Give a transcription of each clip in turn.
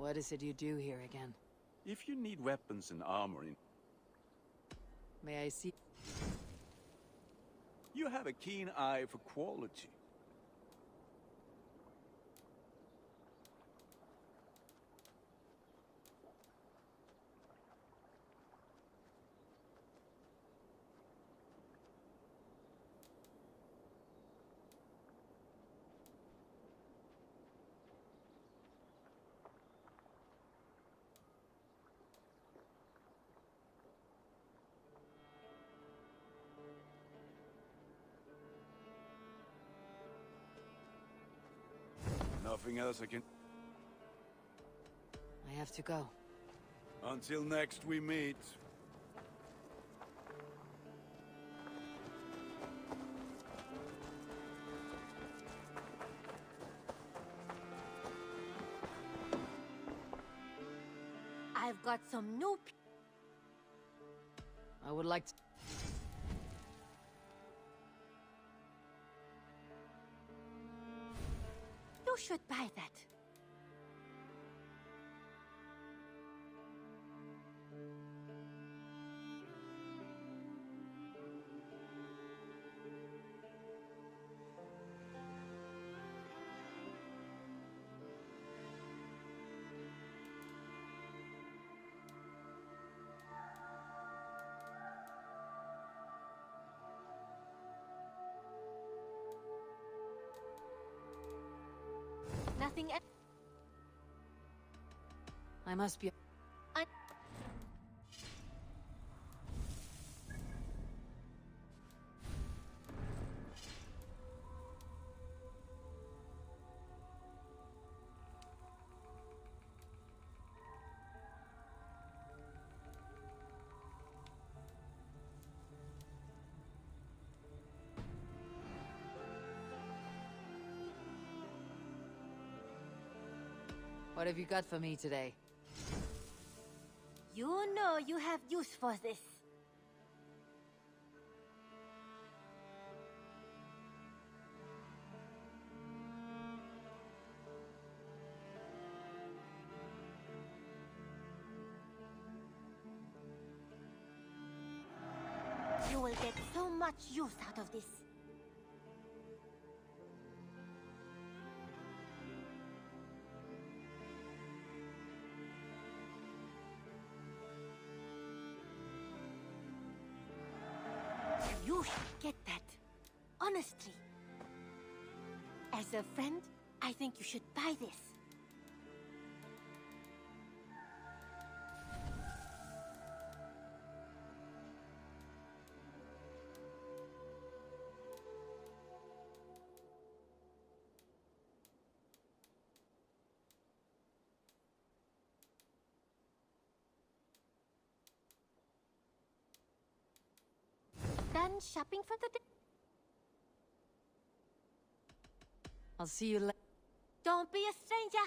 What is it you do here again? If you need weapons and armor in... May I see? You have a keen eye for quality. Nothing else I can... I have to go. Until next we meet. I've got some new... I would like to... You should buy that. Nothing else. I must be... What have you got for me today? You know you have use for this. You will get so much use out of this. You should get that. Honestly. As a friend, I think you should buy this. Done shopping for the day? I'll see you later. Don't be a stranger.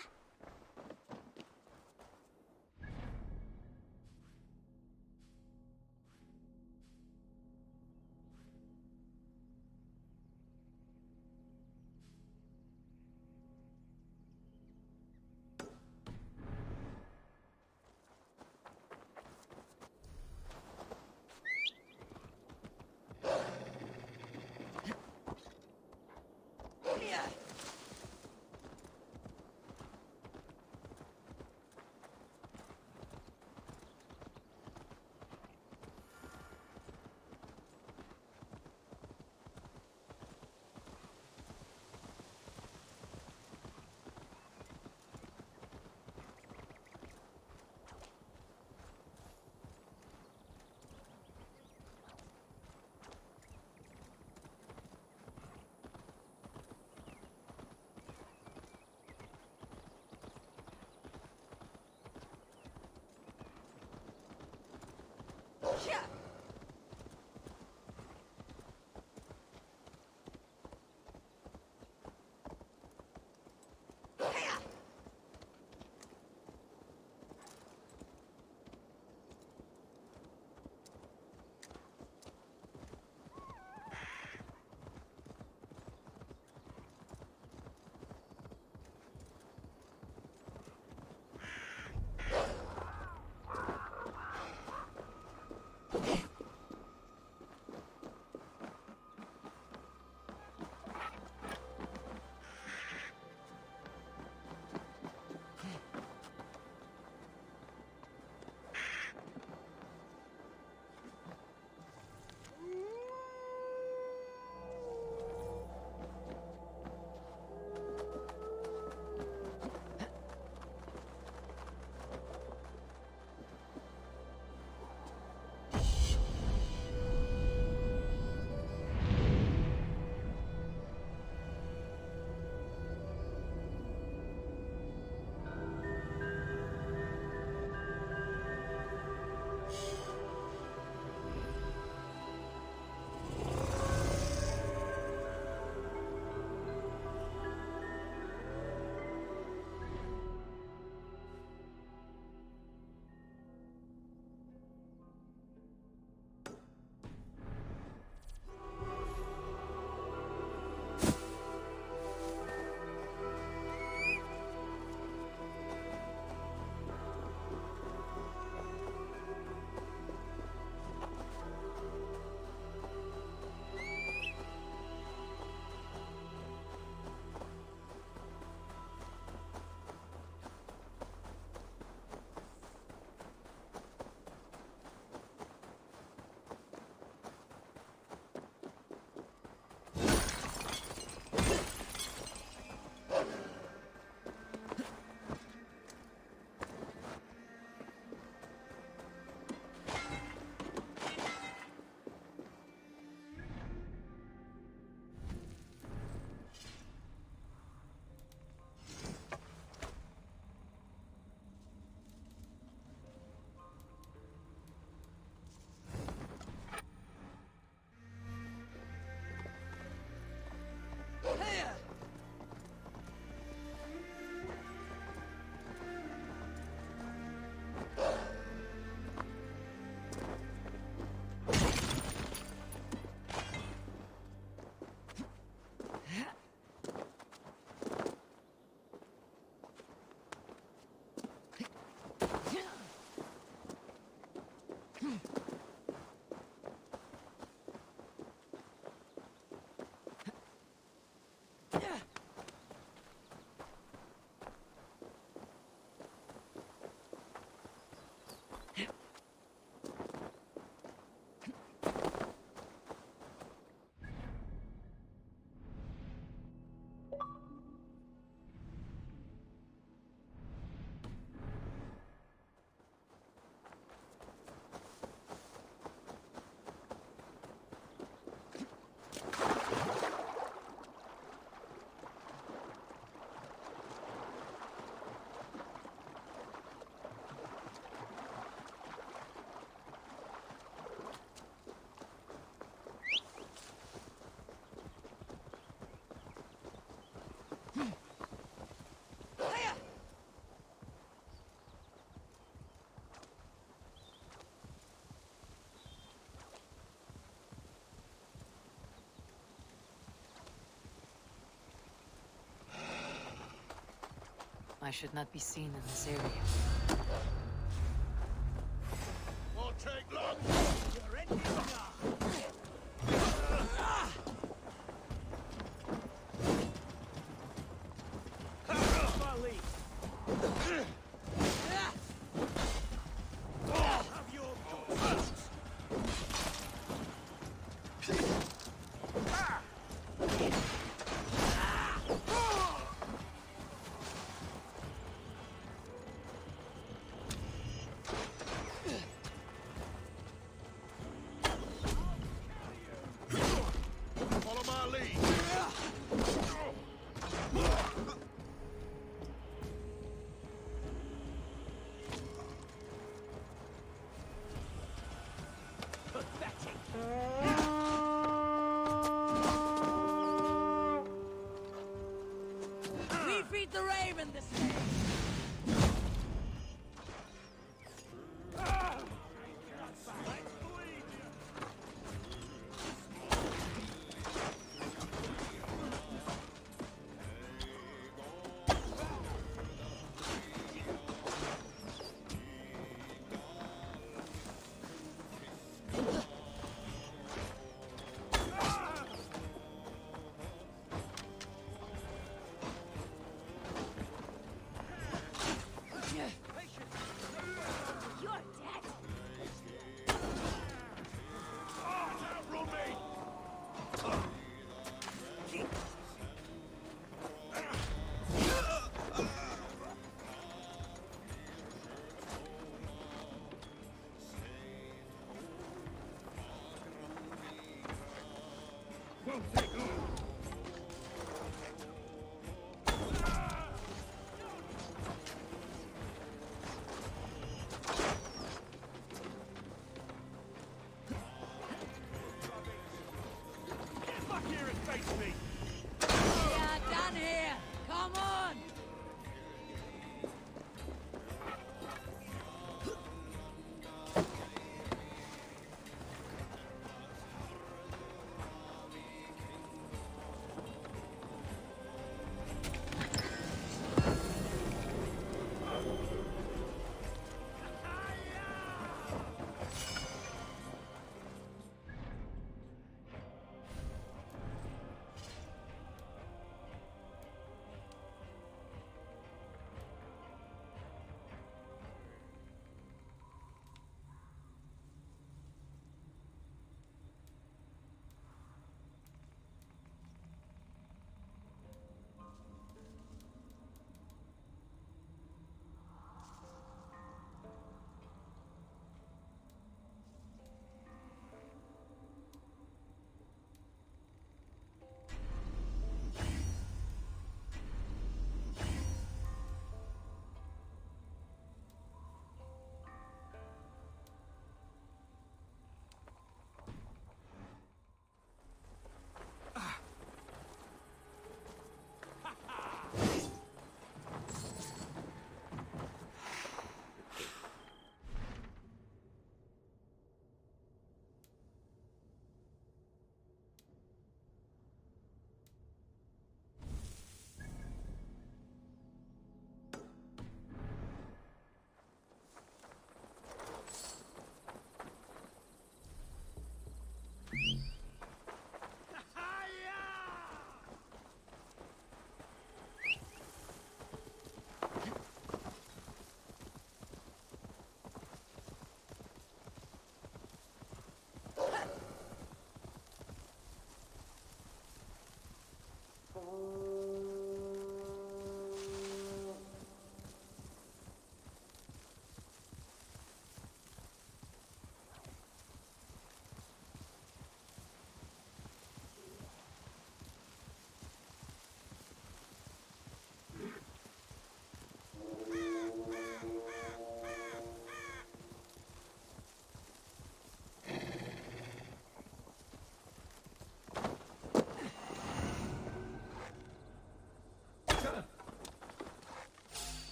I should not be seen in this area. Won't take long. You're in here now. Have your thoughts.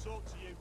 talk to you.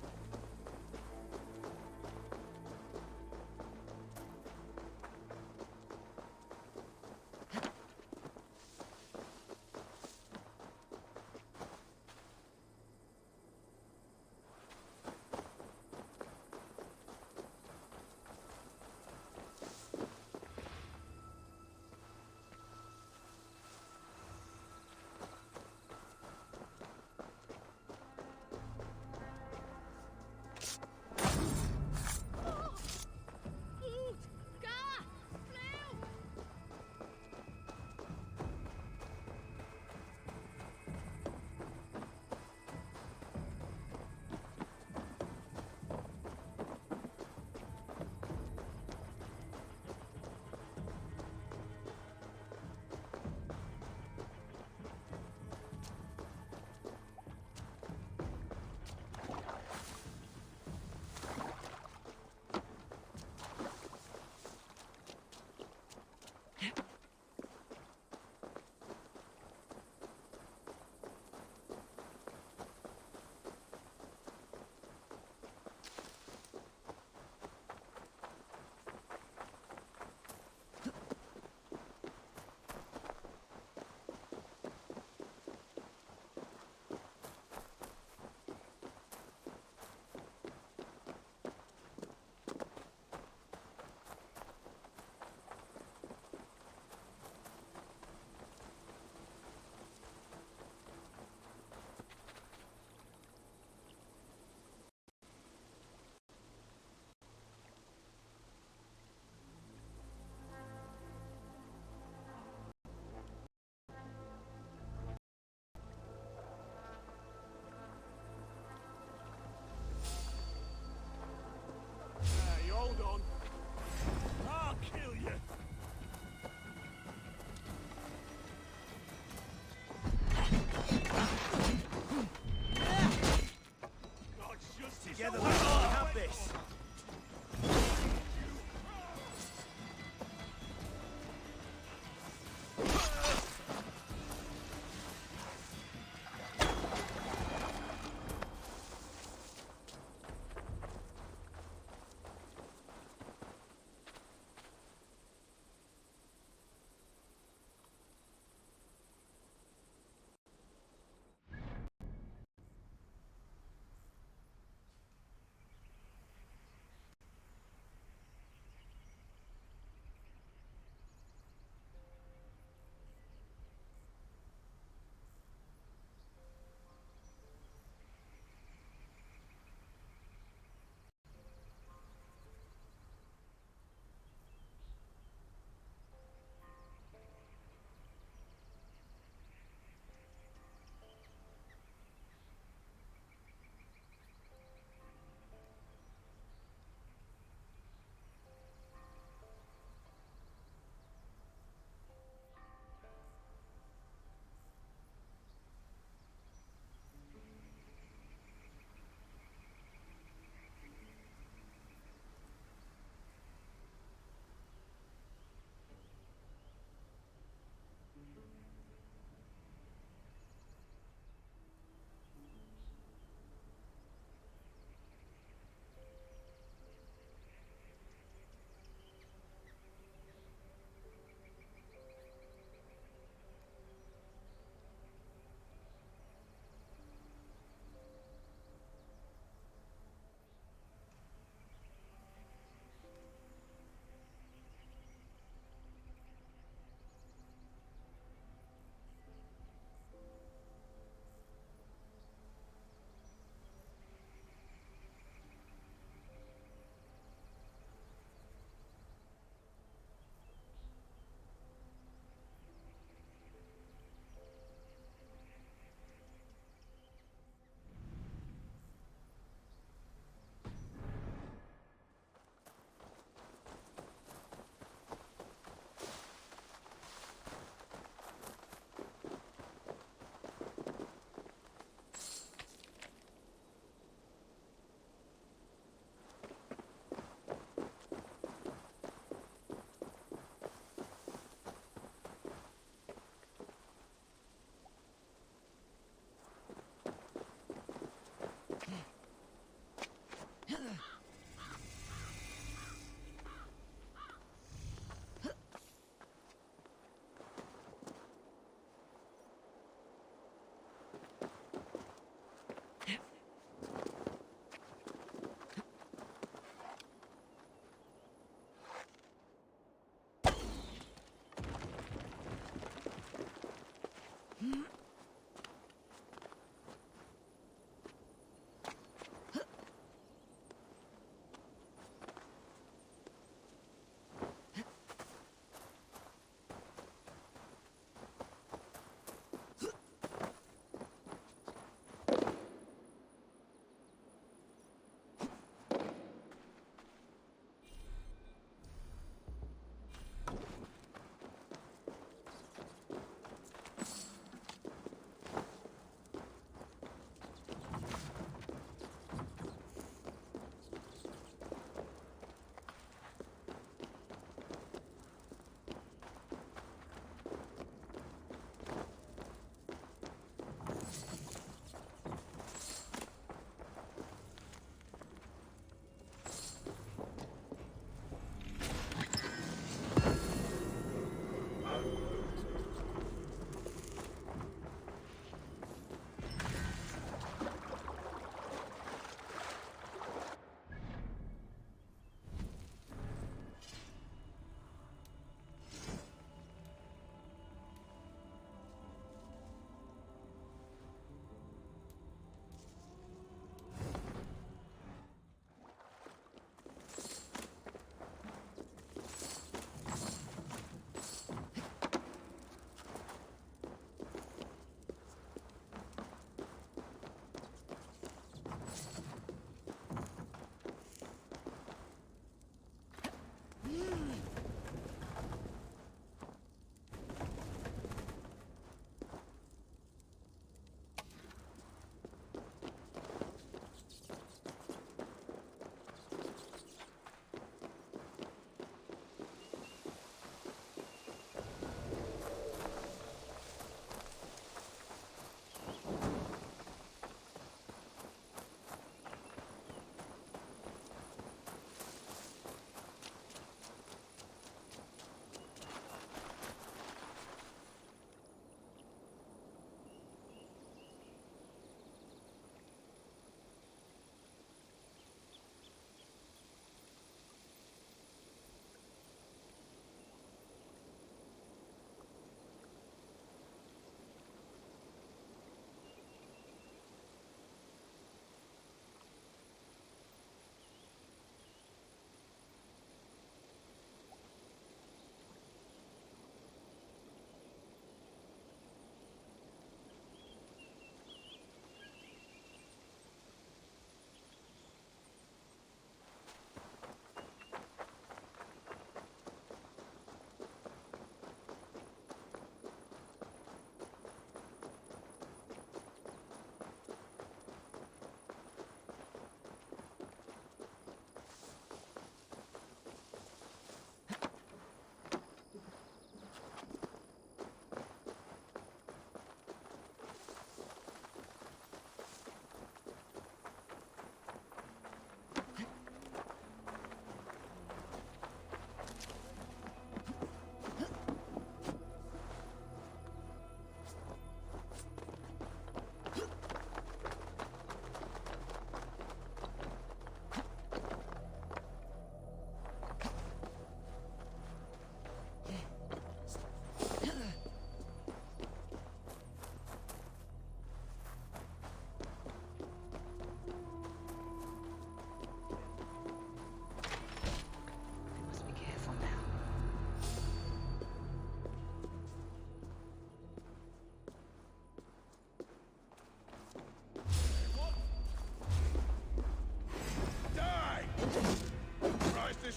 Hey, hold on. I'll kill you. God's justice. Together we can have this.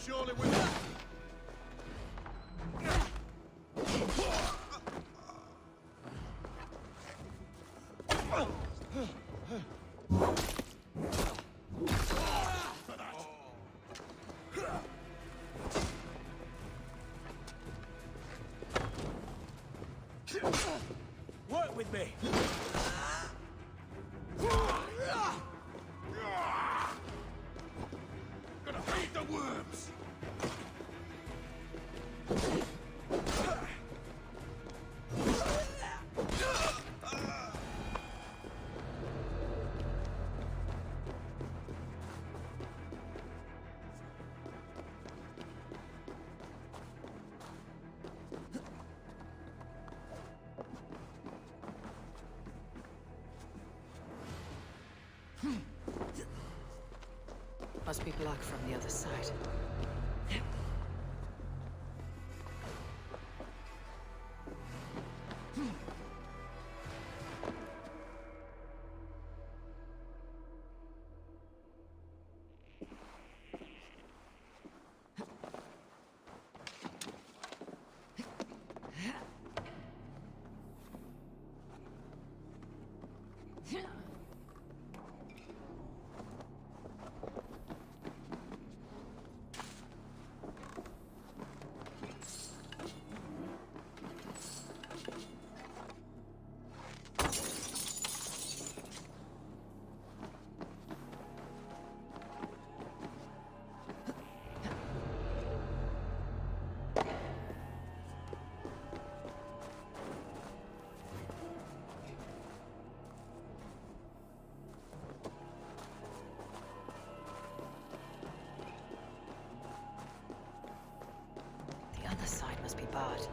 surely with that. Work with me. Gonna feed the worms. Must be blocked from the other side. The other side must be barred.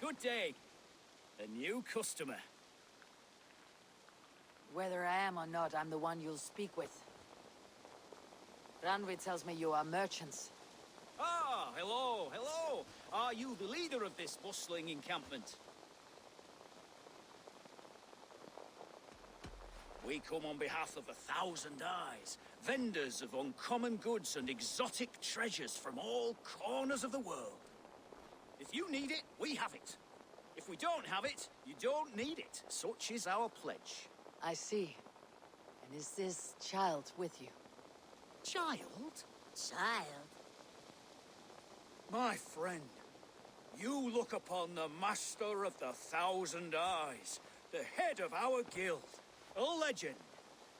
Good day. A new customer. Whether I am or not, I'm the one you'll speak with. Ranvi tells me you are merchants. Ah, Ah, hello, hello. Are you the leader of this bustling encampment? We come on behalf of 1,000 Eyes, vendors of uncommon goods and exotic treasures from all corners of the world. If you need it, we have it. If we don't have it, you don't need it. Such is our pledge. I see. And is this child with you? Child? Child. My friend, you look upon the master of the 1,000 Eyes, the head of our guild, a legend,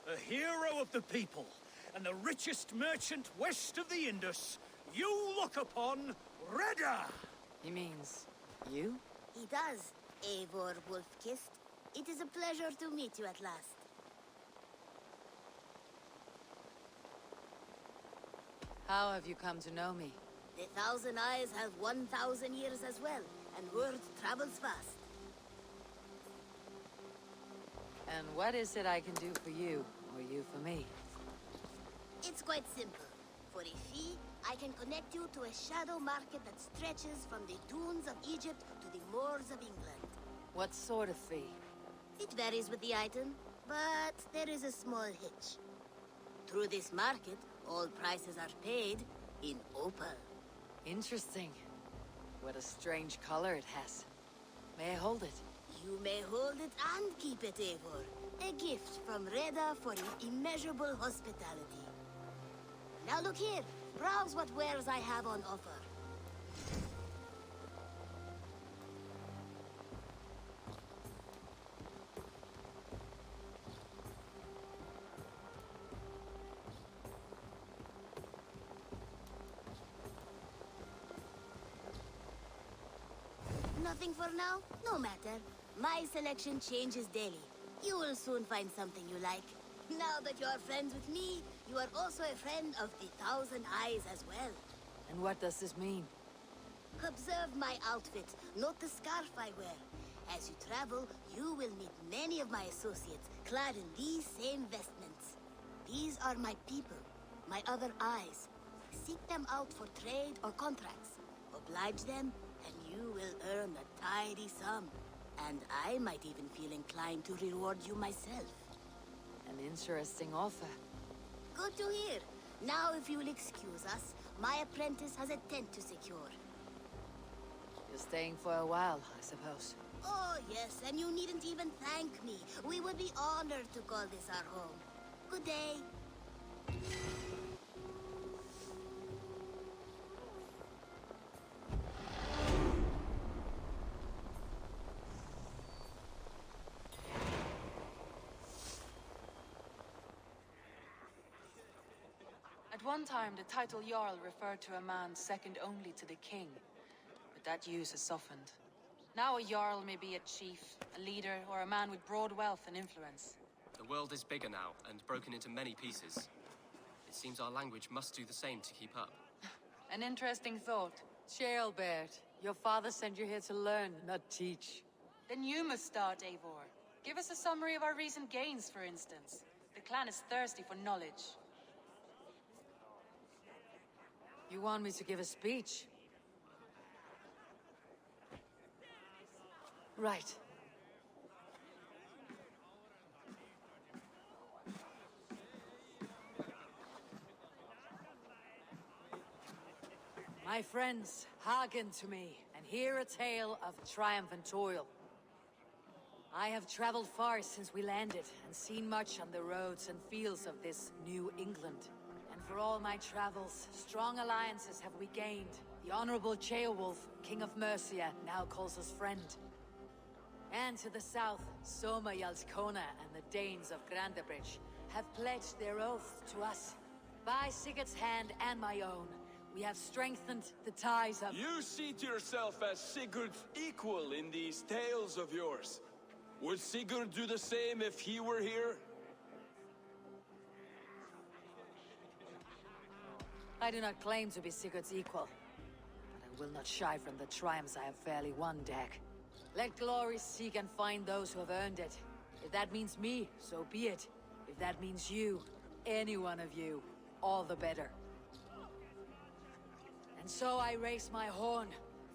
a hero of the people, and the richest merchant west of the Indus. You look upon Reda! He means you? He does, Eivor Wolf-Kissed. It is a pleasure to meet you at last. How have you come to know me? The 1,000 Eyes have 1,000 years as well, and word travels fast. And what is it I can do for you, or you for me? It's quite simple. For a fee, I can connect you to a shadow market that stretches from the dunes of Egypt to the moors of England. What sort of fee? It varies with the item, but there is a small hitch. Through this market, all prices are paid in opal. Interesting. What a strange color it has. May I hold it? You may hold it and keep it, Eivor. A gift from Reda for your immeasurable hospitality. Now look here. Browse what wares I have on offer. Nothing for now? No matter. My selection changes daily. You will soon find something you like. Now that you are friends with me, you are also a friend of the 1,000 Eyes as well. And what does this mean? Observe my outfit, note the scarf I wear. As you travel, you will meet many of my associates, clad in these same vestments. These are my people, my other eyes. Seek them out for trade or contracts. Oblige them, and you will earn a tidy sum. And I might even feel inclined to reward you myself. An interesting offer. Good to hear. Now, if you will excuse us, my apprentice has a tent to secure. You're staying for a while, I suppose. Oh, yes, and you needn't even thank me. We would be honored to call this our home. Good day. At one time, the title Jarl referred to a man second only to the king. But that use has softened. Now a Jarl may be a chief, a leader, or a man with broad wealth and influence. The world is bigger now, and broken into many pieces. It seems our language must do the same to keep up. An interesting thought. Shealbert, your father sent you here to learn, not teach. Then you must start, Eivor. Give us a summary of our recent gains, for instance. The clan is thirsty for knowledge. You want me to give a speech? Right. My friends, hearken to me, and hear a tale of triumph and toil. I have traveled far since we landed, and seen much on the roads and fields of this New England. And for all my travels, strong alliances have we gained. The Honorable Ceolwulf, King of Mercia, now calls us friend. And to the south, Soma Yalskona and the Danes of Grandebridge have pledged their oath to us. By Sigurd's hand and my own, we have strengthened the ties of... You see to yourself as Sigurd's equal in these tales of yours. Would Sigurd do the same if he were here? I do not claim to be Sigurd's equal, but I will not shy from the triumphs I have fairly won, Dag. Let glory seek and find those who have earned it. If that means me, so be it. If that means you, any one of you, all the better. And so I raise my horn,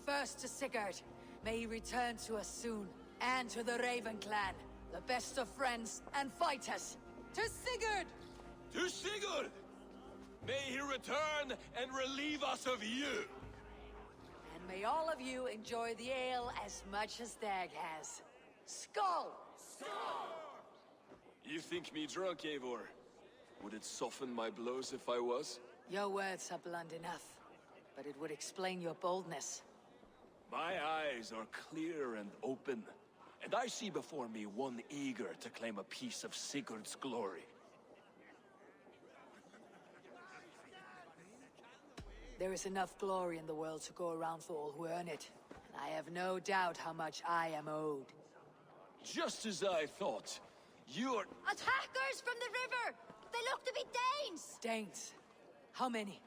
first to Sigurd. May he return to us soon. And to the Raven clan, the best of friends and fighters. To Sigurd! To Sigurd! May he return and relieve us of you! And may all of you enjoy the ale as much as Dag has. Skull! You think me drunk, Eivor? Would it soften my blows if I was? Your words are blunt enough, but it would explain your boldness. My eyes are clear and open, and I see before me one eager to claim a piece of Sigurd's glory. There is enough glory in the world to go around for all who earn it. And I have no doubt how much I am owed. Just as I thought. You're... Attackers from the river! They look to be Danes! Danes? How many?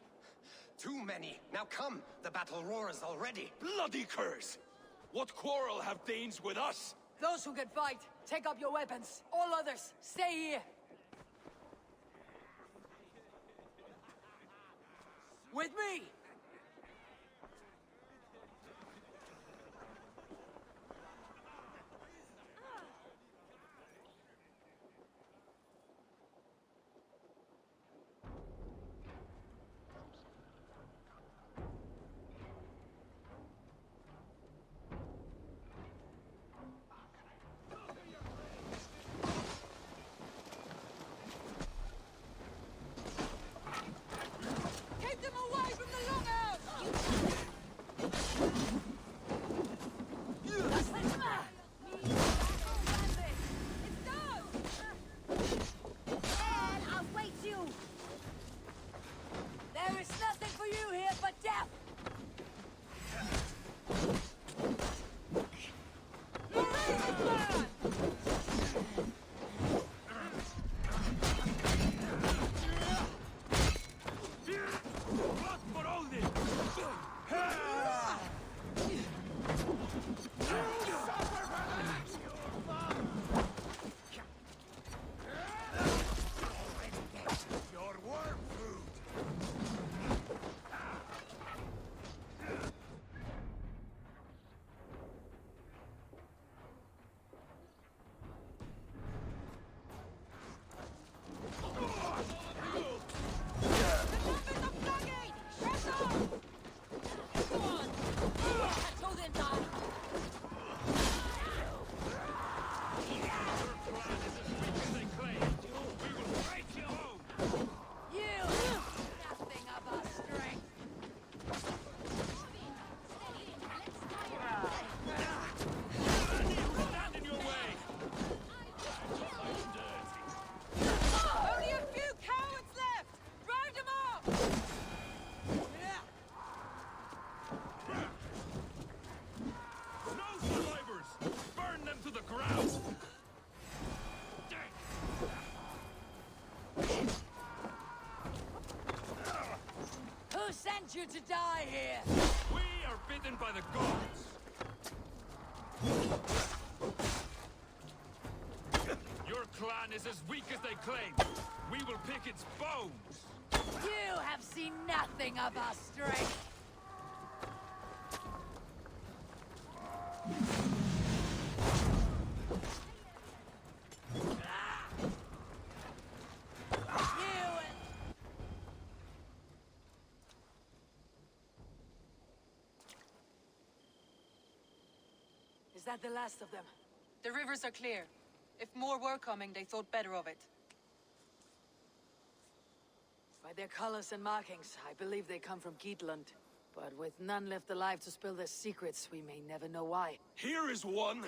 Too many. Now come, the battle roars already. bloody curse! What quarrel have Danes with us? Those who can fight, take up your weapons. All others, stay here. With me! Keep them away from the longhouse! I'll wait you! There is nothing for you here but death! The Raven Clan! Your worm food! Only a few cowards left! Round them up! No survivors! Burn them to the ground! Who sent you to die here? We are bidden by the gods! Your clan is as weak as they claim. We will pick its bones! You have seen nothing of our strength! Is that the last of them? The rivers are clear. If more were coming, they thought better of it. By their colors and markings, I believe they come from Geatland. But with none left alive to spill their secrets, we may never know why. Here is one!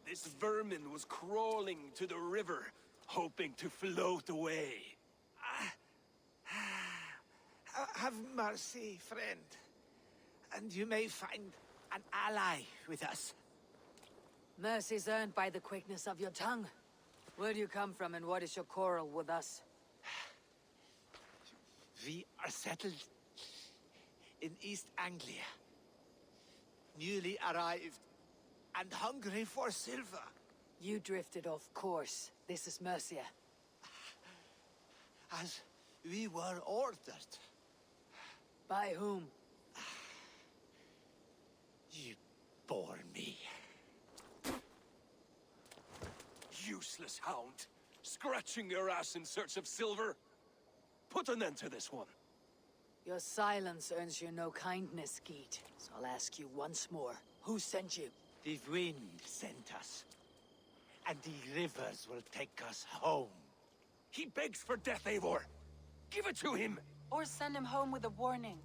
This vermin was crawling to the river, hoping to float away. Have mercy, friend. And you may find an ally with us. Mercy's earned by the quickness of your tongue. Where do you come from and what is your quarrel with us? We are settled in East Anglia. Newly arrived and hungry for silver. You drifted off course. This is Mercia. As we were ordered. By whom? You bore me. Useless hound. Scratching your ass in search of silver. Put an end to this one. Your silence earns you no kindness, Geet. So I'll ask you once more. Who sent you? The wind sent us. And the rivers will take us home. He begs for death, Eivor. Give it to him. Or send him home with a warning.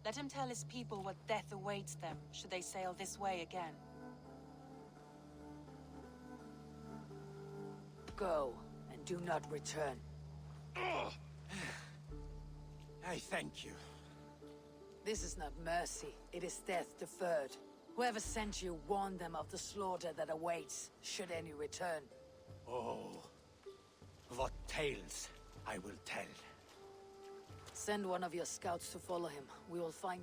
Let him tell his people what death awaits them, should they sail this way again. Go, and do not return. I thank you. This is not mercy, it is death deferred. Whoever sent you warned them of the slaughter that awaits, should any return. Oh, what tales I will tell. Send one of your scouts to follow him. We will find...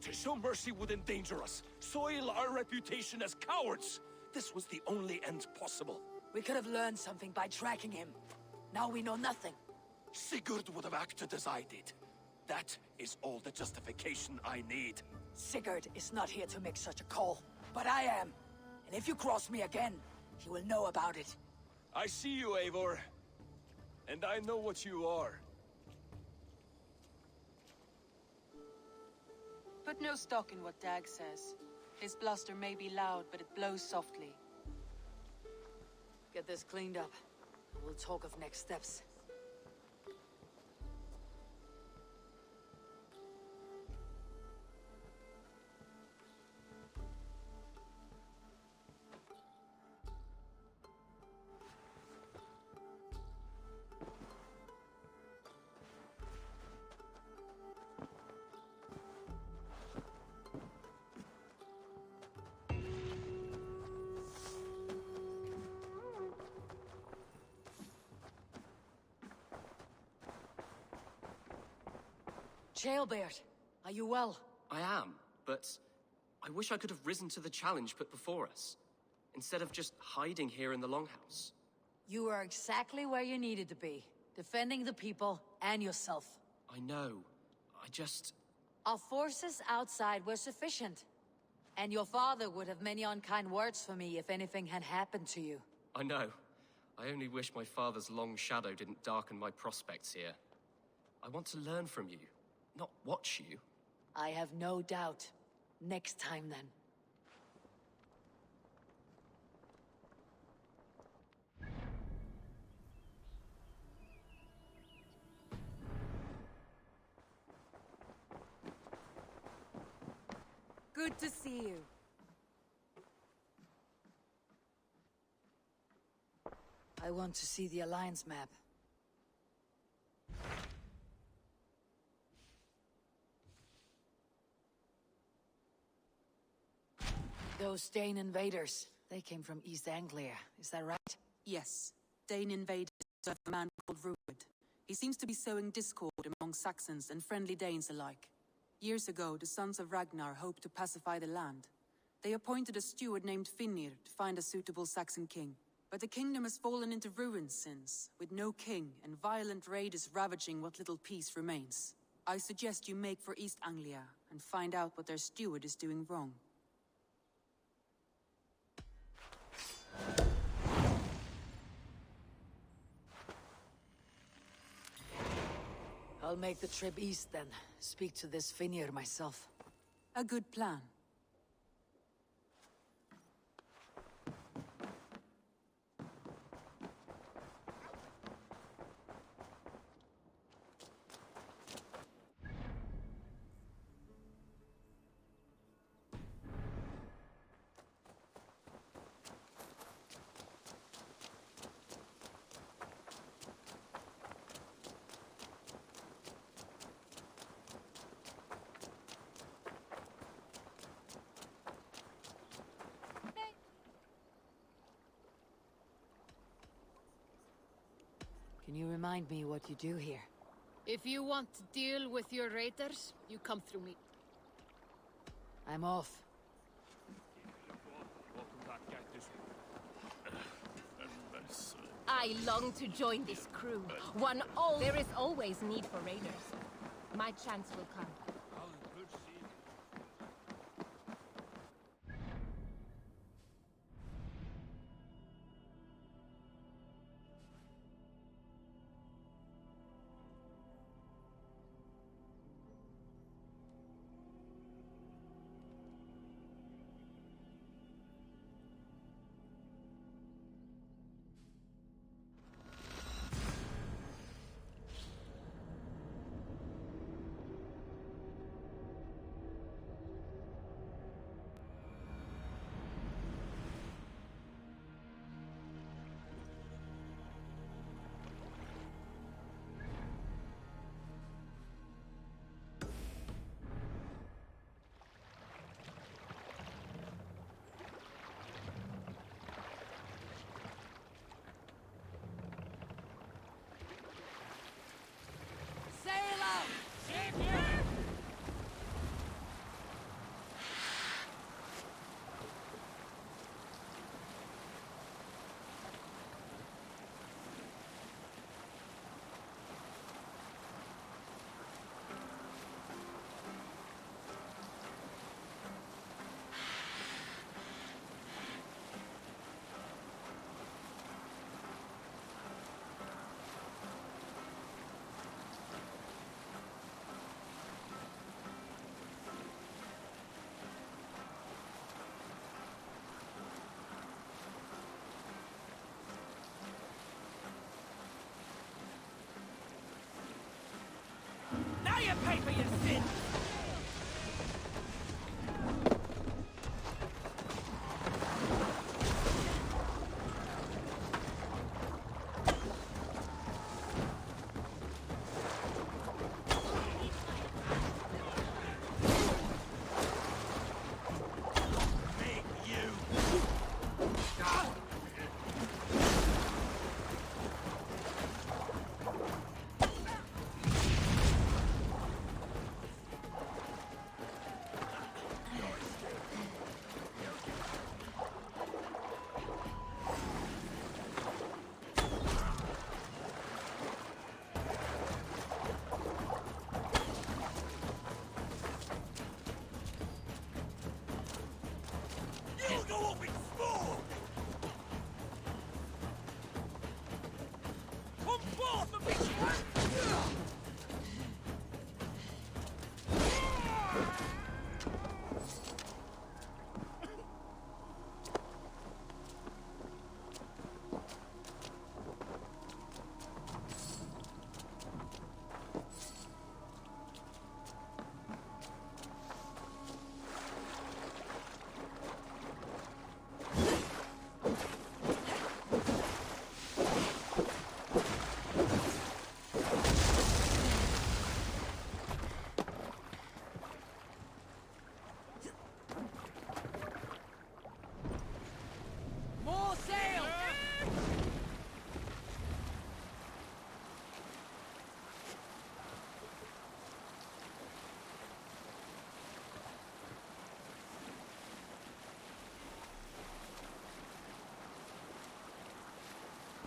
To show mercy would endanger us, soil our reputation as cowards. This was the only end possible. We could have learned something by tracking him. Now we know nothing. Sigurd would have acted as I did. That is all the justification I need. Sigurd is not here to make such a call, but I am. And if you cross me again, he will know about it. I see you, Eivor. And I know what you are. Put no stock in what Dag says. His bluster may be loud, but it blows softly. Get this cleaned up. We'll talk of next steps. Jailbert, are you well? I am, but I wish I could have risen to the challenge put before us, instead of just hiding here in the Longhouse. You are exactly where you needed to be, defending the people and yourself. I know. I just... Our forces outside were sufficient. And your father would have many unkind words for me if anything had happened to you. I know. I only wish my father's long shadow didn't darken my prospects here. I want to learn from you, not watch you. I have no doubt. Next time, then. Good to see you. I want to see the Alliance map. Those Dane invaders, they came from East Anglia, is that right? Yes, Dane invaded a man called Ruud. He seems to be sowing discord among Saxons and friendly Danes alike. Years ago, the sons of Ragnar hoped to pacify the land. They appointed a steward named Finnir to find a suitable Saxon king. But the kingdom has fallen into ruins since, with no king, and violent raid is ravaging what little peace remains. I suggest you make for East Anglia, and find out what their steward is doing wrong. I'll make the trip east then. Speak to this Finnir myself. A good plan. Can you remind me what you do here? If you want to deal with your raiders, you come through me. I'm off. Welcome back, Cactus. I long to join this crew. There is always need for raiders. My chance will come. Sail out! Now you pay for your sins! You'll go up in smoke! Come forth and be More sail!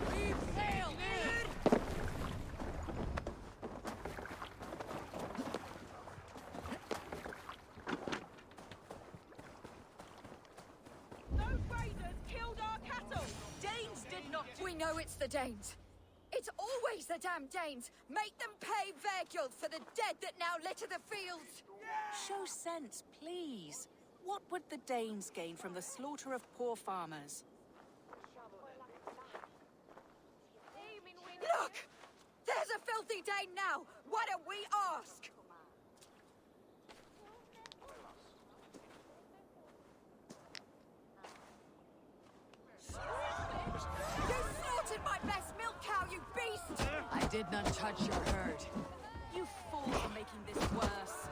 Reef sail! We know it's the Danes. It's always the damn Danes. Make them pay their guilt for the dead that now litter the fields. Show sense, please. What would the Danes gain from the slaughter of poor farmers? Look! There's a filthy Dane now. Why don't we ask? You slaughtered my best milk cow, you beast! I did not touch your herd. You fool for making this worse.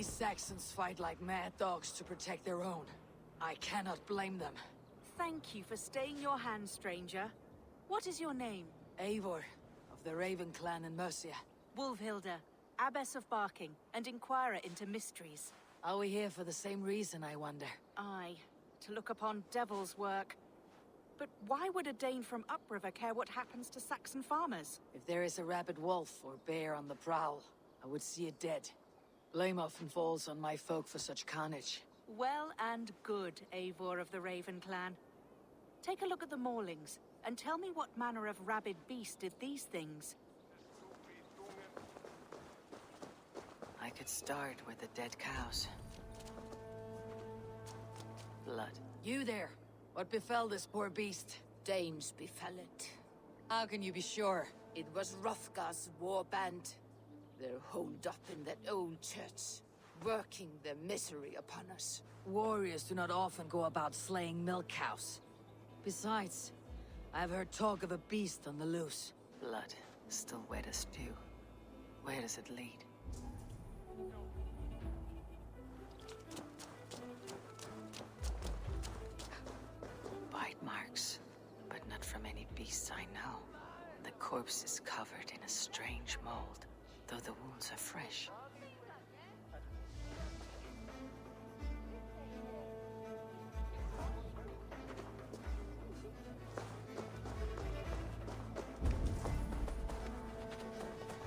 These Saxons fight like mad dogs to protect their own. I cannot blame them. Thank you for staying your hand, stranger. What is your name? Eivor, of the Raven clan in Mercia. Wolfhilda, Abbess of Barking, and Inquirer into mysteries. Are we here for the same reason, I wonder? Aye, to look upon devil's work. But why would a Dane from upriver care what happens to Saxon farmers? If there is a rabid wolf or bear on the prowl, I would see it dead. Blame often falls on my folk for such carnage. Well and good, Eivor of the Raven clan. Take a look at the maulings, and tell me what manner of rabid beast did these things. I could start with the dead cows. Blood. You there! What befell this poor beast? Danes befell it. How can you be sure? It was Hrothgar's war band. They're holed up in that old church, working their misery upon us. Warriors do not often go about slaying milk cows. Besides, I've heard talk of a beast on the loose. Blood, still wet as stew. Where does it lead? Bite marks, but not from any beasts I know. The corpse is covered in a strange mold, though the wounds are fresh.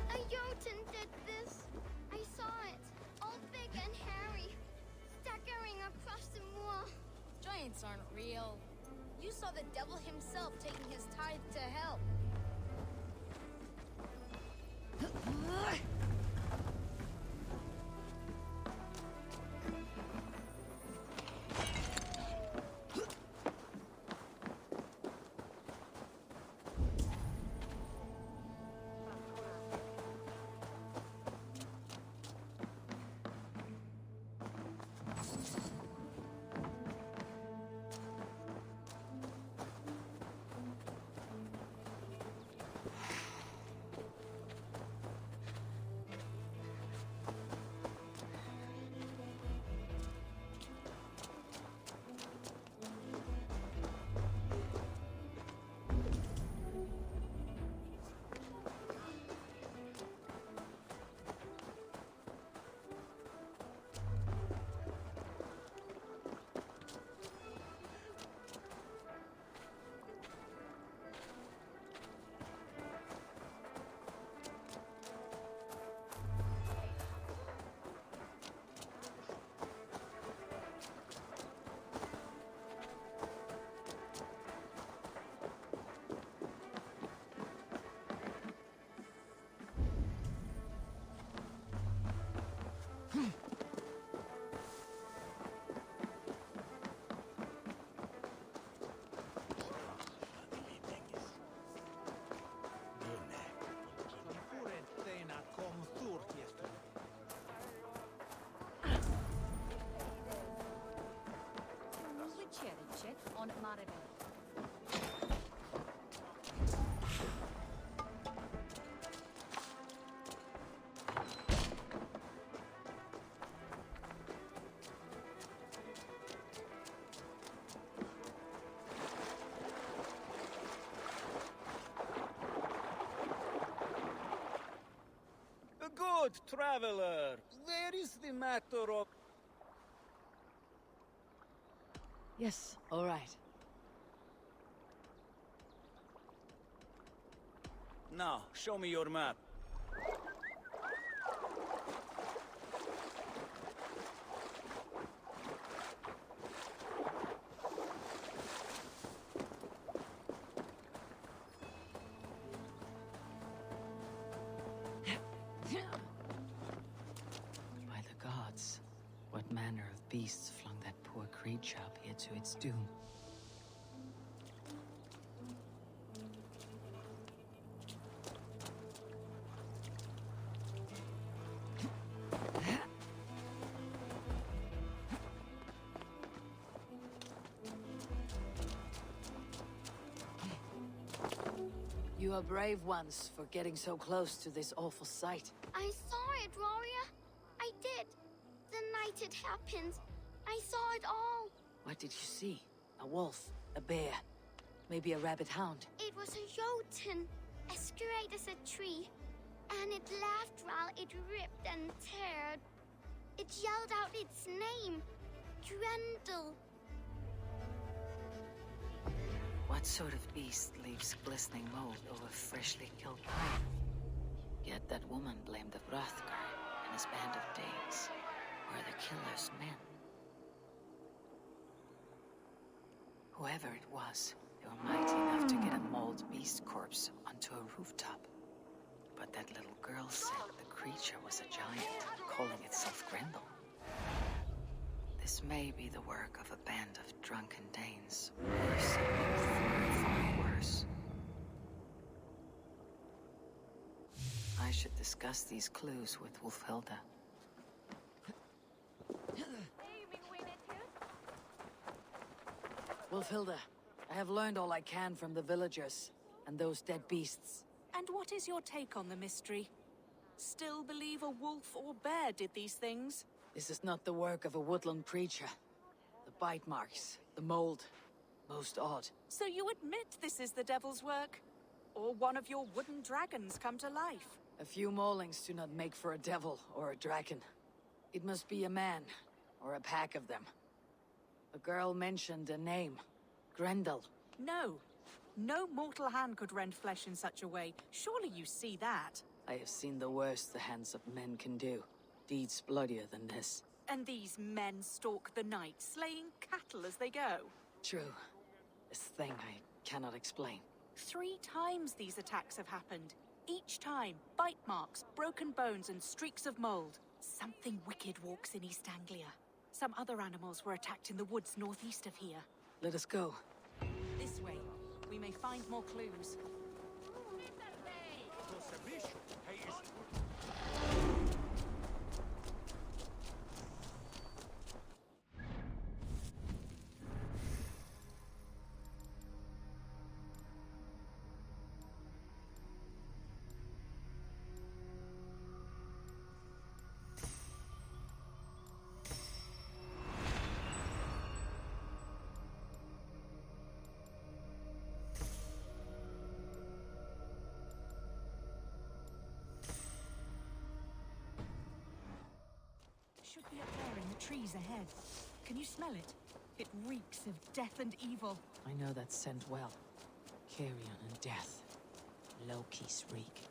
A Jotun did this. I saw it. All big and hairy. Staggering across the moor. Giants aren't real. You saw the devil himself taking his tithe to hell. On Maribel. Good traveler. Where is the matter of... Yes, all right. Now, show me your map. By the gods, what manner of beasts flung that poor creature up here to its doom? You are brave ones for getting so close to this awful sight. I saw it, warrior. I did. The night it happened, I saw it all. What did you see? A wolf? A bear? Maybe a rabbit hound? It was a jotun, as straight as a tree. And it laughed while it ripped and teared. It yelled out its name. Grendel. What sort of beast leaves glistening mold over freshly killed prey? Yet that woman blamed the Hrothgar and his band of Danes. Were the killer's men? Whoever it was, they were mighty enough to get a mauled beast corpse onto a rooftop. But that little girl said the creature was a giant, calling itself Grendel. This may be the work of a band of drunken Danes, or something far worse. I should discuss these clues with Wulfhilda. Wulfhilda, I have learned all I can from the villagers and those dead beasts. And what is your take on the mystery? Still believe a wolf or bear did these things? This is not the work of a woodland creature. The bite marks, the mold, most odd. So you admit this is the devil's work? Or one of your wooden dragons come to life? A few maulings do not make for a devil or a dragon. It must be a man, or a pack of them. The girl mentioned a name. Grendel. No. No mortal hand could rend flesh in such a way. Surely you see that. I have seen the worst the hands of men can do. Deeds bloodier than this. And these men stalk the night, slaying cattle as they go. True. This thing I cannot explain. 3 times these attacks have happened. Each time, bite marks, broken bones, and streaks of mold. Something wicked walks in East Anglia. Some other animals were attacked in the woods northeast of here. Let us go. This way. We may find more clues. Should be up there in the trees ahead. Can you smell it? It reeks of death and evil. I know that scent well. Carrion and death. Loki's reek.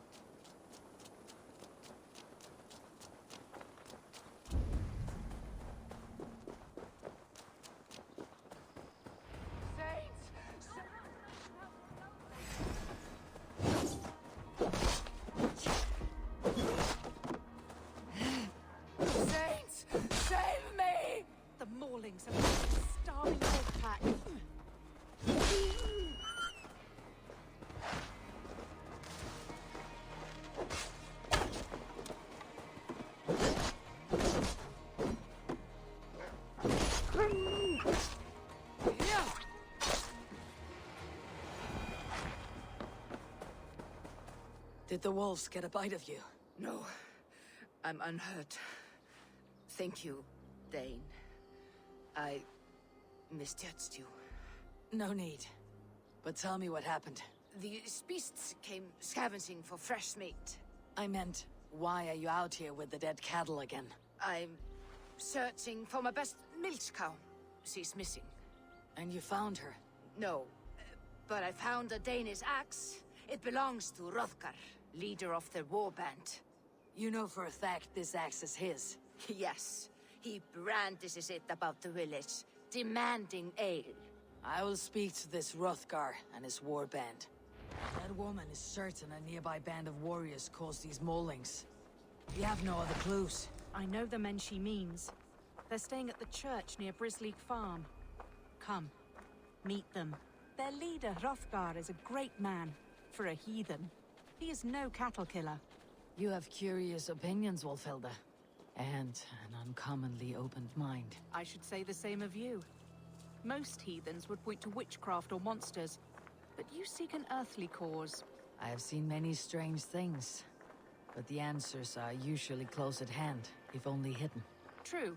Starving wolf pack. Did the wolves get a bite of you? No. I'm unhurt. Thank you, Dane. I misjudged you. No need. But tell me what happened. These beasts came scavenging for fresh meat. I meant, why are you out here with the dead cattle again? I'm searching for my best milch cow. She's missing. And you found her? No, but I found a Danish axe. It belongs to Hrothgar, leader of the war band. You know for a fact this axe is his? Yes. He brandishes it about the village, demanding ale. I will speak to this Hrothgar and his war band. That woman is certain a nearby band of warriors caused these maulings. You have no other clues? I know the men she means. They're staying at the church near Brisleek Farm. Come, meet them. Their leader, Hrothgar, is a great man. For a heathen. He is no cattle killer. You have curious opinions, Wulfhilda. And an uncommonly opened mind. I should say the same of you. Most heathens would point to witchcraft or monsters, but you seek an earthly cause. I have seen many strange things, but the answers are usually close at hand, if only hidden. True.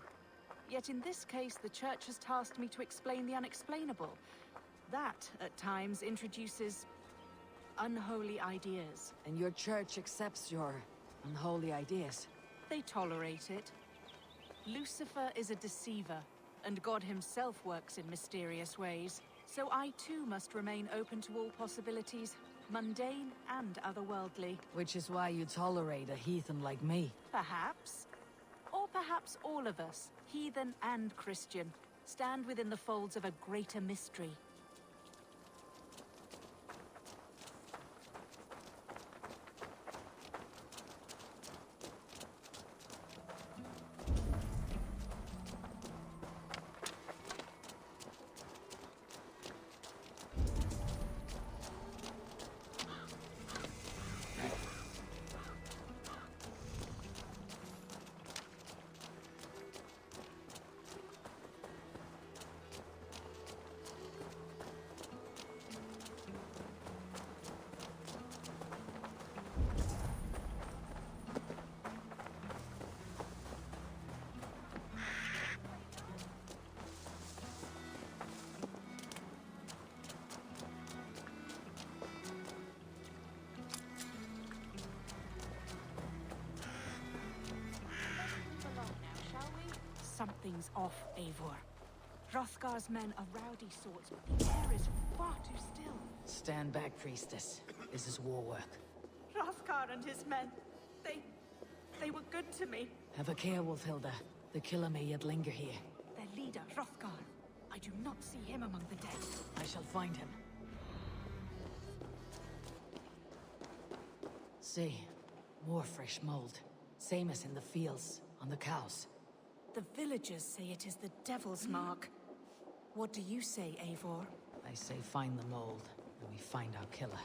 Yet in this case, the Church has tasked me to explain the unexplainable. That, at times, introduces unholy ideas. And your church accepts your unholy ideas? They tolerate it. Lucifer is a deceiver, and God himself works in mysterious ways. So I too must remain open to all possibilities, mundane and otherworldly. Which is why you tolerate a heathen like me. Perhaps. Or perhaps all of us, heathen and Christian, stand within the folds of a greater mystery. Something's off, Eivor. Hrothgar's men are rowdy sorts, but the air is far too still. Stand back, priestess. This is war work. Hrothgar and his men, they were good to me. Have a care, Wolfhilda. The killer may yet linger here. Their leader, Hrothgar. I do not see him among the dead. I shall find him. See, more fresh mold. Same as in the fields, on the cows. The villagers say it is the Devil's Mark. What do you say, Eivor? I say find the mold, and we find our killer.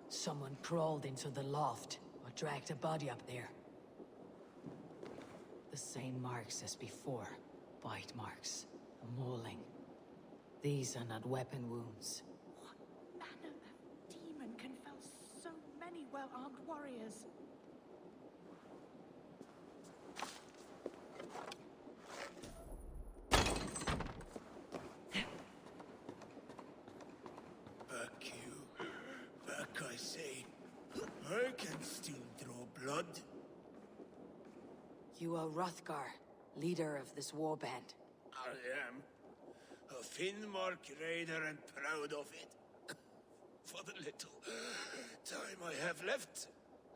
Someone crawled into the loft, or dragged a body up there. The same marks as before. Bite marks. A mauling. These are not weapon wounds. What manner of demon can fell so many well-armed warriors? Back, I say. I can still draw blood. You are Hrothgar, leader of this warband. I am. A Finnmark raider and proud of it. For the little time I have left.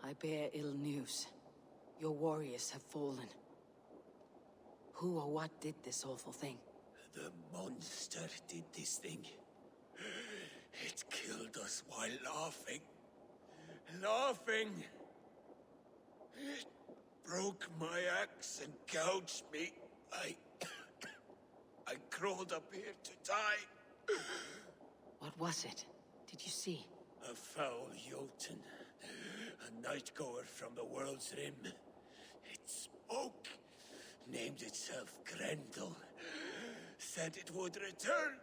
I bear ill news. Your warriors have fallen. Who or what did this awful thing? The monster did this thing. It killed us while laughing. Laughing! It broke my axe and gouged me. I crawled up here to die. What was it? Did you see? A foul Jotun. A night-goer from the world's rim. It spoke. Named itself Grendel. Said it would return.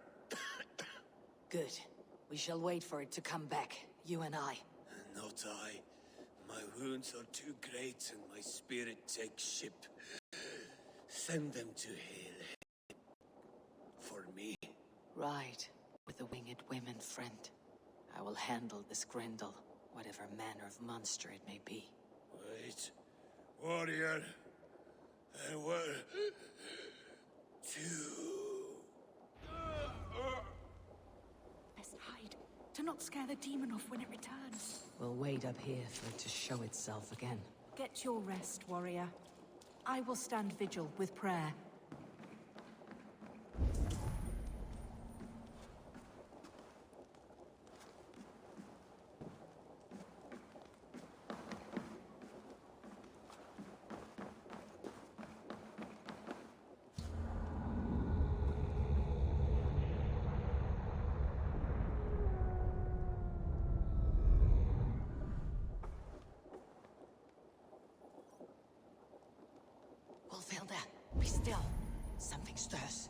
Good. We shall wait for it to come back, you and I. Not I. My wounds are too great and my spirit takes ship. Send them to Hale. For me. Ride with the winged women, friend. I will handle this Grendel, whatever manner of monster it may be. Wait. Warrior. There were... two... Let's hide. Do not scare the demon off when it returns. We'll wait up here for it to show itself again. Get your rest, warrior. I will stand vigil with prayer. Wolfhilda, be still. Something stirs.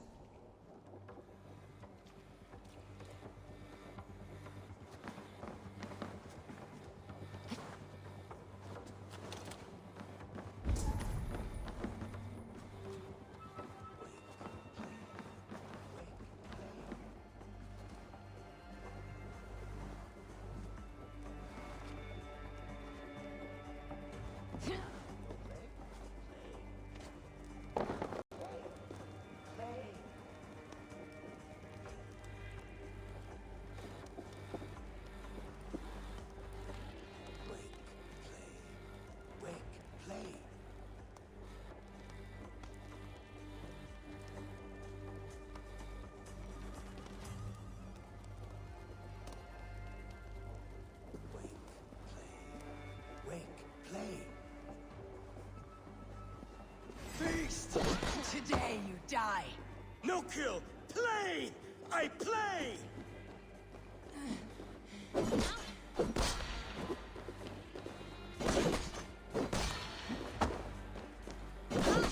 Today you die. No kill! Play! I play!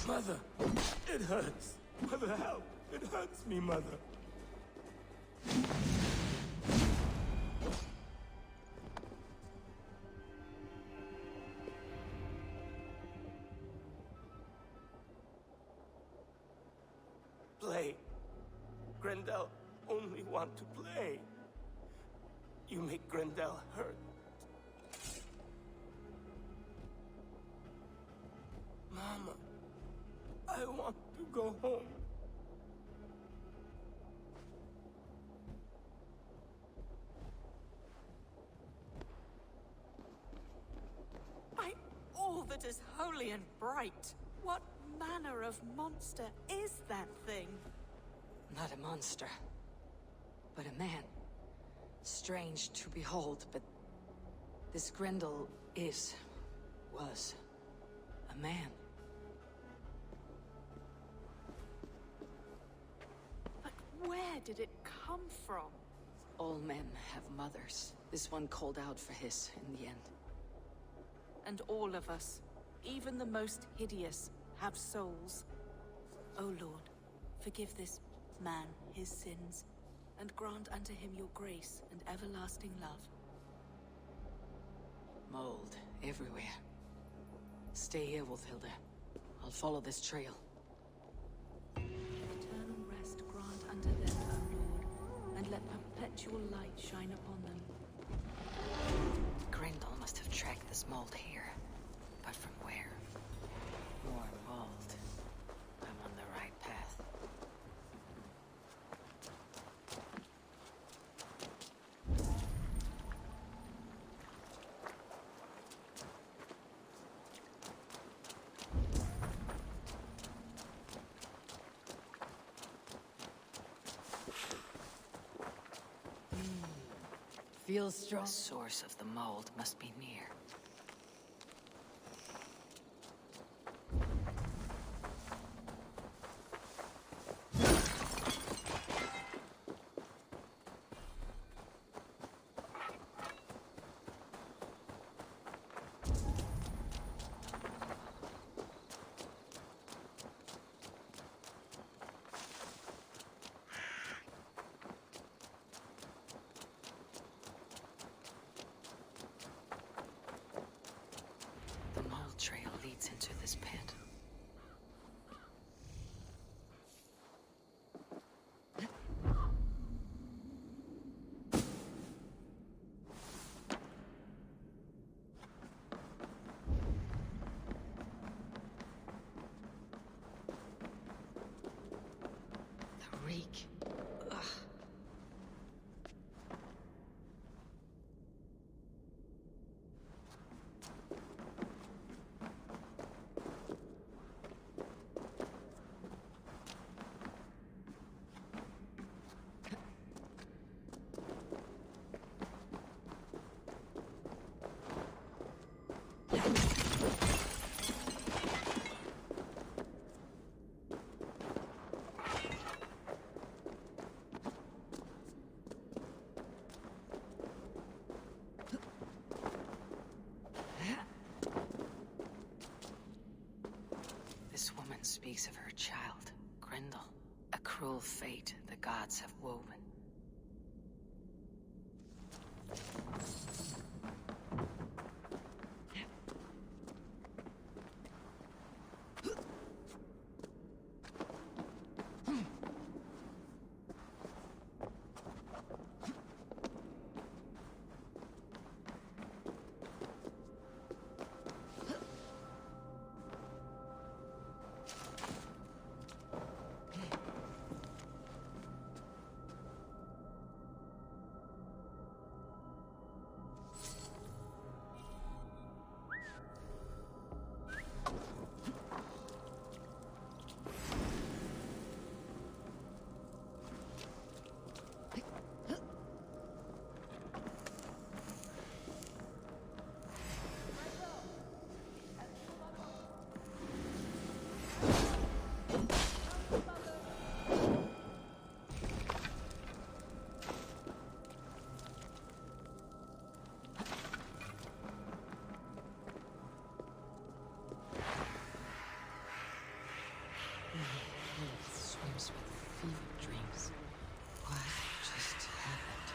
Mother! It hurts! Mother, help! It hurts me, Mother! Play. Grendel only want to play. You make Grendel hurt. Mama, I want to go home. By all that is holy and bright, what manner of monster is that thing? Not a monster, but a man. Strange to behold, but this Grendel was a man. But where did it come from? All men have mothers. This one called out for his in the end. And all of us, even the most hideous, have souls. O Lord, forgive this man his sins, and grant unto him your grace and everlasting love. Mold everywhere. Stay here, Wolfhilda. I'll follow this trail. Eternal rest grant unto them, O Lord, and let perpetual light shine upon them. Grendel must have tracked this mold here. But from where? More mold. I'm on the right path. Feels strong. The source of the mold must be near. speaks of her child, Grendel. A cruel fate the gods have woven. Swims with fever dreams. What just happened?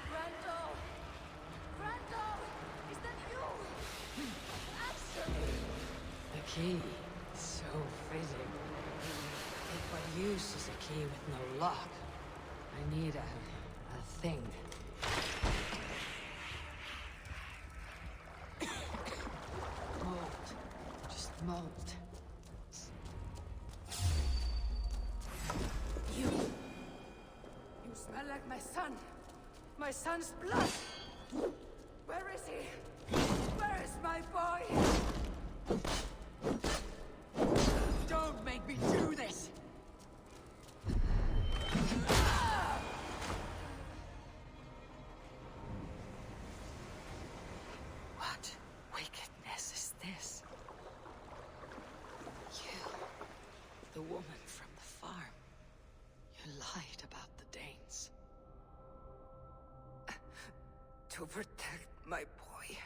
Grendel! Grendel! Is that you? Answer me! The key. So fitting. It but uses a key with no lock. I need a thing. Mold. Just mold. You smell like my son. My son's blood. Where is he? Where is my boy? Don't make me do this! What wickedness is this? You, the woman from the farm. You lied about the Danes. To protect my boy.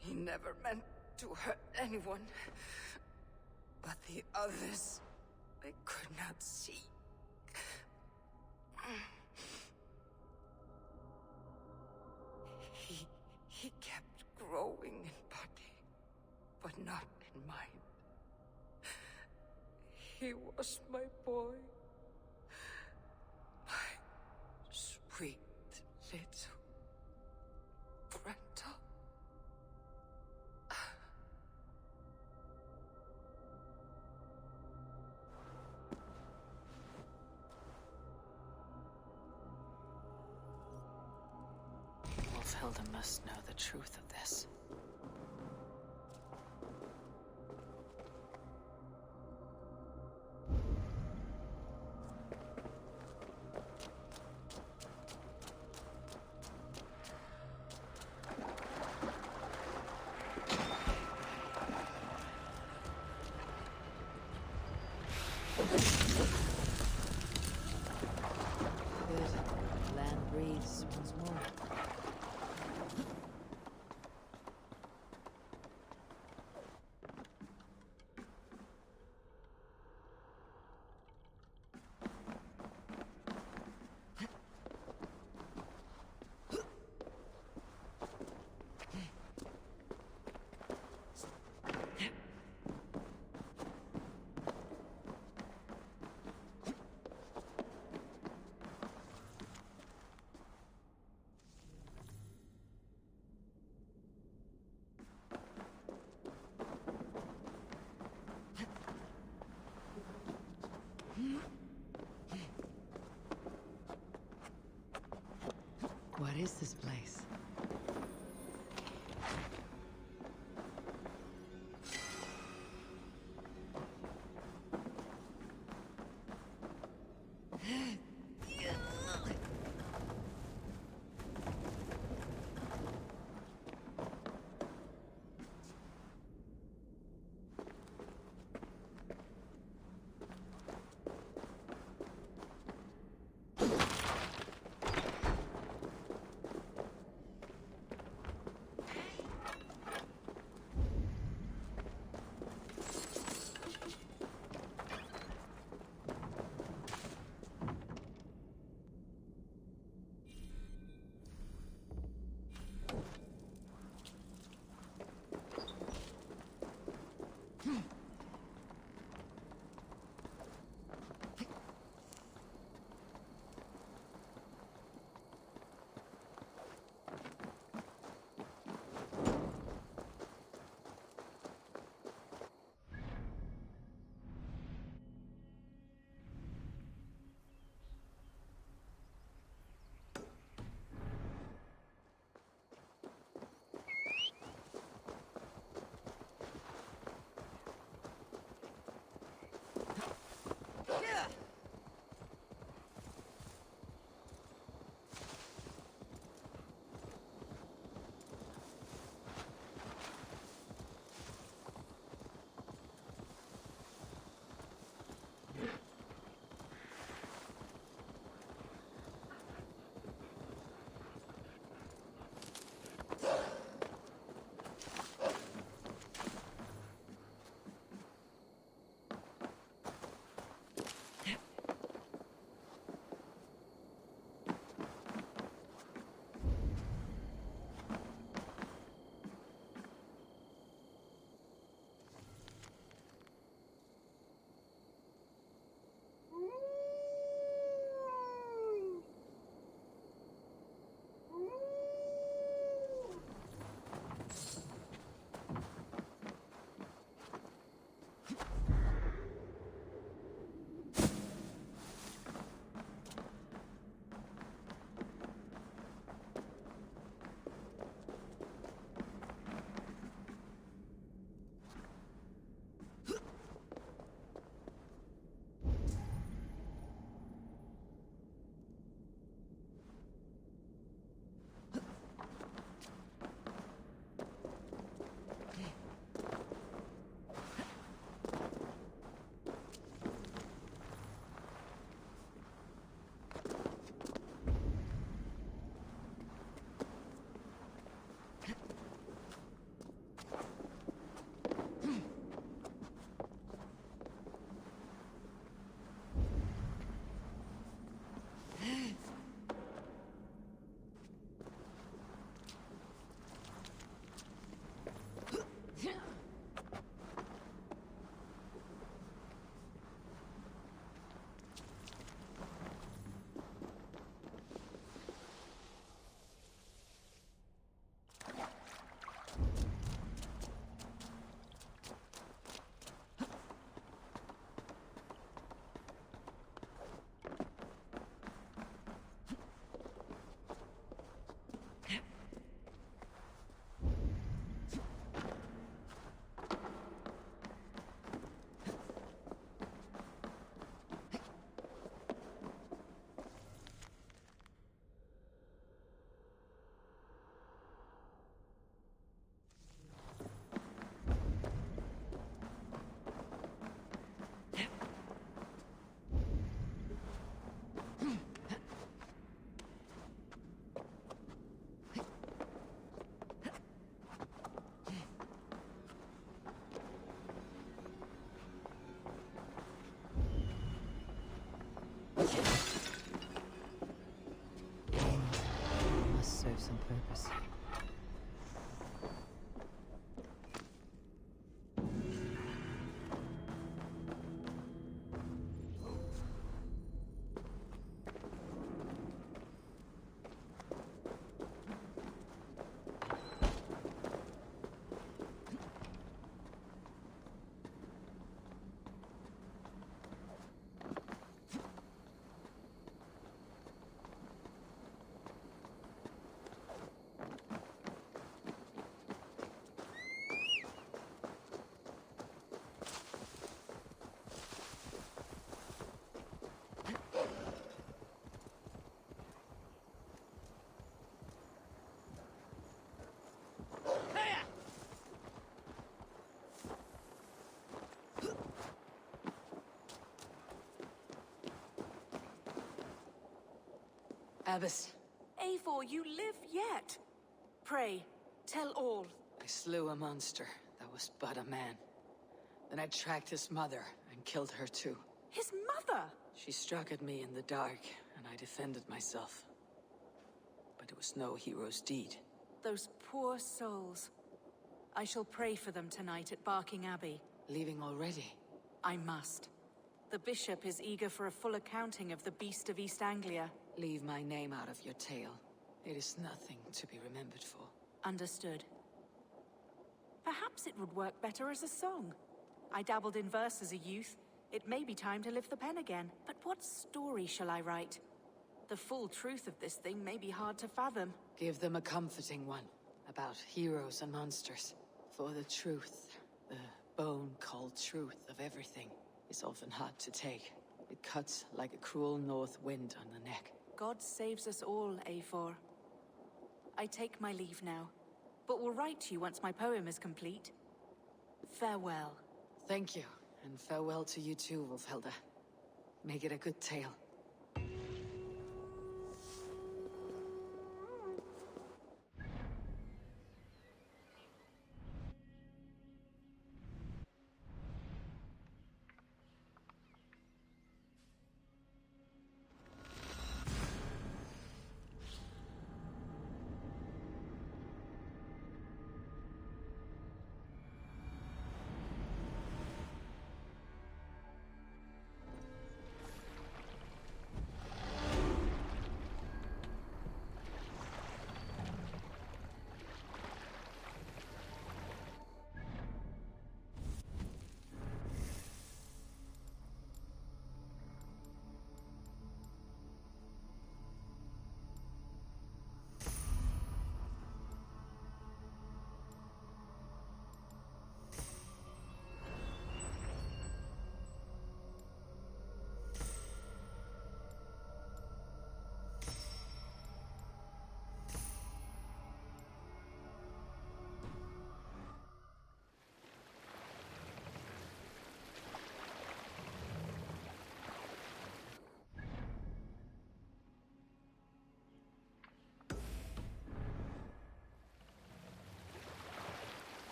He never meant to hurt anyone. But the others, I could not see. He kept growing in body, but not in mind. He was my boy. My sweet little Grendel. Wolfhilda must know the truth of this. Good. Land breathes once more. What is this place? some purpose. Abbess, Eivor, you live yet? Pray, tell all. I slew a monster that was but a man. Then I tracked his mother and killed her too. His mother? She struck at me in the dark, and I defended myself. But it was no hero's deed. Those poor souls. I shall pray for them tonight at Barking Abbey. Leaving already? I must. The bishop is eager for a full accounting of the Beast of East Anglia. Leave my name out of your tale. It is nothing to be remembered for. Understood. Perhaps it would work better as a song. I dabbled in verse as a youth. It may be time to lift the pen again. But what story shall I write? The full truth of this thing may be hard to fathom. Give them a comforting one, about heroes and monsters. For the truth, the bone-cold truth of everything, is often hard to take. It cuts like a cruel north wind on the neck. God saves us all, Eivor. I take my leave now, but will write to you once my poem is complete. Farewell. Thank you, and farewell to you too, Wolfhelda. Make it a good tale.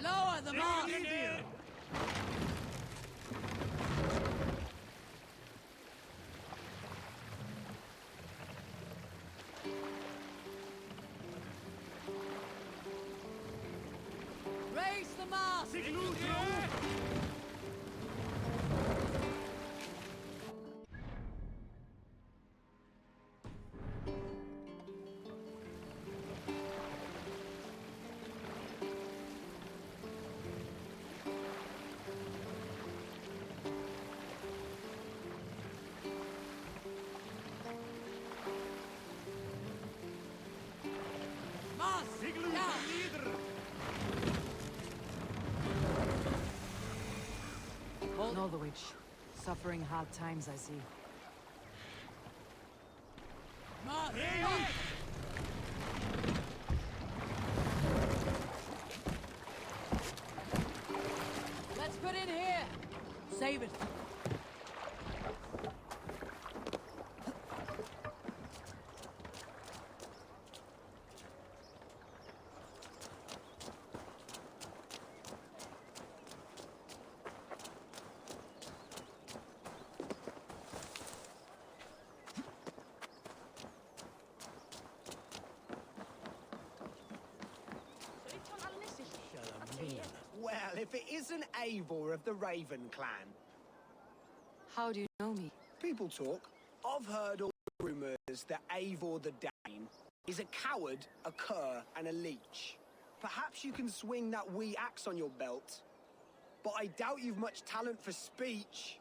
Lower the mast! Raise the mast! Northwich, suffering hard times, I see. Let's put in here! Save it! if it isn't Eivor of the Raven clan. How do you know me? People talk. I've heard all the rumors that Eivor the Dane is a coward, a cur, and a leech. Perhaps you can swing that wee axe on your belt, but I doubt you've much talent for speech.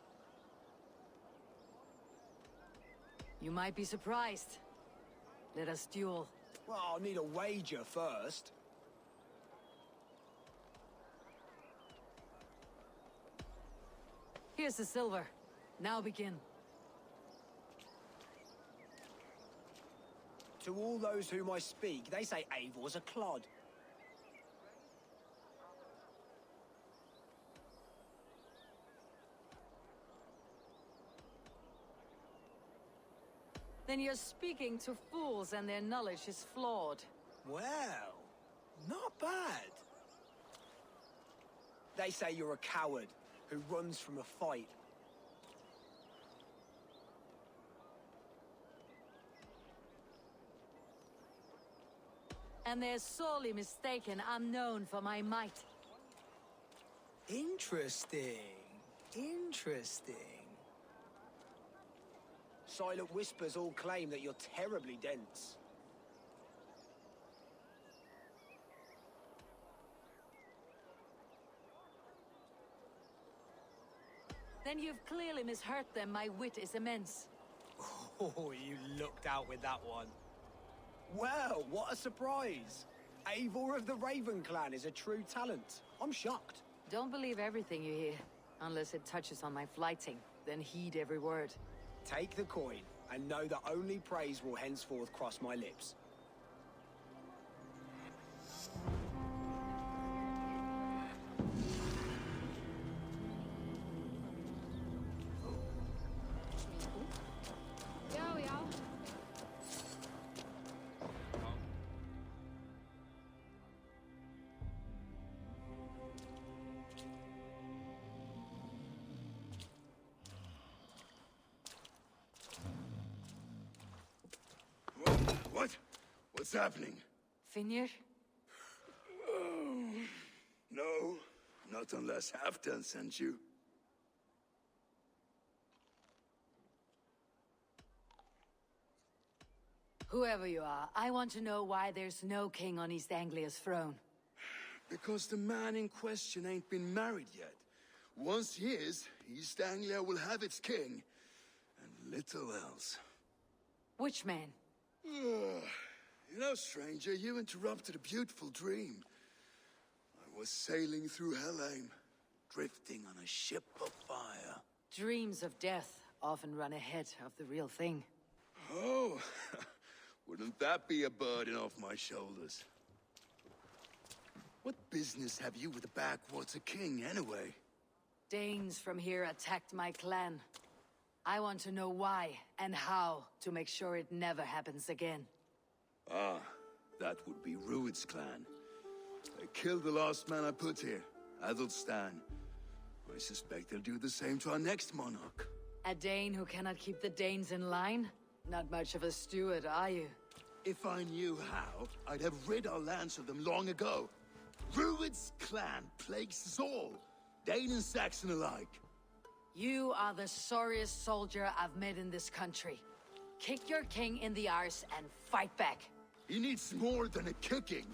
You might be surprised. Let us duel. Well, I'll need a wager first. Here's the silver. Now begin. To all those whom I speak, they say Eivor's a clod. Then you're speaking to fools and their knowledge is flawed. Well, not bad. They say you're a coward who runs from a fight. And they're sorely mistaken. I'm known for my might. Interesting. Interesting. Silent whispers all claim that you're terribly dense. Then you've clearly misheard them. My wit is immense. Oh, you lucked out with that one. Well, what a surprise. Eivor of the Raven clan is a true talent. I'm shocked. Don't believe everything you hear, unless it touches on my flighting. Then heed every word. Take the coin, and know that only praise will henceforth cross my lips. What? What's happening? Finir? Oh, no, not unless Halfdan sent you. Whoever you are, I want to know why there's no king on East Anglia's throne. Because the man in question ain't been married yet. Once he is, East Anglia will have its king, and little else. Which man? You know, stranger, you interrupted a beautiful dream. I was sailing through Helheim, drifting on a ship of fire. Dreams of death often run ahead of the real thing. Oh, wouldn't that be a burden off my shoulders? What business have you with the backwater king, anyway? Danes from here attacked my clan. I want to know why and how to make sure it never happens again. Ah, that would be Rued's clan. They killed the last man I put here, Adelstan. I suspect they'll do the same to our next monarch. A Dane who cannot keep the Danes in line? Not much of a steward, are you? If I knew how, I'd have rid our lands of them long ago. Rued's clan plagues us all, Dane and Saxon alike. You are the sorriest soldier I've met in this country. Kick your king in the arse and fight back. He needs more than a kicking.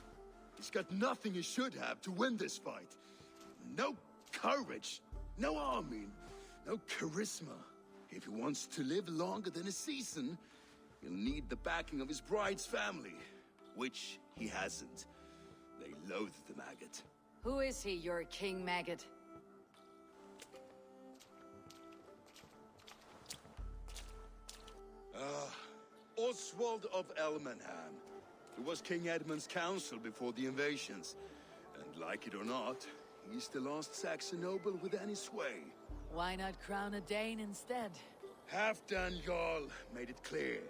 He's got nothing he should have to win this fight. No courage, no army, no charisma. If he wants to live longer than a season, he'll need the backing of his bride's family, which he hasn't. They loathe the maggot. Who is he, your king maggot? Oswald of Elmenham. He was King Edmund's counsel before the invasions. And like it or not, he's the last Saxon noble with any sway. Why not crown a Dane instead? Halfdan Jarl made it clear.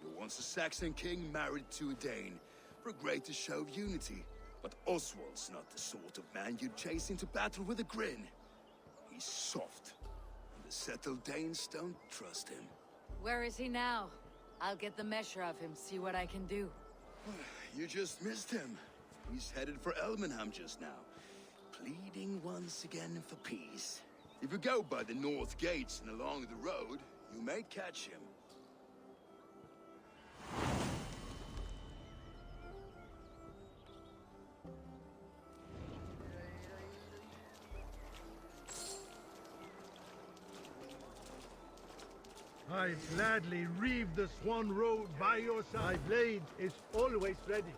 He wants a Saxon king married to a Dane, for a greater show of unity. But Oswald's not the sort of man you'd chase into battle with a grin. He's soft, and the settled Danes don't trust him. Where is he now? I'll get the measure of him, see what I can do. You just missed him. He's headed for Elmenham just now. pleading once again for peace. If you go by the north gates and along the road, you may catch him. I'd gladly reave the Swan Road by your side. My blade is always ready.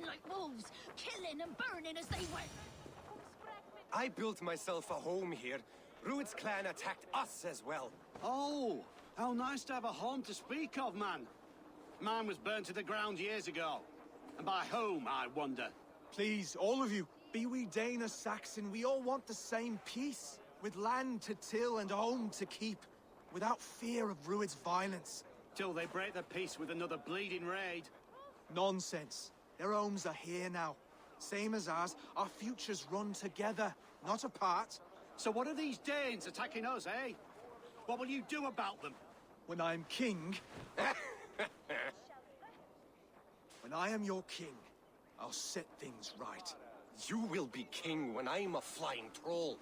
Like wolves, killing and burning as they went. I built myself a home here. Rued's clan attacked us as well. Oh, how nice to have a home to speak of, man. Mine was burnt to the ground years ago. And by whom, I wonder? Please, all of you, be we Dane or Saxon, we all want the same peace. With land to till and home to keep. Without fear of Rued's violence. Till they break the peace with another bleeding raid. Nonsense. Their homes are here now. Same as ours, our futures run together, not apart. So what are these Danes attacking us, eh? What will you do about them? When I am king... when I am your king, I'll set things right. You will be king when I'm a flying troll.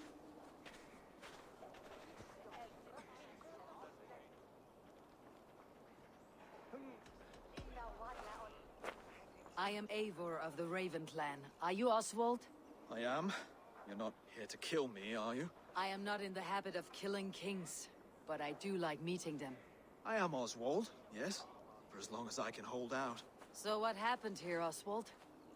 I am Eivor of the Raven clan. Are you Oswald? I am. You're not here to kill me, are you? I am not in the habit of killing kings, but I do like meeting them. I am Oswald, yes. For as long as I can hold out. So what happened here, Oswald?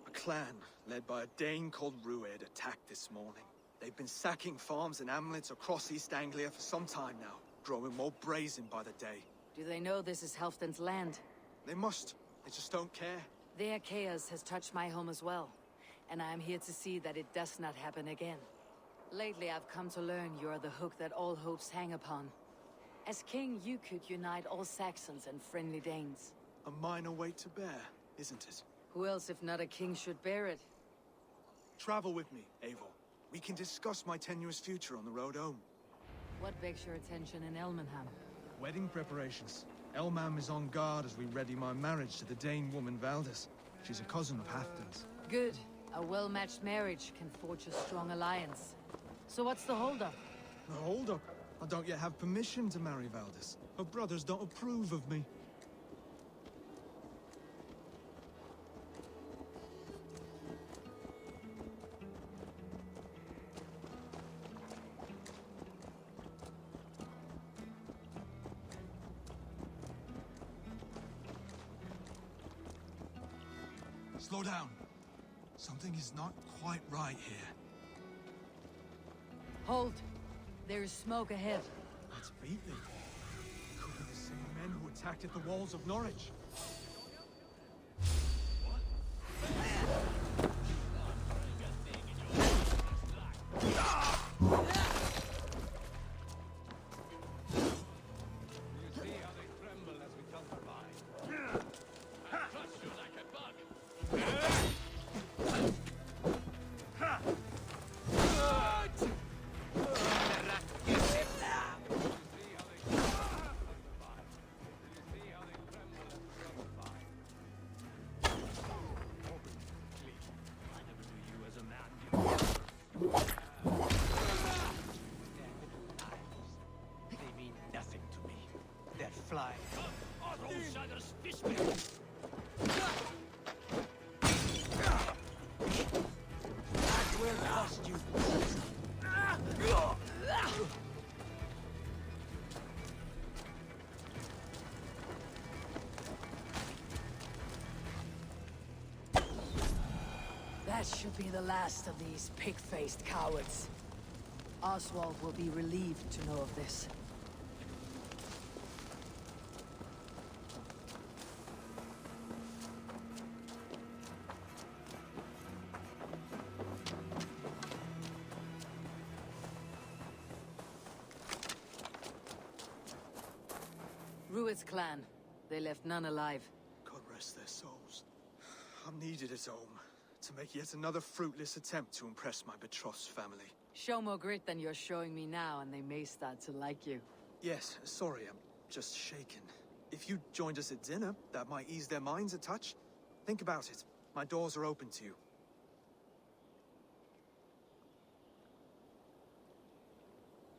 A clan, led by a Dane called Rued, attacked this morning. They've been sacking farms and hamlets across East Anglia for some time now, growing more brazen by the day. Do they know this is Halfdan's land? They must. They just don't care. Their chaos has touched my home as well, and I am here to see that it does not happen again. Lately, I've come to learn you are the hook that all hopes hang upon. As king, you could unite all Saxons and friendly Danes. A minor weight to bear, isn't it? Who else, if not a king, should bear it? Travel with me, Eivor. We can discuss my tenuous future on the road home. What begs your attention in Elmenham? Wedding preparations. Elmam is on guard as we ready my marriage to the Dane woman Valdis. She's a cousin of Halfdan's. Good. A well-matched marriage can forge a strong alliance. So what's the holdup? The holdup? I don't yet have permission to marry Valdis. Her brothers don't approve of me. Slow down. Something is not quite right here. Hold. There is smoke ahead. That's Beatley. Could be the same men who attacked at the walls of Norwich. fly. That will cost you. That should be the last of these pig-faced cowards. Oswald will be relieved to know of this. Rued's clan. They left none alive. God rest their souls. I'm needed at home to make yet another fruitless attempt to impress my betrothed family. Show more grit than you're showing me now, and they may start to like you. Yes, sorry, I'm just shaken. If you joined us at dinner, that might ease their minds a touch. Think about it. My doors are open to you.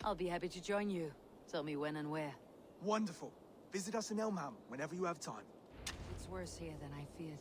I'll be happy to join you. Tell me when and where. Wonderful. Visit us in Elmham whenever you have time. It's worse here than I feared.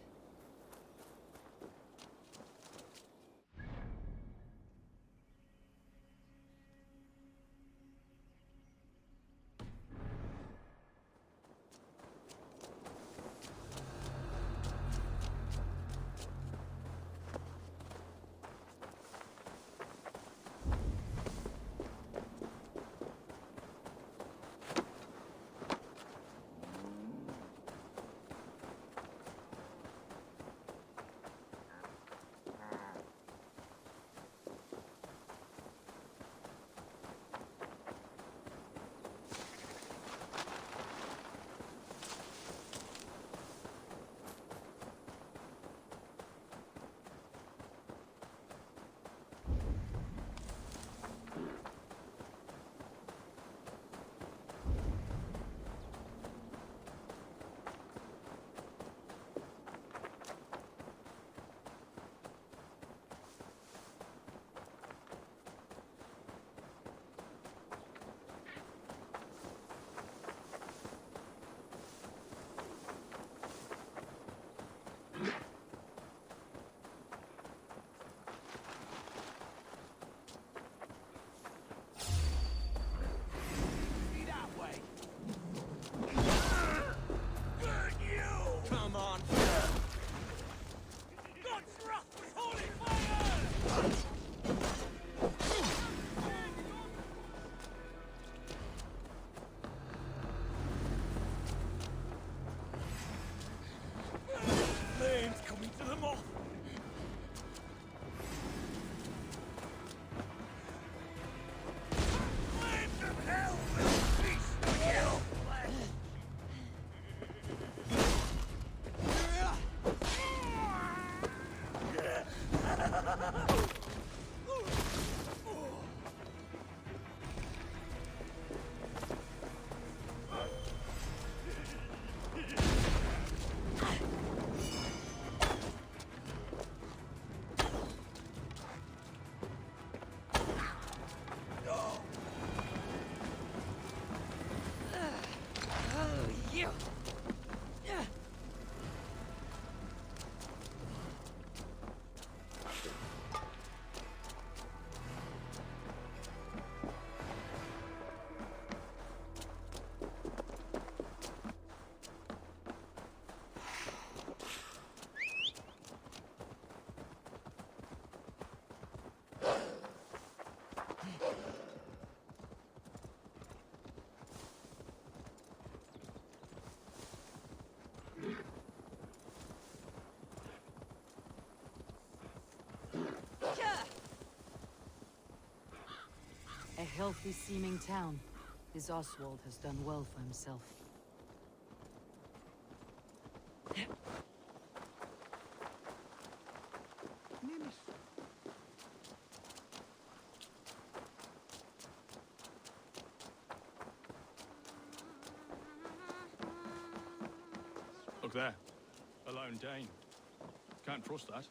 A healthy-seeming town. This Oswald has done well for himself. Look there. A lone Dane. Can't trust that.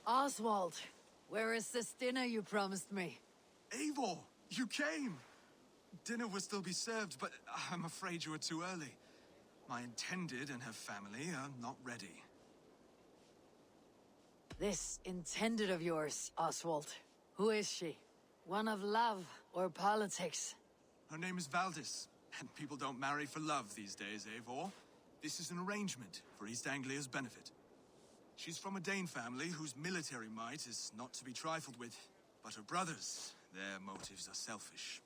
Oswald, where is this dinner you promised me? Eivor, you came! Dinner will still be served, but I'm afraid you were too early. My intended and her family are not ready. This intended of yours, Oswald. Who is she? One of love or politics? Her name is Valdis, and people don't marry for love these days, Eivor. This is an arrangement for East Anglia's benefit. She's from a Dane family whose military might is not to be trifled with. But her brothers, their motives are selfish.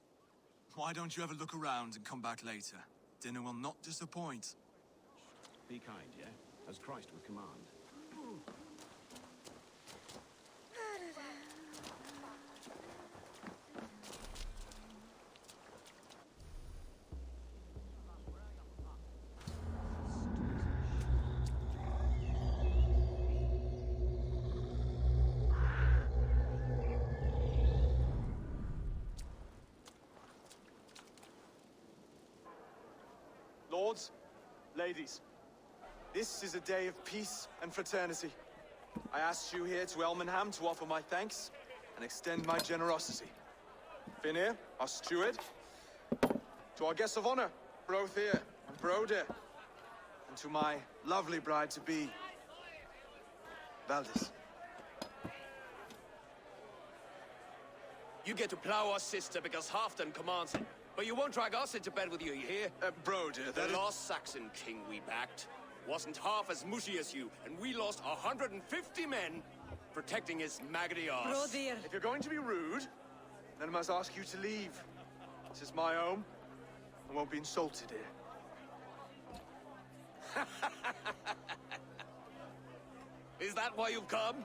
Why don't you have a look around and come back later? Dinner will not disappoint. Be kind, yeah? As Christ would command. Lords, ladies, this is a day of peace and fraternity. I asked you here to Elmenham to offer my thanks and extend my generosity. Finir, our steward, to our guests of honor, Brothir and Broder, and to my lovely bride-to-be, Valdis. You get to plow our sister because Halfdan commands it. But you won't drag us into bed with you hear? Broder, the lost Saxon king we backed wasn't half as mushy as you, and we lost 150 men protecting his maggoty arse. If you're going to be rude, then I must ask you to leave. This is my home. I won't be insulted here. Is that why you've come?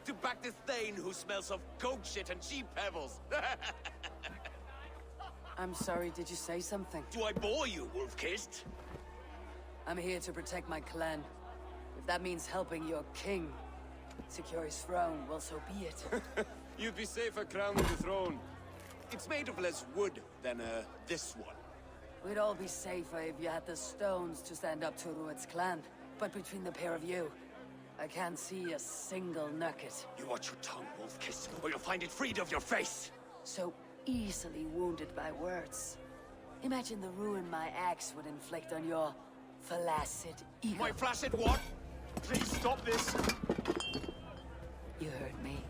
To back this Thane who smells of goat shit and cheap pebbles? I'm sorry, did you say something? Do I bore you, wolf-kissed? I'm here to protect my clan. If that means helping your king secure his throne, well, so be it. You'd be safer crowning the throne. It's made of less wood than, this one. We'd all be safer if you had the stones to stand up to Rued's clan. But between the pair of you, I can't see a single nugget. You watch your tongue, wolf-kissed, or you'll find it freed of your face! So easily wounded by words. Imagine the ruin my axe would inflict on your flaccid ego. My flaccid what? Please stop this! You heard me.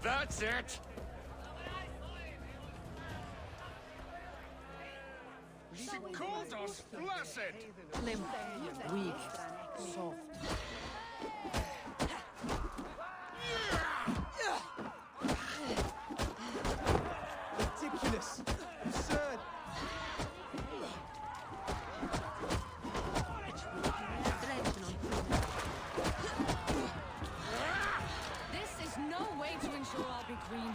That's it! She called us flaccid! Limp, weak, soft. Ridiculous! Absurd! This is no way to ensure I'll be queen.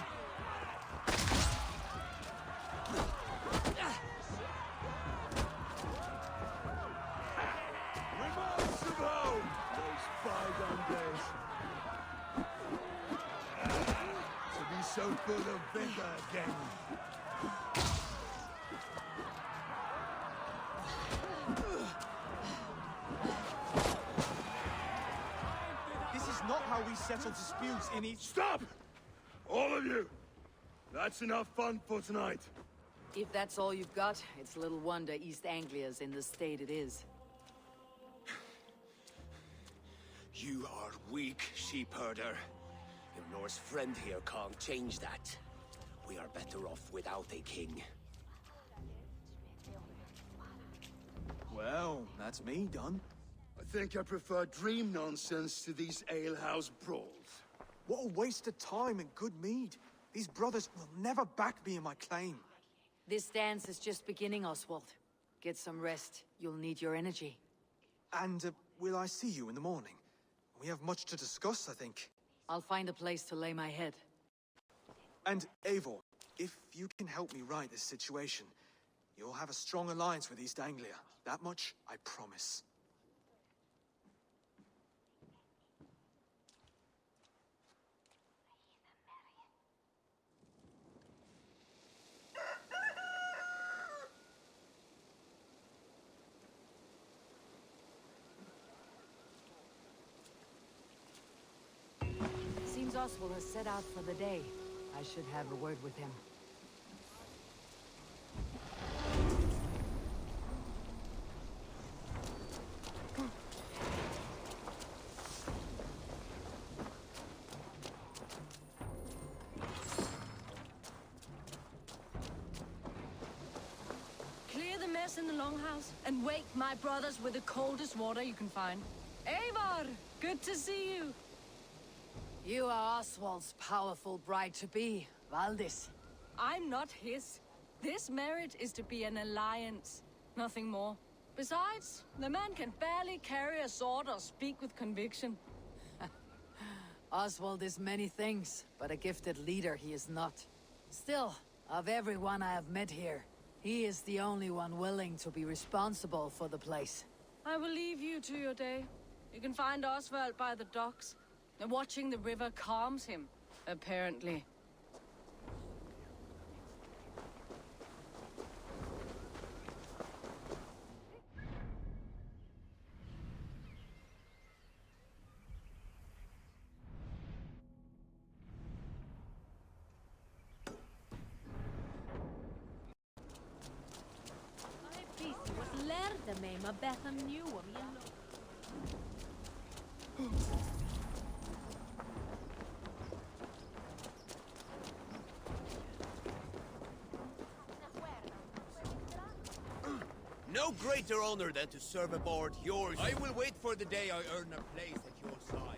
Remarks of home! Those bygone days. To be so full of vigor again. This is not how we settle disputes in each— Stop! All of you! That's enough fun for tonight. If that's all you've got, it's little wonder East Anglia's in the state it is. You are weak, sheep herder. Your friend here can't change that. We are better off without a king. Well, that's me done. I think I prefer dream nonsense to these alehouse brawls. What a waste of time and good mead. These brothers will never back me in my claim. This dance is just beginning, Oswald. Get some rest. You'll need your energy. And will I see you in the morning? We have much to discuss, I think. I'll find a place to lay my head. And Eivor, if you can help me right this situation, you'll have a strong alliance with East Anglia. That much, I promise. Seems Oswald has set out for the day. I should have a word with him. mess in the longhouse and wake my brothers with the coldest water you can find. Eivor, good to see you. You are Oswald's powerful bride-to-be, Valdis. I'm not his. This marriage is to be an alliance, nothing more. Besides, the man can barely carry a sword or speak with conviction. Oswald is many things, but a gifted leader he is not. Still, of everyone I have met here, he is the only one willing to be responsible for the place. I will leave you to your day. You can find Oswald by the docks. Watching the river calms him, apparently. No greater honor than to serve aboard yours. I will wait for the day I earn a place at your side.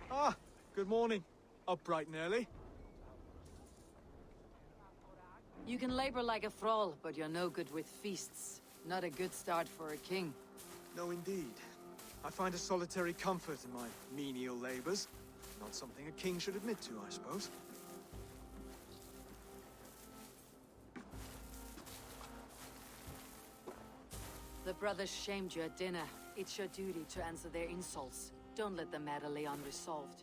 Ah, good morning. Up bright and early. You can labor like a thrall, but you're no good with feasts. Not a good start for a king. No, indeed. I find a solitary comfort in my menial labors. Not something a king should admit to, I suppose. The brothers shamed you at dinner. It's your duty to answer their insults. Don't let the matter lay unresolved.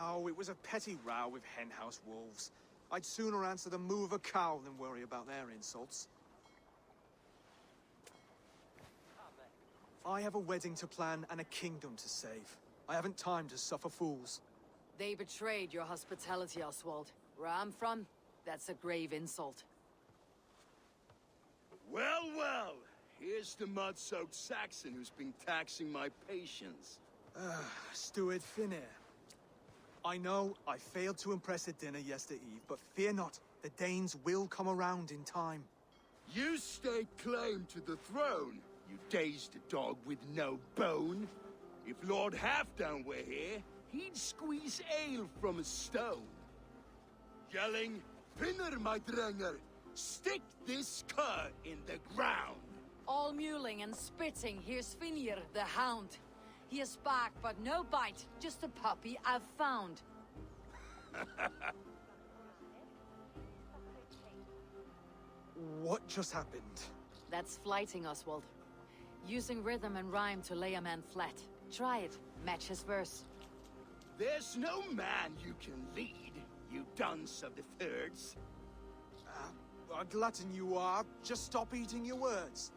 Oh, it was a petty row with henhouse wolves. I'd sooner answer the moo of a cow than worry about their insults. I have a wedding to plan and a kingdom to save. I haven't time to suffer fools. They betrayed your hospitality, Oswald. Where I'm from, that's a grave insult. Well, well. Here's the mud-soaked Saxon who's been taxing my patience. Steward Finnair. I know I failed to impress at dinner yesterday eve, but fear not, the Danes will come around in time. You stake claim to the throne, you dazed dog with no bone. If Lord Halfdown were here, he'd squeeze ale from a stone. Yelling, Finner, my drenger, stick this cur in the ground. All mewling and spitting, here's Finir, the hound. He has bark, but no bite, just a puppy I've found. What just happened? That's flighting, Oswald. Using rhythm and rhyme to lay a man flat. Try it, match his verse. There's no man you can lead, you dunce of the thirds. A glutton you are. Just stop eating your words.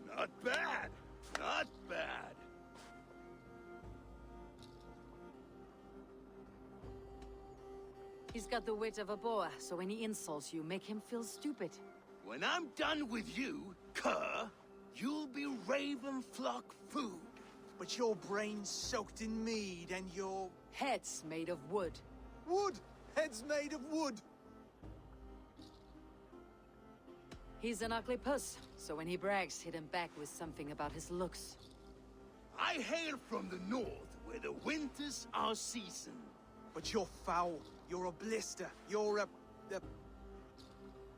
Not bad, not bad. He's got the wit of a boa, so when he insults you, make him feel stupid. When I'm done with you, cur, you'll be raven flock food. But your brain's soaked in mead and your... head's made of wood. Wood! Heads made of wood! He's an ugly puss, so when he brags, hit him back with something about his looks. I hail from the north, where the winters are season. But you're foul. You're a blister. You're a...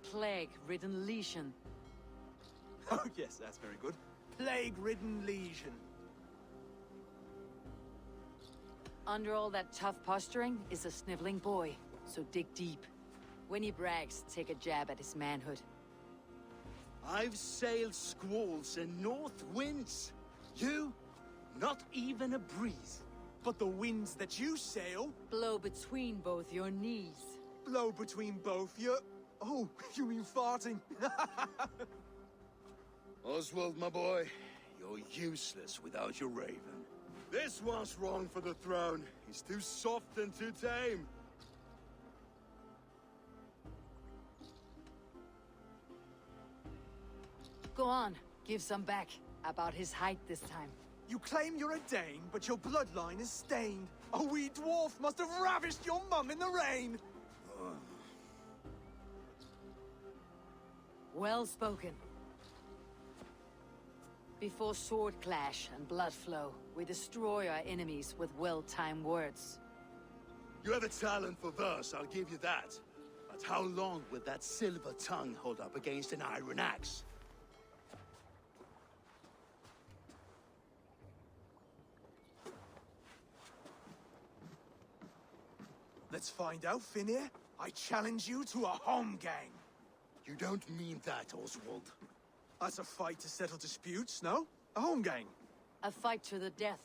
Plague-ridden legion. Oh, yes, that's very good. Plague-ridden legion. Under all that tough posturing is a sniveling boy, so dig deep. When he brags, take a jab at his manhood. I've sailed squalls and north winds. You? Not even a breeze. But the winds that you sail... Blow between both your knees. Blow between both your... Oh, you mean farting? Oswald, my boy, you're useless without your raven. This one's wrong for the throne. He's too soft and too tame. Go on, give some back. About his height this time. You claim you're a Dane, but your bloodline is stained. A wee dwarf must have ravished your mum in the rain! Well spoken. Before sword clash and blood flow, we destroy our enemies with well-timed words. You have a talent for verse, I'll give you that. But how long will that silver tongue hold up against an iron axe? Let's find out, Finir. I challenge you to a home gang. You don't mean that, Oswald. That's a fight to settle disputes, no? A home gang. A fight to the death,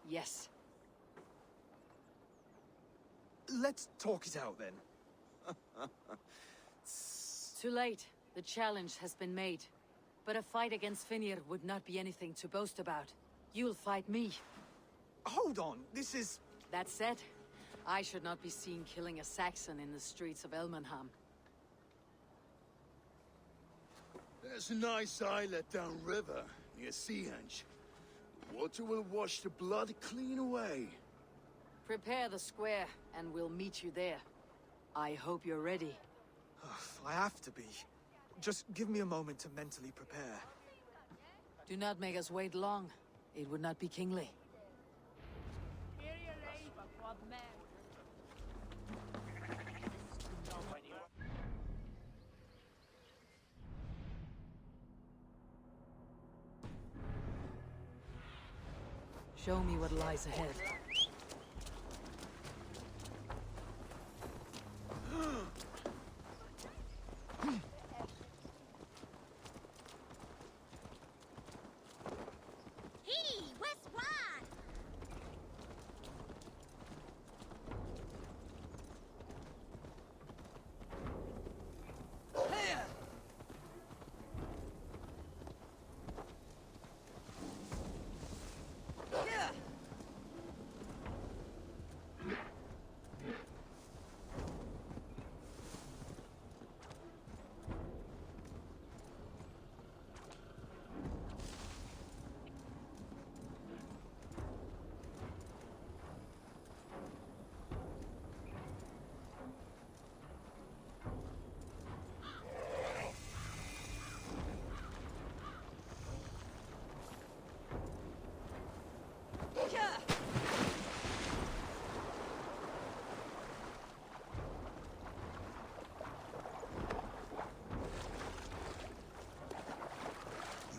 yes. Let's talk it out, then. Too late. The challenge has been made. But a fight against Finir would not be anything to boast about. You'll fight me. Hold on, this is... That said, I should not be seen killing a Saxon in the streets of Elmenham. There's a nice islet downriver, near Seahenge. The water will wash the blood clean away. Prepare the square, and we'll meet you there. I hope you're ready. I have to be. Just give me a moment to mentally prepare. Do not make us wait long. It would not be kingly. Show me what lies ahead.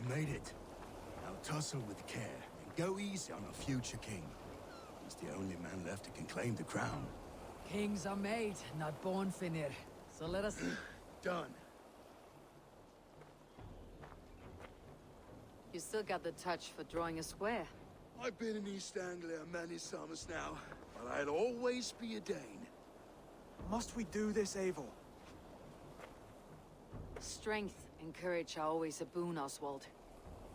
Made it. Now tussle with care, and go easy on our future king. He's the only man left who can claim the crown. Kings are made, not born, Finir. So let us... Done. You still got the touch for drawing a square. I've been in East Anglia many summers now, but I'll always be a Dane. Must we do this, Eivor? Strength and courage are always a boon, Oswald.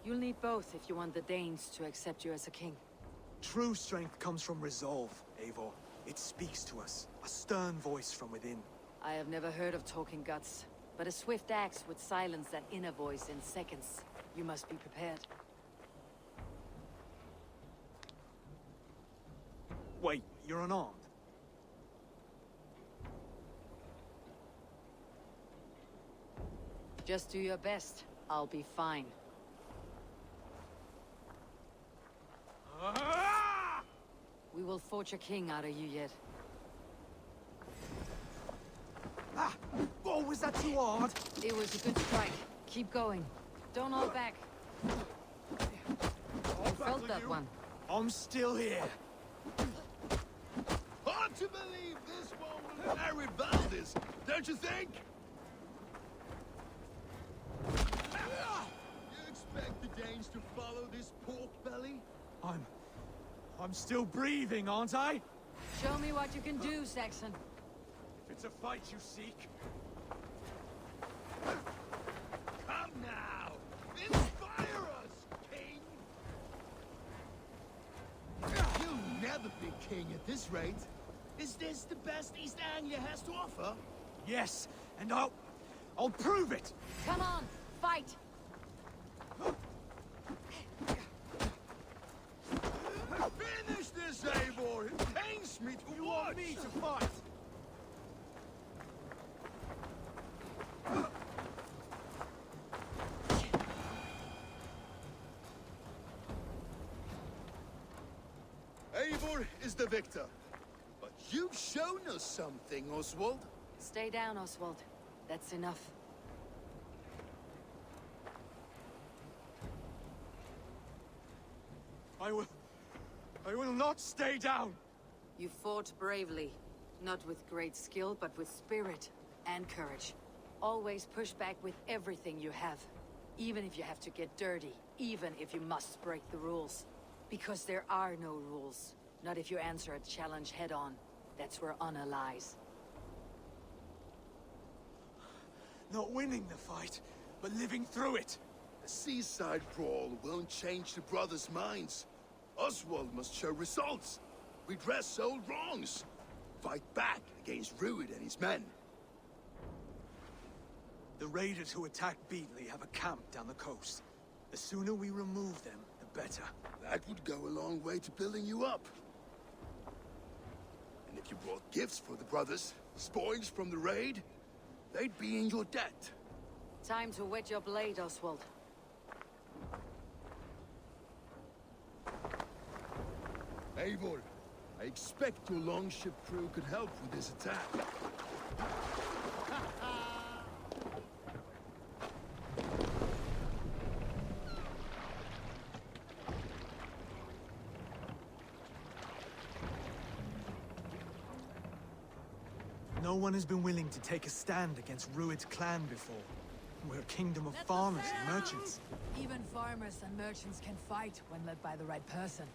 You'll need both if you want the Danes to accept you as a king. True strength comes from resolve, Eivor. It speaks to us, a stern voice from within. I have never heard of talking guts, but a swift axe would silence that inner voice in seconds. You must be prepared. Wait, you're unarmed? Just do your best. I'll be fine. We will forge a king out of you yet. Ah! Oh, was that too hard? It was a good strike. Keep going. Don't hold back. You felt that one. I'm still here. Hard to believe this one will marry Valdis, don't you think? You expect the Danes to follow this pork belly? I'm still breathing, aren't I? Show me what you can do, Saxon. If it's a fight you seek. Come now! Inspire us, king! You'll never be king at this rate. Is this the best East Anglia has to offer? Yes, and I'll prove it! Come on, fight! Finish this, Eivor! It pains me to You watch! want me to fight? Eivor is the victor. But you've shown us something, Oswald. Stay down, Oswald. That's enough. I will not stay down! You fought bravely. Not with great skill, but with spirit and courage. Always push back with everything you have. Even if you have to get dirty. Even if you must break the rules. Because there are no rules. Not if you answer a challenge head-on. That's where honor lies. Not winning the fight, but living through it. A seaside brawl won't change the brothers' minds. Oswald must show results. Redress old wrongs. Fight back against Rued and his men. The raiders who attacked Beatley have a camp down the coast. The sooner we remove them, the better. That would go a long way to building you up. And if you brought gifts for the brothers, spoils from the raid, they'd be in your debt. Time to wet your blade, Oswald. Eivor, I expect your longship crew could help with this attack. No one has been willing to take a stand against Rued's clan before. We're a kingdom of farmers and merchants. Even farmers and merchants can fight when led by the right person.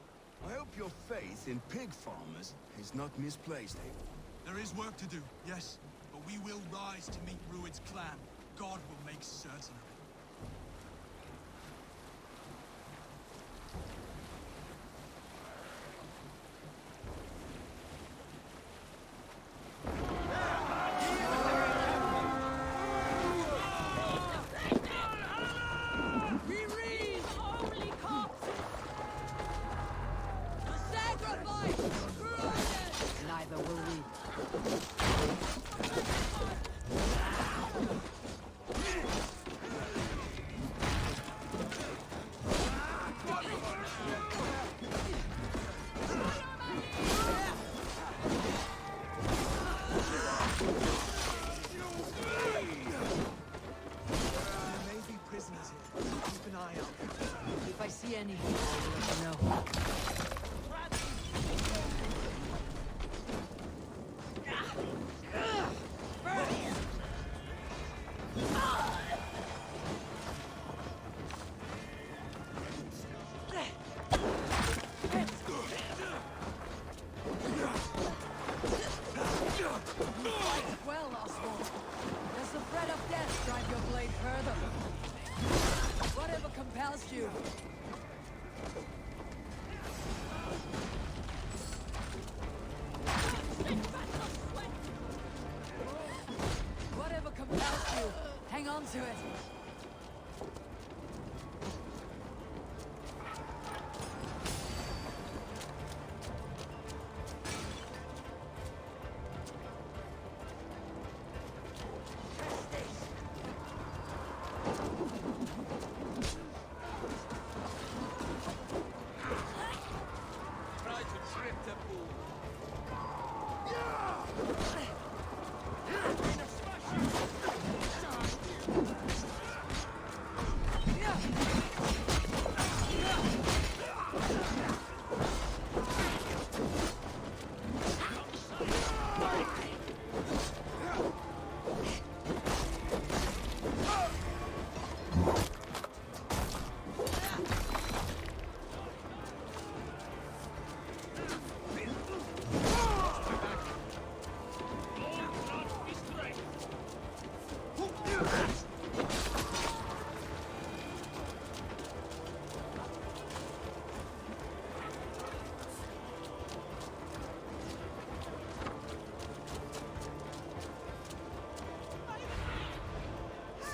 I hope your faith in pig farmers is not misplaced, Eivor. There is work to do, yes, but we will rise to meet Rued's clan. God will make certain of it. Neither will we. If I see any, I'll let you know. Well, Oswald, does the threat of death drive your blade further? Whatever compels you. Whatever compels you, hang on to it.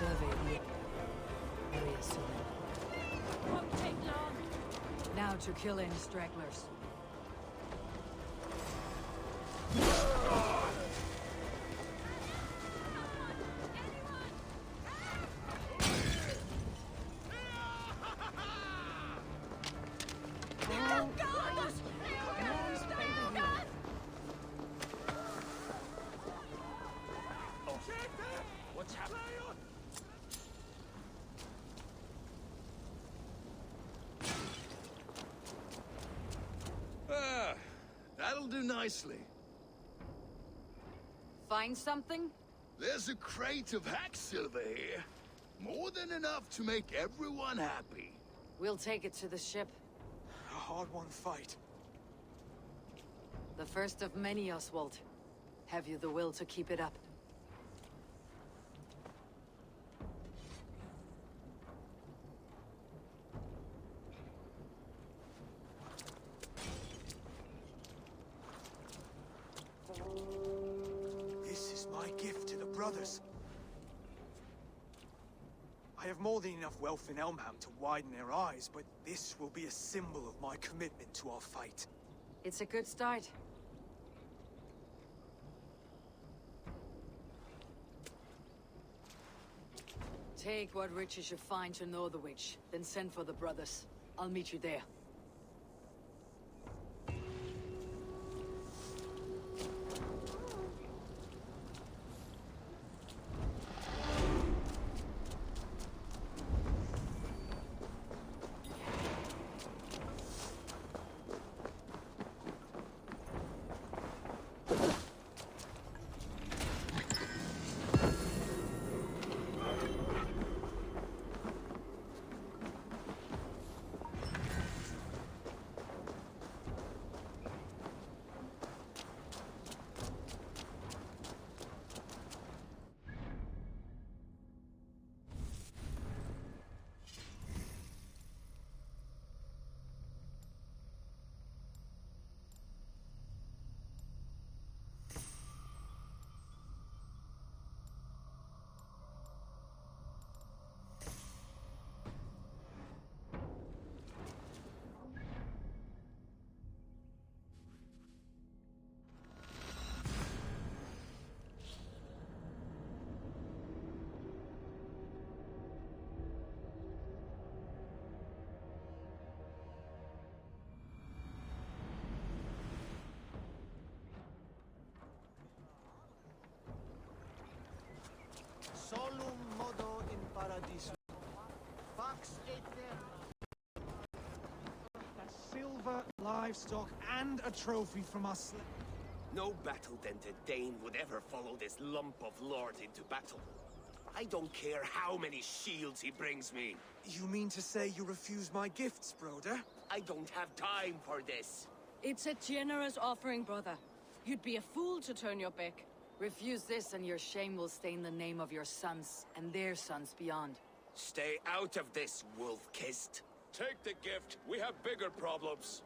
survey the area soon. Won't take long. Now to kill any stragglers. What's happening? Ah, that'll do nicely. Find something? There's a crate of hack silver here. More than enough to make everyone happy. We'll take it to the ship. A hard-won fight. The first of many, Oswald. Have you the will to keep it up? This is my gift to the brothers. I have more than enough wealth in Elmham to widen their eyes, but this will be a symbol of my commitment to our fight. It's a good start. Take what riches you find to Northwich, then send for the brothers. I'll meet you there. Solum modo in paradiso. Pax et Silver, livestock, and a trophy from us. No battle-dented Dane would ever follow this lump of lord into battle. I don't care how many shields he brings me. You mean to say you refuse my gifts, Broder? I don't have time for this. It's a generous offering, brother. You'd be a fool to turn your back. Refuse this and your shame will stain the name of your sons and their sons beyond. Stay out of this, wolf-kissed. Take the gift. We have bigger problems.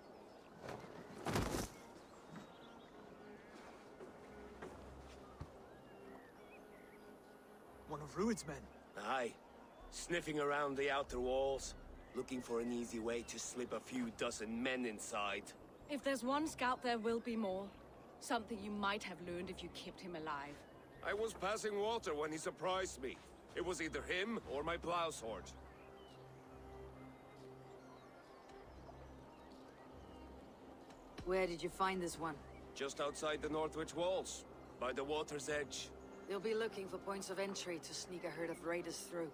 One of Rued's men. Aye. Sniffing around the outer walls, looking for an easy way to slip a few dozen men inside. If there's one scout, there will be more. Something you might have learned if you kept him alive. I was passing water when he surprised me. It was either him or my plow sword. Where did you find this one? Just outside the Northwich walls, by the water's edge. They'll be looking for points of entry to sneak a herd of raiders through.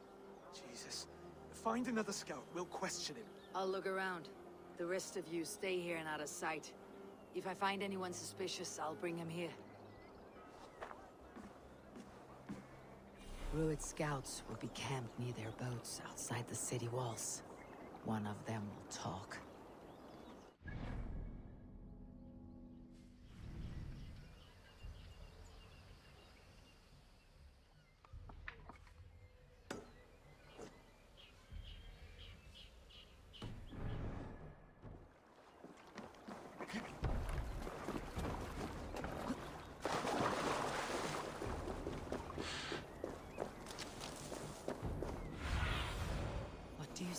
Jesus. Find another scout. We'll question him. I'll look around. The rest of you stay here and out of sight. If I find anyone suspicious, I'll bring him here. Rued scouts will be camped near their boats outside the city walls. One of them will talk.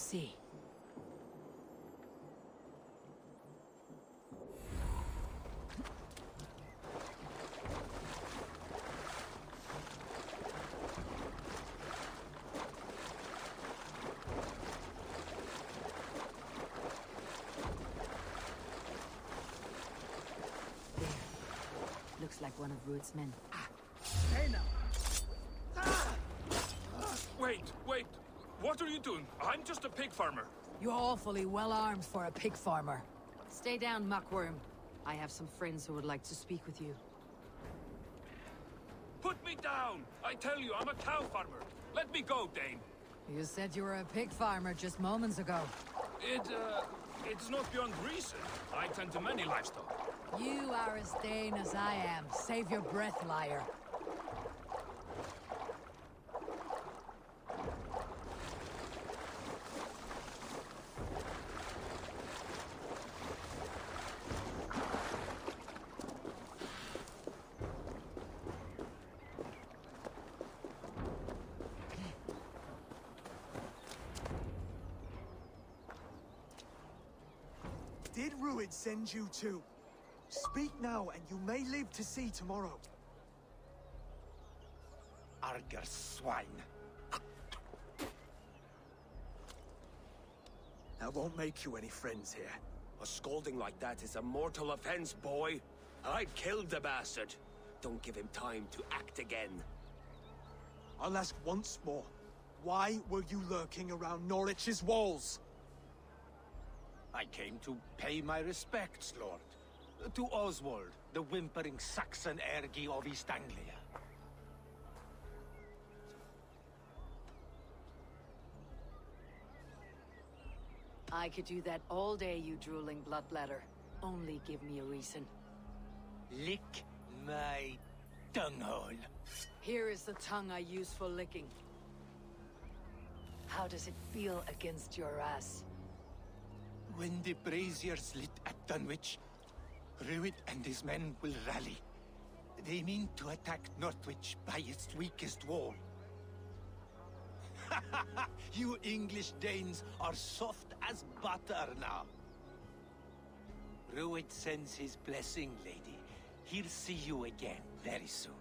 see. Looks like one of Rued's men. Hey now! Wait! What are you doing? I'm just a pig farmer. You're awfully well armed for a pig farmer. Stay down, muckworm. I have some friends who would like to speak with you. Put me down! I tell you, I'm a cow farmer. Let me go, Dane. You said you were a pig farmer just moments ago. It's not beyond reason. I tend to many livestock. You are as Dane as I am. Save your breath, liar. Did Rued send you too? Speak now, and you may live to see tomorrow. Arger swine. That won't make you any friends here. A scolding like that is a mortal offense, boy. I'd killed the bastard. Don't give him time to act again. I'll ask once more. Why were you lurking around Norwich's walls? I came to pay my respects, Lord. To Oswald, the whimpering Saxon ergi of East Anglia. I could do that all day, you drooling bloodbladder. Only give me a reason. Lick my dunghole. Here is the tongue I use for licking. How does it feel against your ass? When the braziers lit at Dunwich, Rued and his men will rally. They mean to attack Northwich by its weakest wall. You English Danes are soft as butter now. Rued sends his blessing, lady. He'll see you again very soon.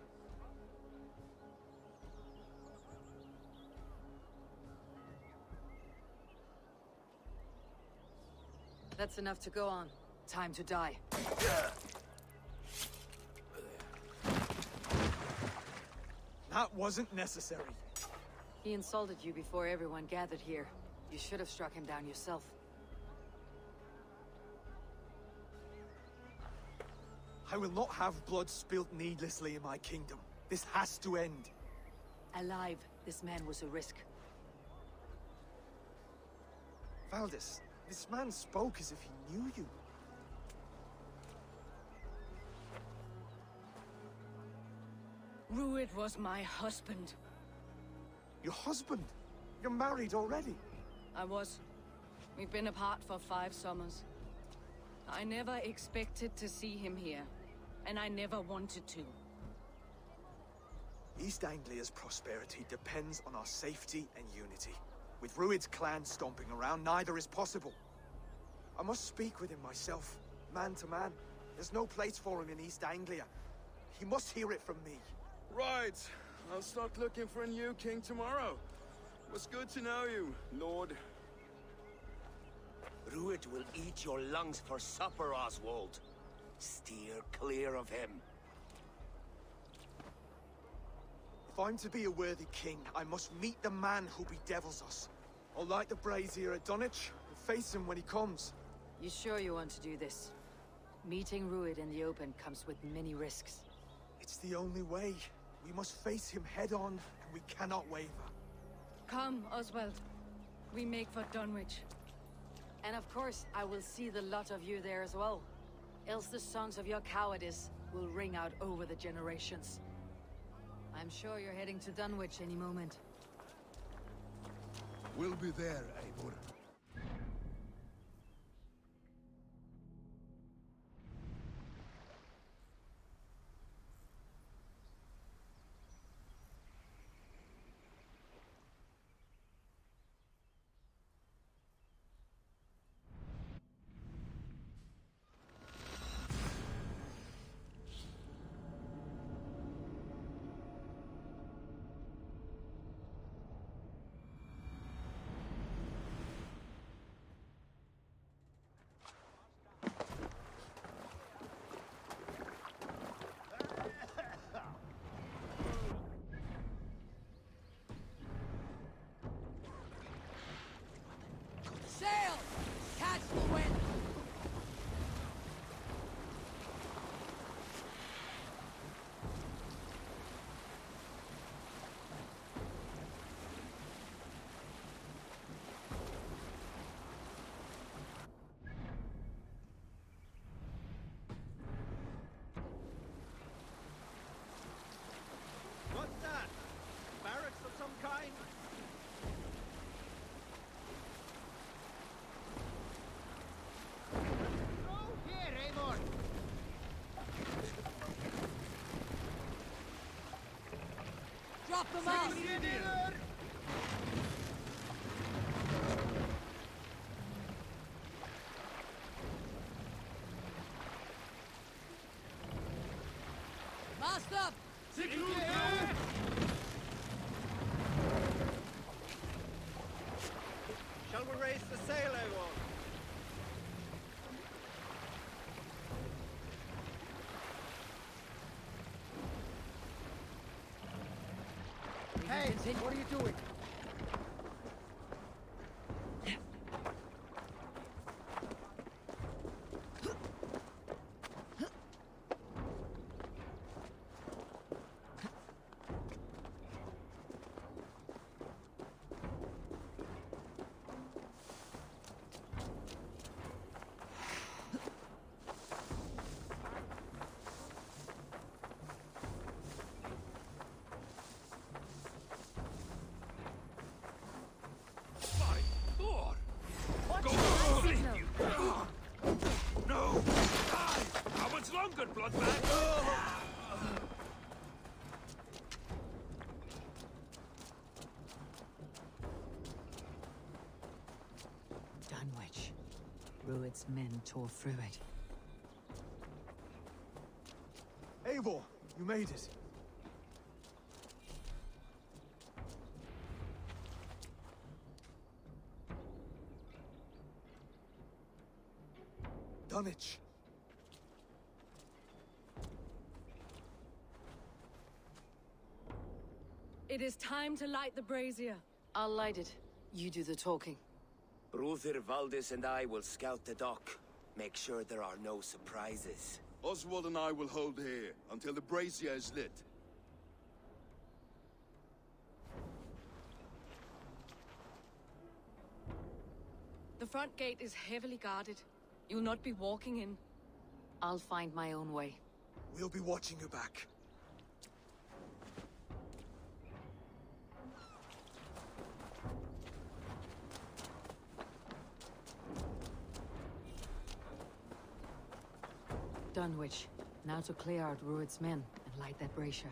That's enough to go on. Time to die. That wasn't necessary. He insulted you before everyone gathered here. You should have struck him down yourself. I will not have blood spilt needlessly in my kingdom. This has to end. Alive, this man was a risk. Valdis, this man spoke as if he knew you. Rued was my husband. Your husband? You're married already? I was. We've been apart for 5 summers. I never expected to see him here, and I never wanted to. East Anglia's prosperity depends on our safety and unity. With Rued's clan stomping around, neither is possible. I must speak with him myself, man to man. There's no place for him in East Anglia. He must hear it from me. Right. I'll start looking for a new king tomorrow. It was good to know you, Lord. Rued will eat your lungs for supper, Oswald. Steer clear of him. If I'm to be a worthy king, I must meet the man who bedevils us. I'll light the brazier at Dunwich and face him when he comes. You sure you want to do this? Meeting Rued in the open comes with many risks. It's the only way. We must face him head-on, and we cannot waver. Come, Oswald. We make for Dunwich. And of course, I will see the lot of you there as well. Else the songs of your cowardice will ring out over the generations. I'm sure you're heading to Dunwich any moment. We'll be there, Eivor. Drop them off! Mast up! Shall we raise the sail, everyone? Hey, what are you doing? No! How much longer, Bloodbag? Dunwich. Rued's men tore through it. Eivor, you made it. Dunwich. It is time to light the brazier. I'll light it. You do the talking. Brother Valdis and I will scout the dock. Make sure there are no surprises. Oswald and I will hold here until the brazier is lit. The front gate is heavily guarded. You'll not be walking in. I'll find my own way. We'll be watching your back. Dunwich. Now to clear out Rued's men and light that brazier.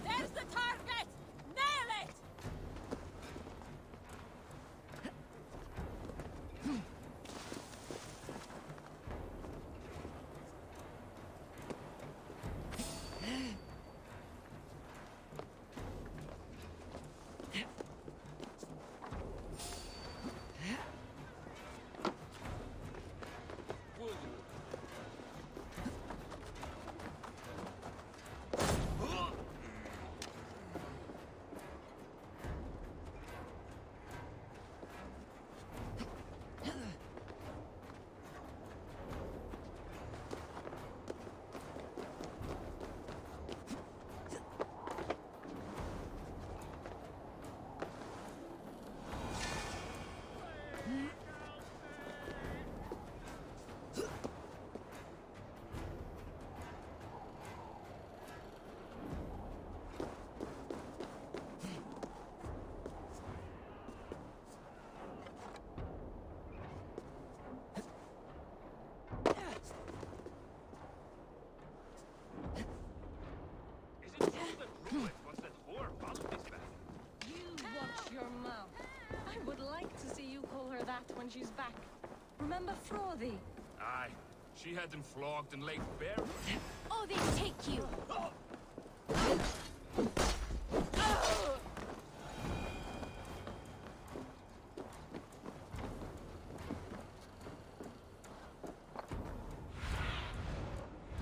There's the target! Nail it! Your mouth. I would like to see you call her that when she's back. Remember Frothy? Aye. She had them flogged and laid bare. Oh, they take you!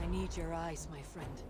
I need your eyes, my friend.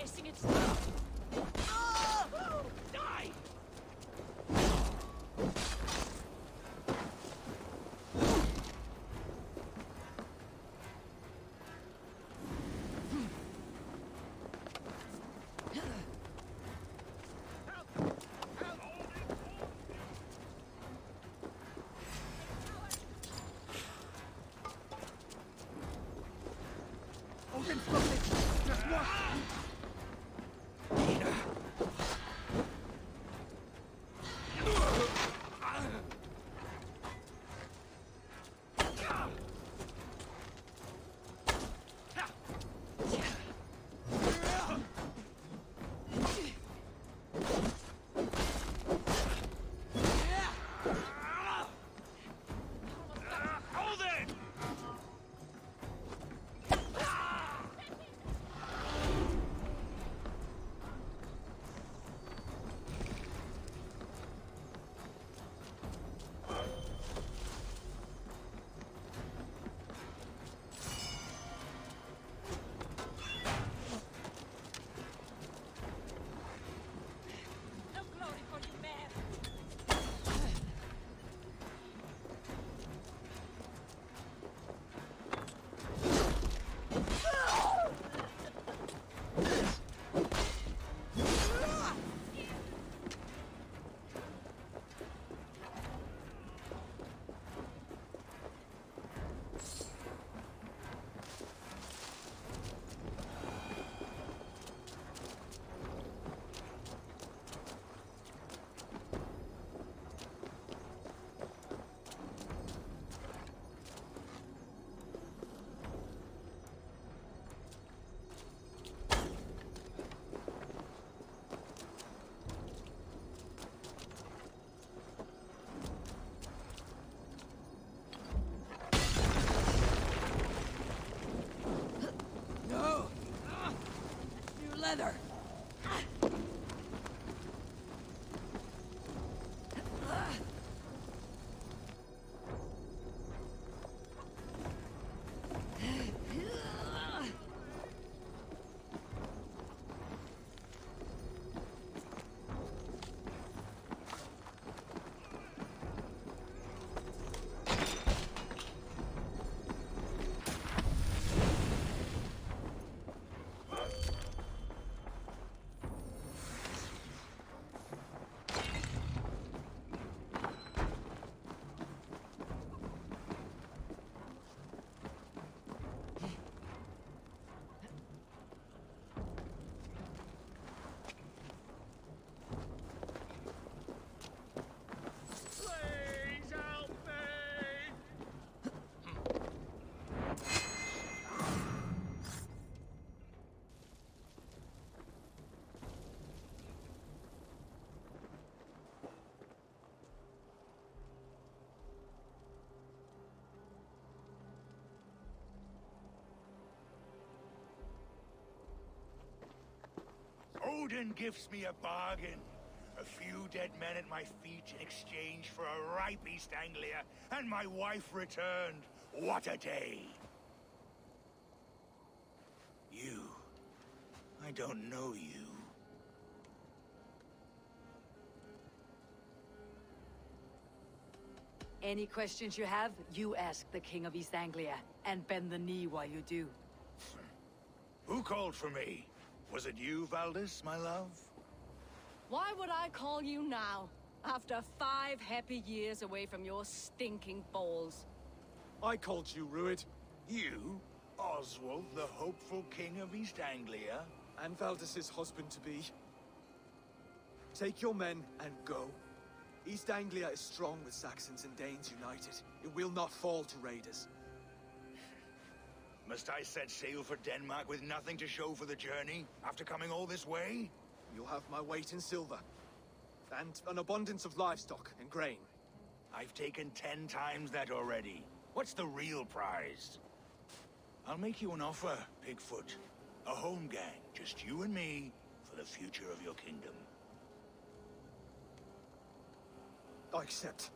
guessing it's... Die! Odin's got it! Just watch! Hold it! No glory for you, man! No! New leather! Please help me! Odin gives me a bargain. A few dead men at my feet in exchange for a ripe East Anglia, and my wife returned. What a day! You. I don't know you. Any questions you have, you ask the King of East Anglia, and bend the knee while you do. Who called for me? Was it you, Valdis, my love? Why would I call you now? After 5 happy years away from your stinking balls. I called you, Ruid. You? Oswald, the hopeful king of East Anglia? And Valdis's husband-to-be. Take your men and go. East Anglia is strong with Saxons and Danes united. It will not fall to raiders. Must I set sail for Denmark with nothing to show for the journey, after coming all this way? You'll have my weight in silver. And an abundance of livestock and grain. I've taken 10 times that already. What's the real prize? I'll make you an offer, Pigfoot. A home gang, just you and me, for the future of your kingdom. I accept.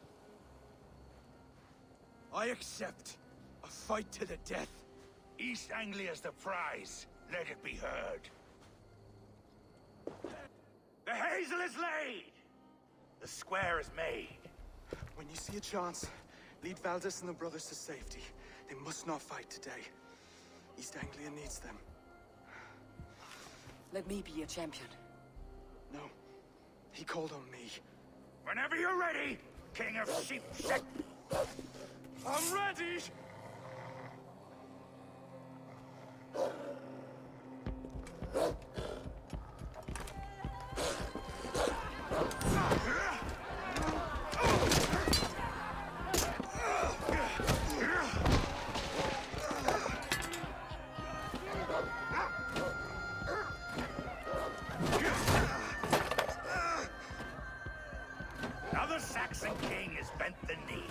I accept. A fight to the death. East Anglia's the prize. Let it be heard. The hazel is laid! The square is made. When you see a chance, lead Valdis and the brothers to safety. They must not fight today. East Anglia needs them. Let me be your champion. No. He called on me. Whenever you're ready, King of Sheepshead. I'm ready! Now the Saxon king has bent the knee.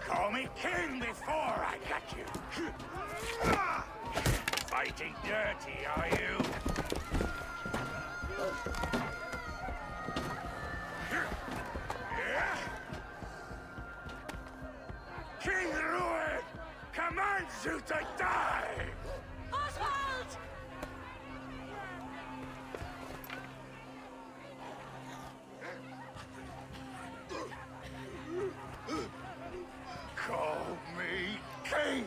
Call me king before I got you. Fighting dirty, are you? King Rued commands you to die! Oswald! Call me king!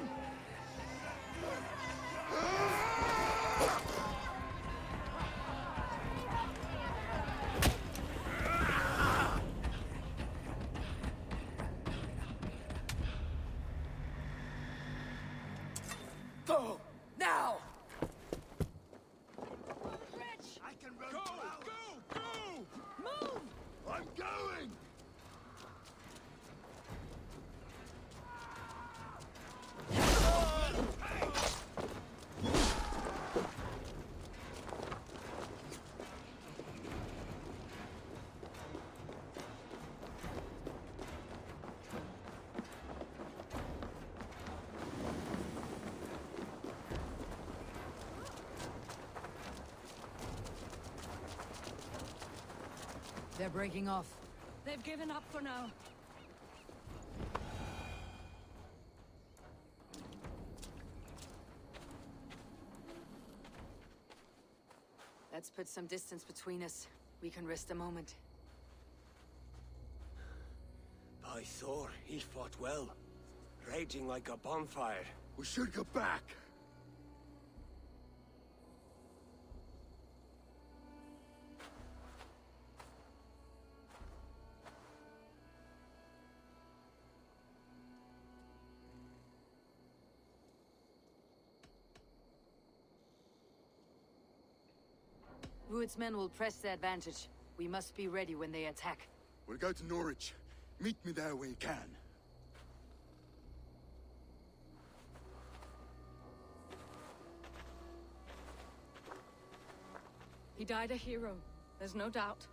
Go! Now! I can run go! Move! I'm going! They're breaking off. They've given up for now. Let's put some distance between us. We can rest a moment. By Thor, he fought well. Raging like a bonfire. We should go back. Rued's men will press the advantage. We must be ready when they attack. We'll go to Norwich. Meet me there when you can. He died a hero, there's no doubt.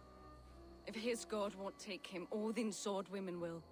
If his god won't take him, Odin's sword women will.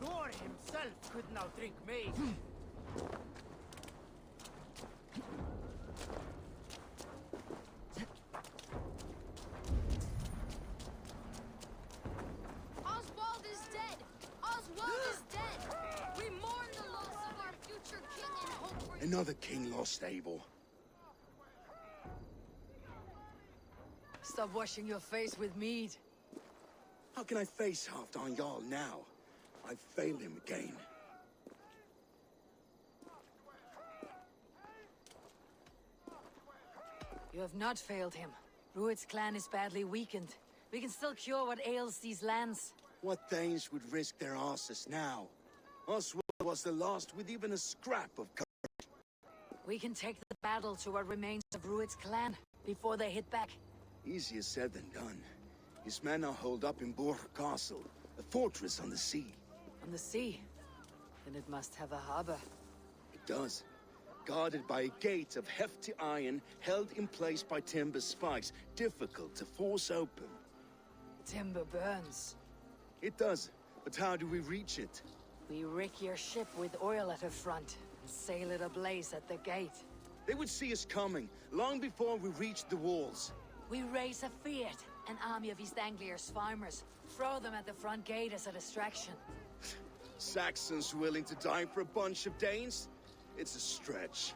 Thor himself could now drink me. Oswald is dead! Oswald! Another king lost, Eivor. Stop washing your face with mead. How can I face Halfdan Jarl now? I've failed him again. You have not failed him. Rued's clan is badly weakened. We can still cure what ails these lands. What Danes would risk their asses now? Oswald was the last with even a scrap of courage. We can take the battle to what remains of Rued's clan before they hit back. Easier said than done. His men are holed up in Borg Castle, a fortress on the sea. On the sea? Then it must have a harbor. It does. Guarded by a gate of hefty iron, held in place by timber spikes, difficult to force open. Timber burns. It does, but how do we reach it? We rick your ship with oil at her front, and sail it ablaze at the gate. They would see us coming, long before we reached the walls. We raise a fiat, an army of East Anglia's farmers. Throw them at the front gate as a distraction. Saxons willing to die for a bunch of Danes? It's a stretch.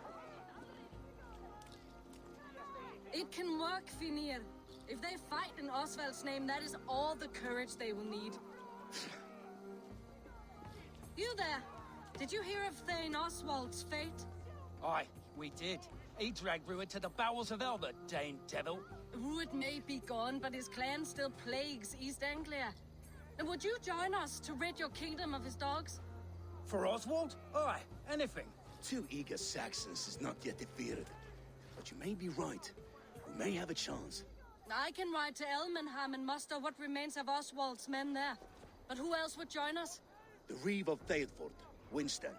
It can work, Finir. If they fight in Oswald's name, that is all the courage they will need. You there! Did you hear of Thane Oswald's fate? Aye, we did. He dragged Rued to the bowels of Elba, Dane devil. Rued may be gone, but his clan still plagues East Anglia. And would you join us to rid your kingdom of his dogs? For Oswald? Aye, anything. 2 eager Saxons is not yet defeated. But you may be right. We may have a chance. I can ride to Elmenham and muster what remains of Oswald's men there. But who else would join us? The Reeve of Thaedford, Winston.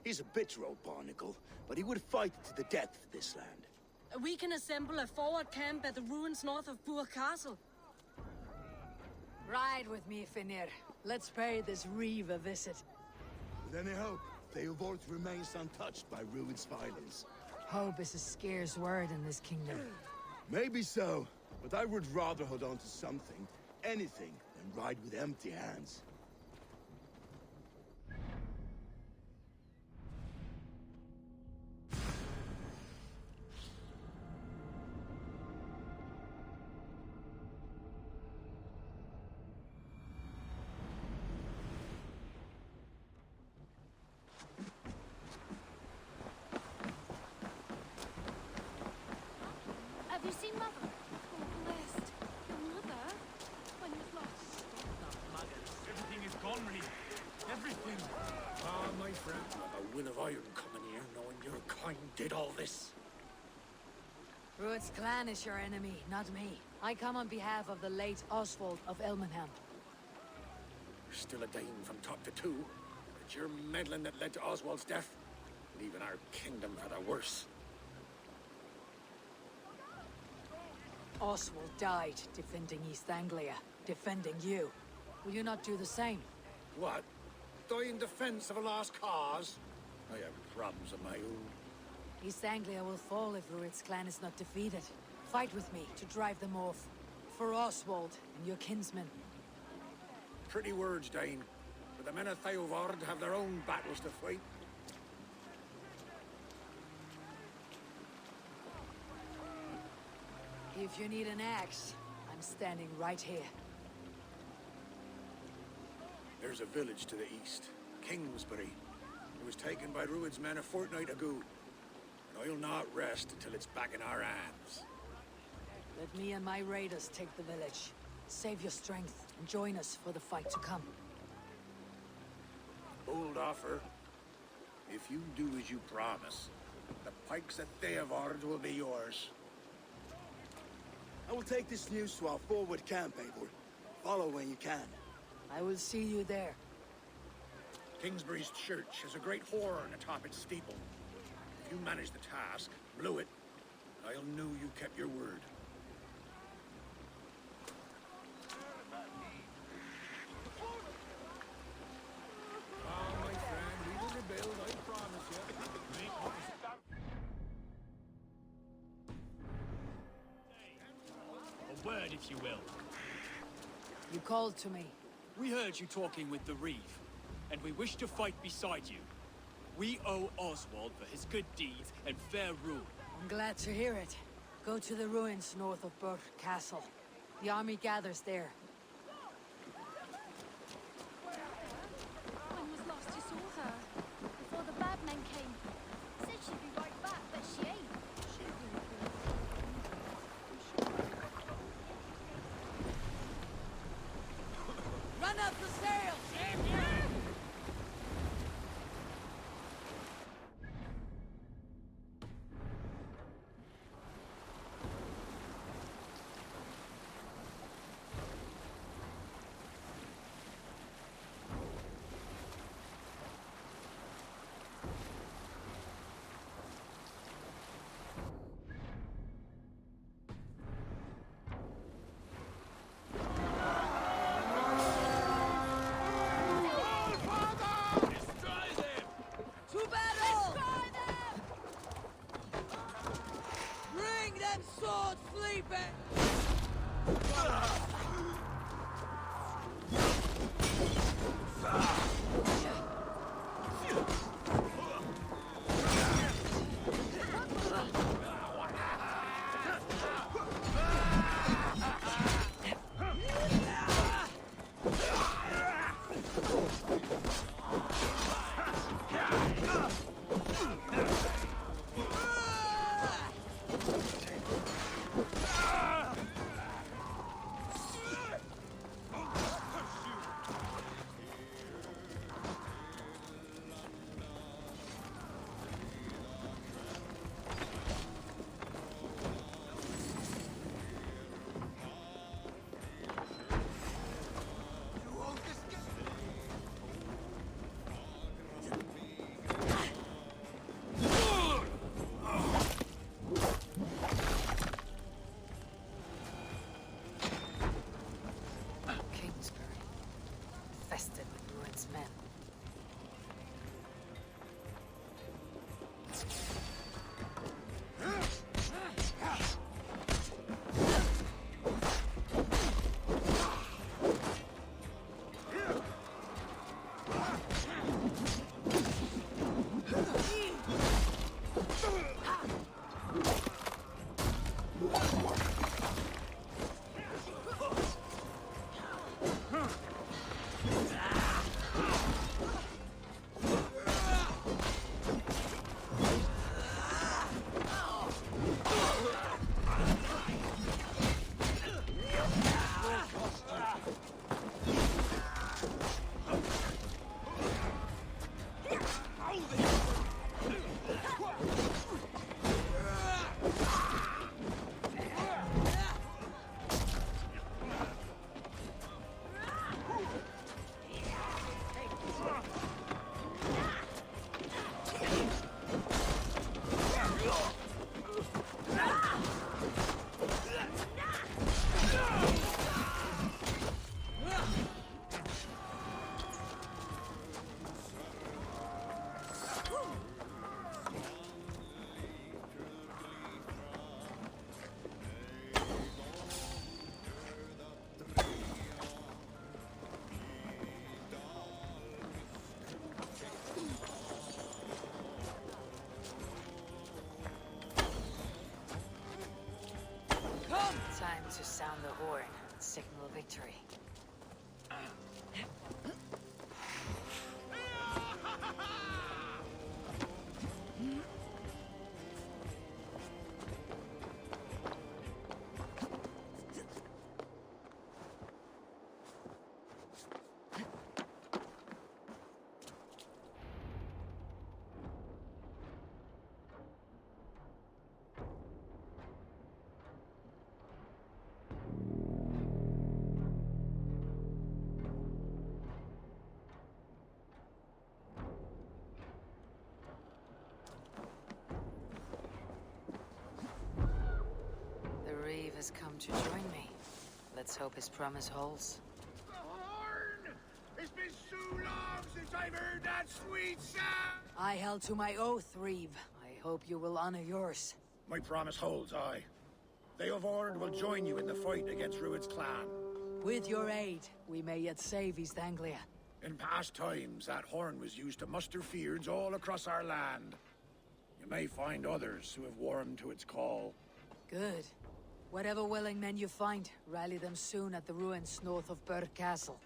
He's a bitter old barnacle, but he would fight to the death for this land. We can assemble a forward camp at the ruins north of Burg Castle. Ride with me, Finir. Let's pay this Reeve a visit. With any hope, Thaedford remains untouched by Rued's violence. Hope is a scarce word in this kingdom. Maybe so, but I would rather hold on to something, anything, than ride with empty hands. Have you seen Mother? Oh, blessed. Your mother? When you've lost. Everything is gone, Reeve. Everything. Ah, my friend, a will of iron coming here, knowing your kind did all this. Rued's clan is your enemy, not me. I come on behalf of the late Oswald of Elmenham. Still a Dane from top to two. It's your meddling that led to Oswald's death, leaving our kingdom for the worse. Oswald died defending East Anglia, defending you. Will you not do the same? What? Die in defense of a lost cause? I have problems of my own. East Anglia will fall if Rued's clan is not defeated. Fight with me to drive them off. For Oswald and your kinsmen. Pretty words, Dane. But the men of Thaedford have their own battles to fight. If you need an axe, I'm standing right here. There's a village to the east, Kingsbury. It was taken by Rued's men a fortnight ago. And I'll not rest until it's back in our hands. Let me and my raiders take the village. Save your strength and join us for the fight to come. Bold offer. If you do as you promise, the pikes at Thaedford will be yours. I will take this news to our forward camp, Eivor. Follow when you can. I will see you there. Kingsbury's church has a great horn atop its steeple. If you manage the task, blew it, I'll know you kept your word. Ah, my friend, we will rebuild, I promise you. A word, if you will. You called to me. We heard you talking with the Reeve, and we wish to fight beside you. We owe Oswald for his good deeds and fair rule. I'm glad to hear it. Go to the ruins north of Burke Castle. The army gathers there. When was last you saw her? Before the bad men came. Said she'd be right back, but she ain't. Run up the sails! To battle! Bring them sword sleeping! Kingsbury, infested with Ruin's men. Time to sound the horn and signal victory. Has come to join me. Let's hope his promise holds. The horn! It's been so long since I've heard that sweet sound! I held to my oath, Reeve. I hope you will honor yours. My promise holds, aye. They of Ord will join you in the fight against Rued's clan. With your aid, we may yet save East Anglia. In past times, that horn was used to muster fyrds all across our land. You may find others who have warmed to its call. Good. Whatever willing men you find, rally them soon at the ruins north of Burr Castle.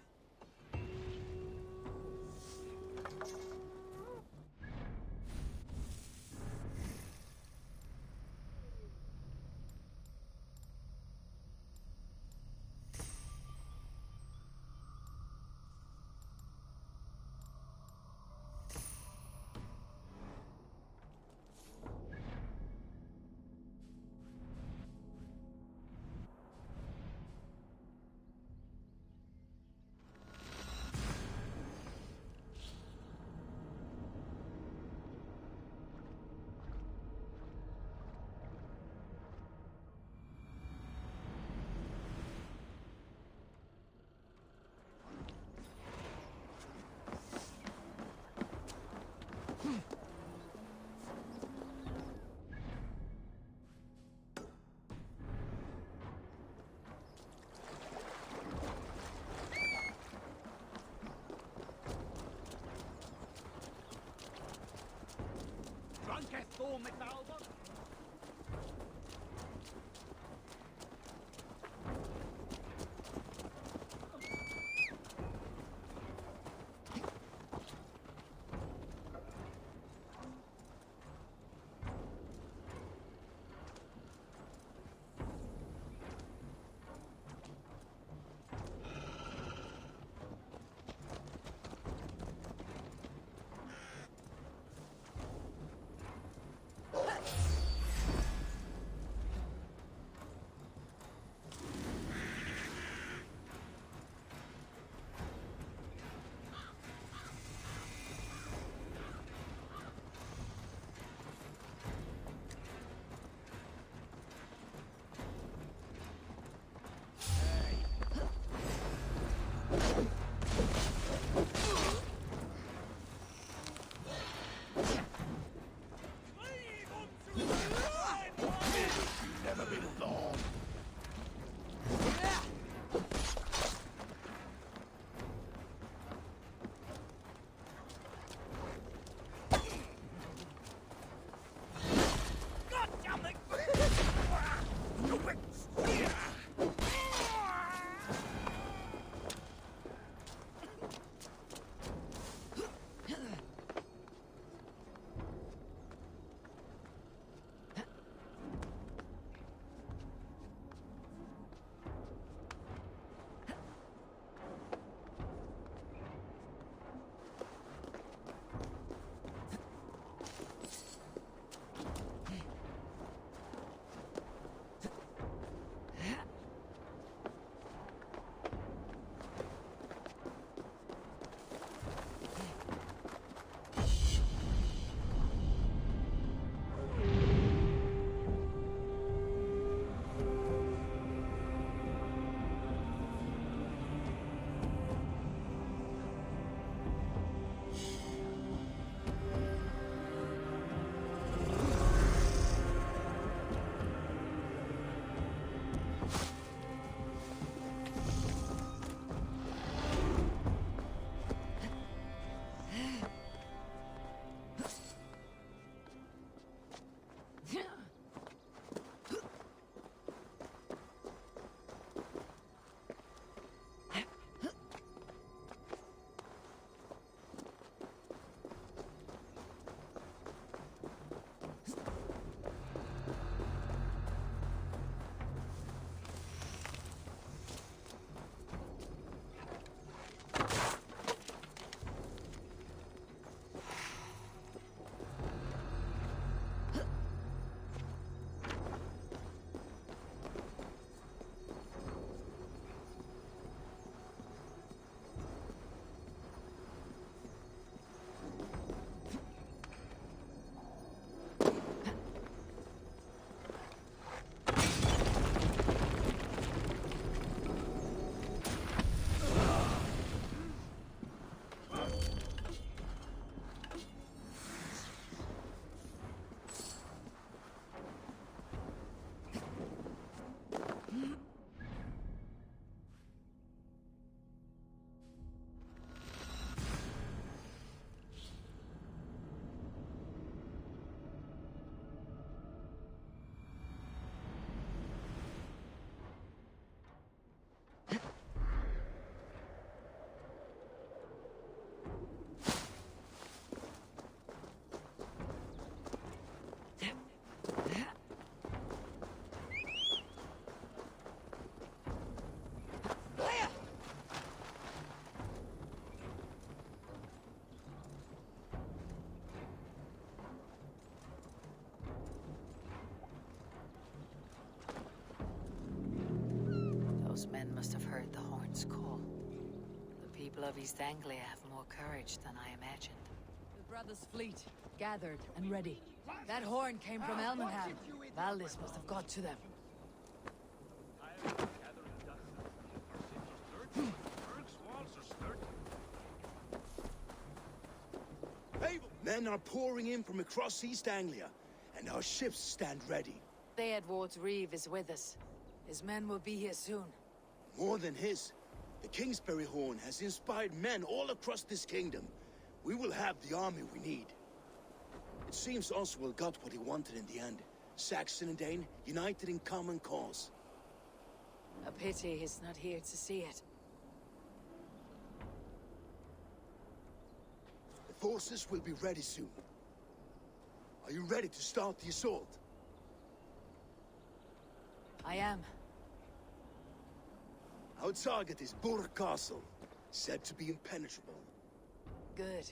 men must have heard the horn's call. The people of East Anglia have more courage than I imagined. The brothers' fleet, gathered and ready. That horn came from Elmenham. Valdis must have got to them. Men are pouring in from across East Anglia, and our ships stand ready. Theodward's Reeve is with us. His men will be here soon. More than his. The Kingsbury Horn has inspired men all across this kingdom. We will have the army we need. It seems Oswald got what he wanted in the end. Saxon and Dane united in common cause. A pity he's not here to see it. The forces will be ready soon. Are you ready to start the assault? I am. Our target is Burr Castle, said to be impenetrable. Good.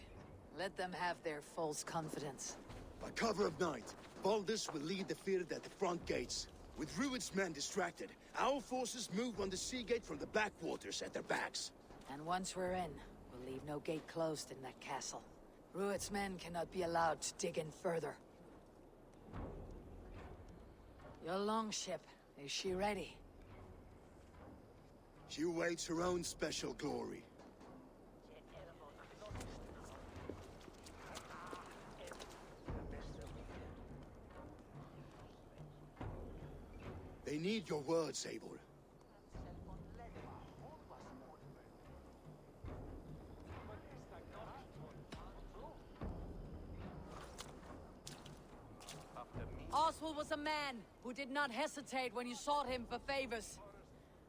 Let them have their false confidence. By cover of night, Baldus will lead the field at the front gates. With Rued's men distracted, our forces move on the sea gate from the backwaters at their backs. And once we're in, we'll leave no gate closed in that castle. Rued's men cannot be allowed to dig in further. Your longship, is she ready? She awaits her own special glory. They need your words, Eivor. Oswald was a man who did not hesitate when you sought him for favors.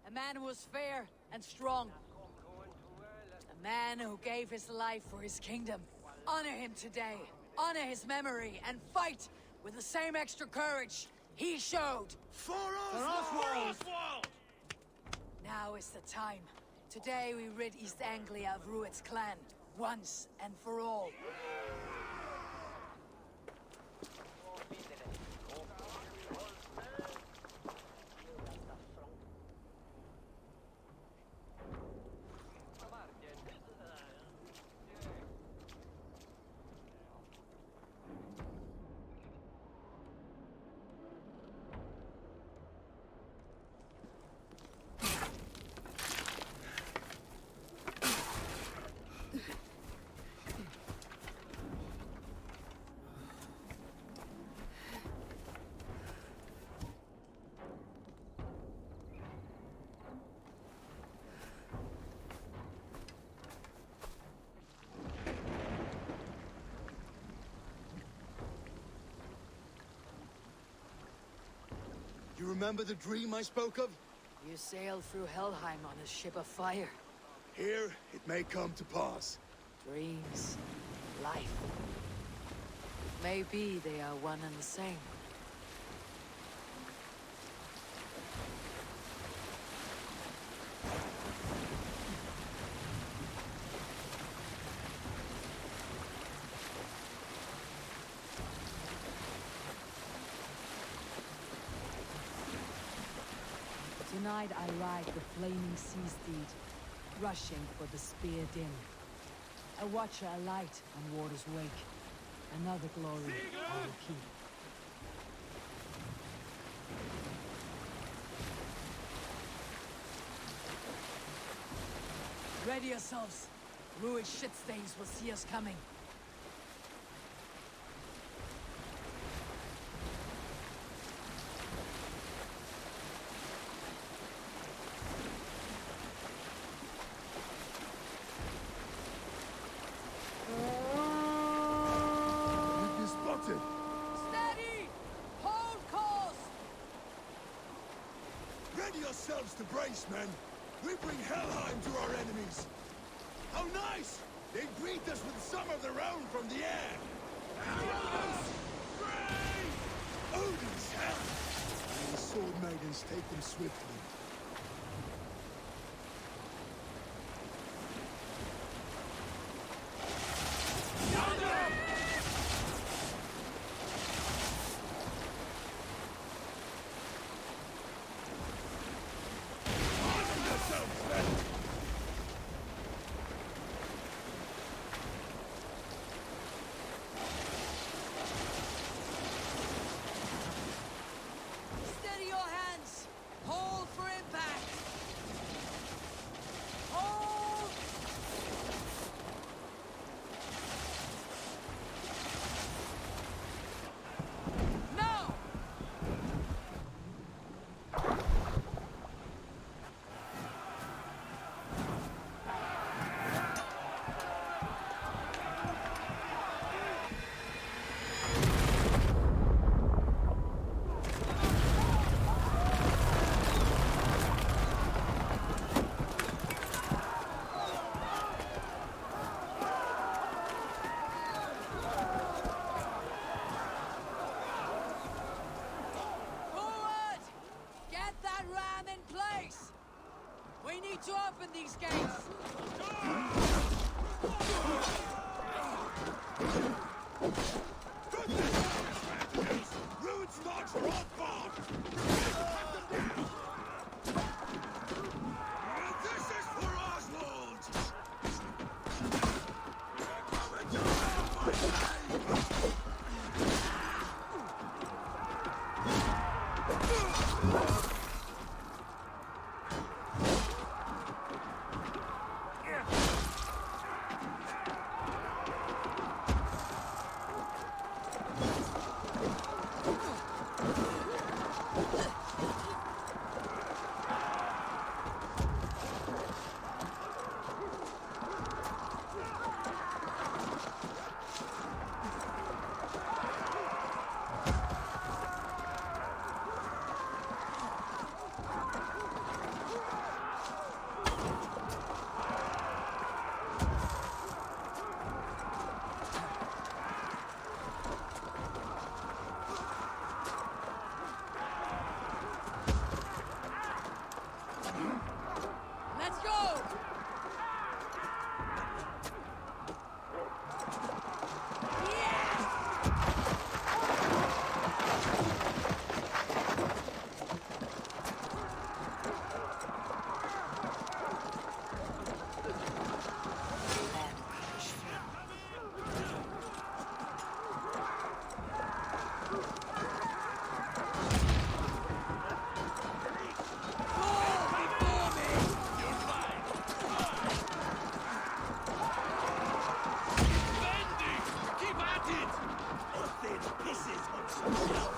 A man who was fair and strong. A man who gave his life for his kingdom. Honor him today. Honor his memory and fight with the same extra courage he showed. For Oswald! Now is the time. Today we rid East Anglia of Rued's clan, once and for all. You remember the dream I spoke of? You sailed through Helheim on a ship of fire. Here, it may come to pass. Dreams, life. It may be they are one and the same. Tonight I ride the flaming sea steed, rushing for the spear din. A watcher alight on water's wake. Another glory I will keep. Ready yourselves. Rued shitstains will see us coming. Steady! Hold course! Ready yourselves to brace, men! We bring Helheim to our enemies! How nice! They greet us with some of their own from the air! Arrows! Brave! Odin's hell! May the sword maidens take them swiftly. We need to open these gates! Ruins not for all fun! This is for Oswald! Let's go! Keep at it! Nothing pisses on himself!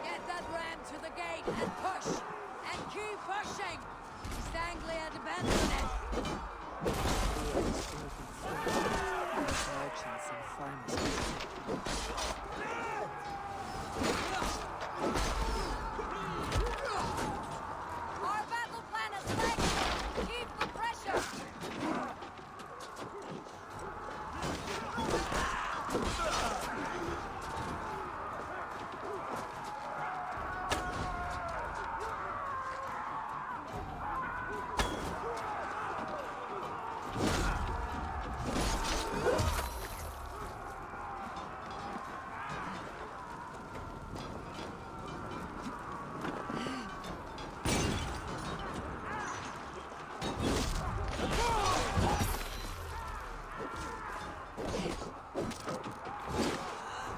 Get that ram to the gate and push! And keep pushing! East Anglia abandoned it! Merchants and farmers. Our battle plan is ready! Keep the pressure!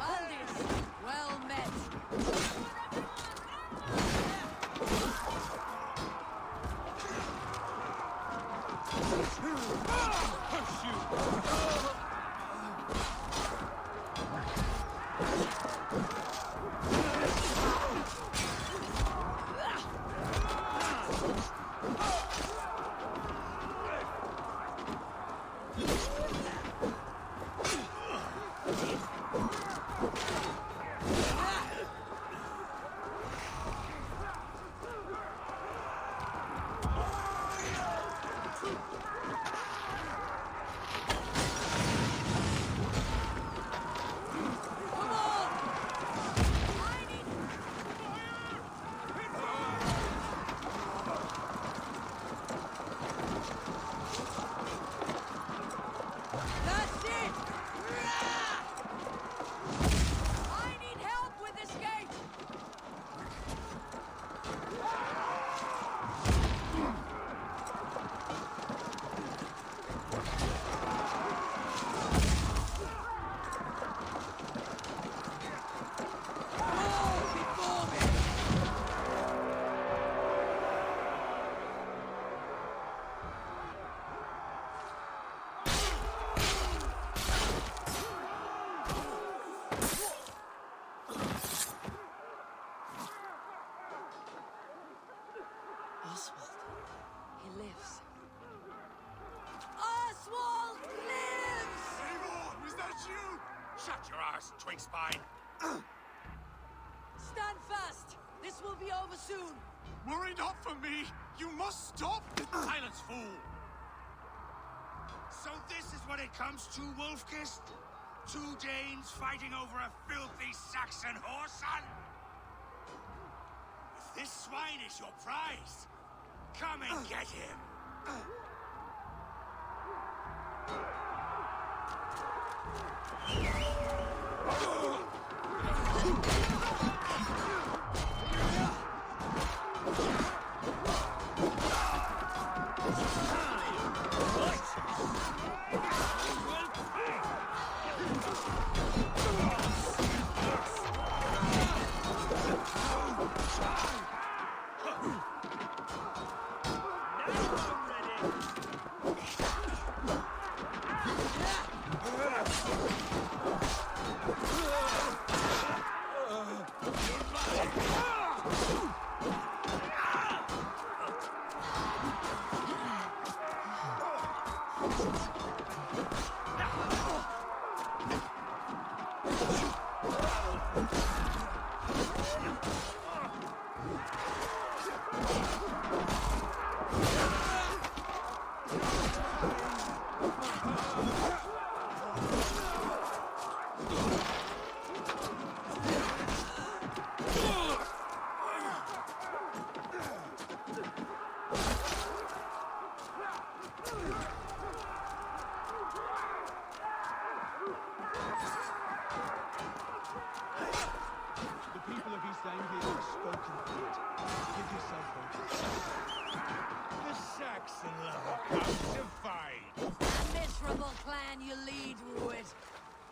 Valdis, well met! us, twig spine. Stand fast! This will be over soon! Worry not for me! You must stop! Silence, fool! So this is what it comes to, Wolfkist? 2 Danes fighting over a filthy Saxon whoreson? If this swine is your prize, come and get him!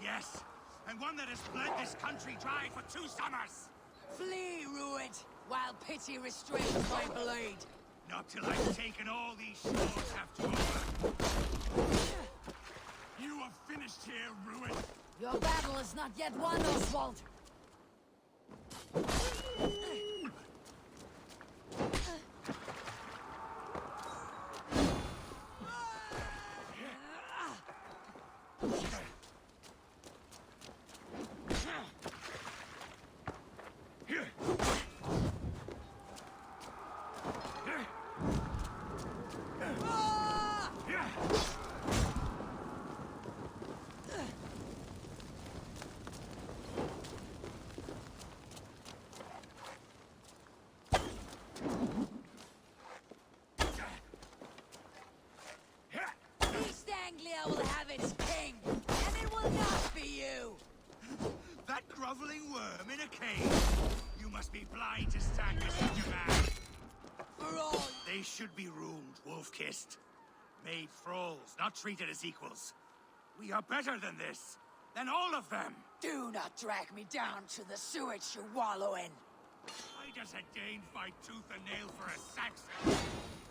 Yes, and one that has bled this country dry for 2 summers! Flee, Rued, while pity restrains my blade! Not till I've taken all these shores have to over. You have finished here, Rued! Your battle is not yet won, Oswald! Anglia will have its king, and it will not be you! That groveling worm in a cave? You must be blind to stand with such a man! For all... They should be roomed, wolf-kissed. Made thralls, not treated as equals. We are better than this, than all of them! Do not drag me down to the sewage you wallow in! Why does a Dane fight tooth and nail for a Saxon?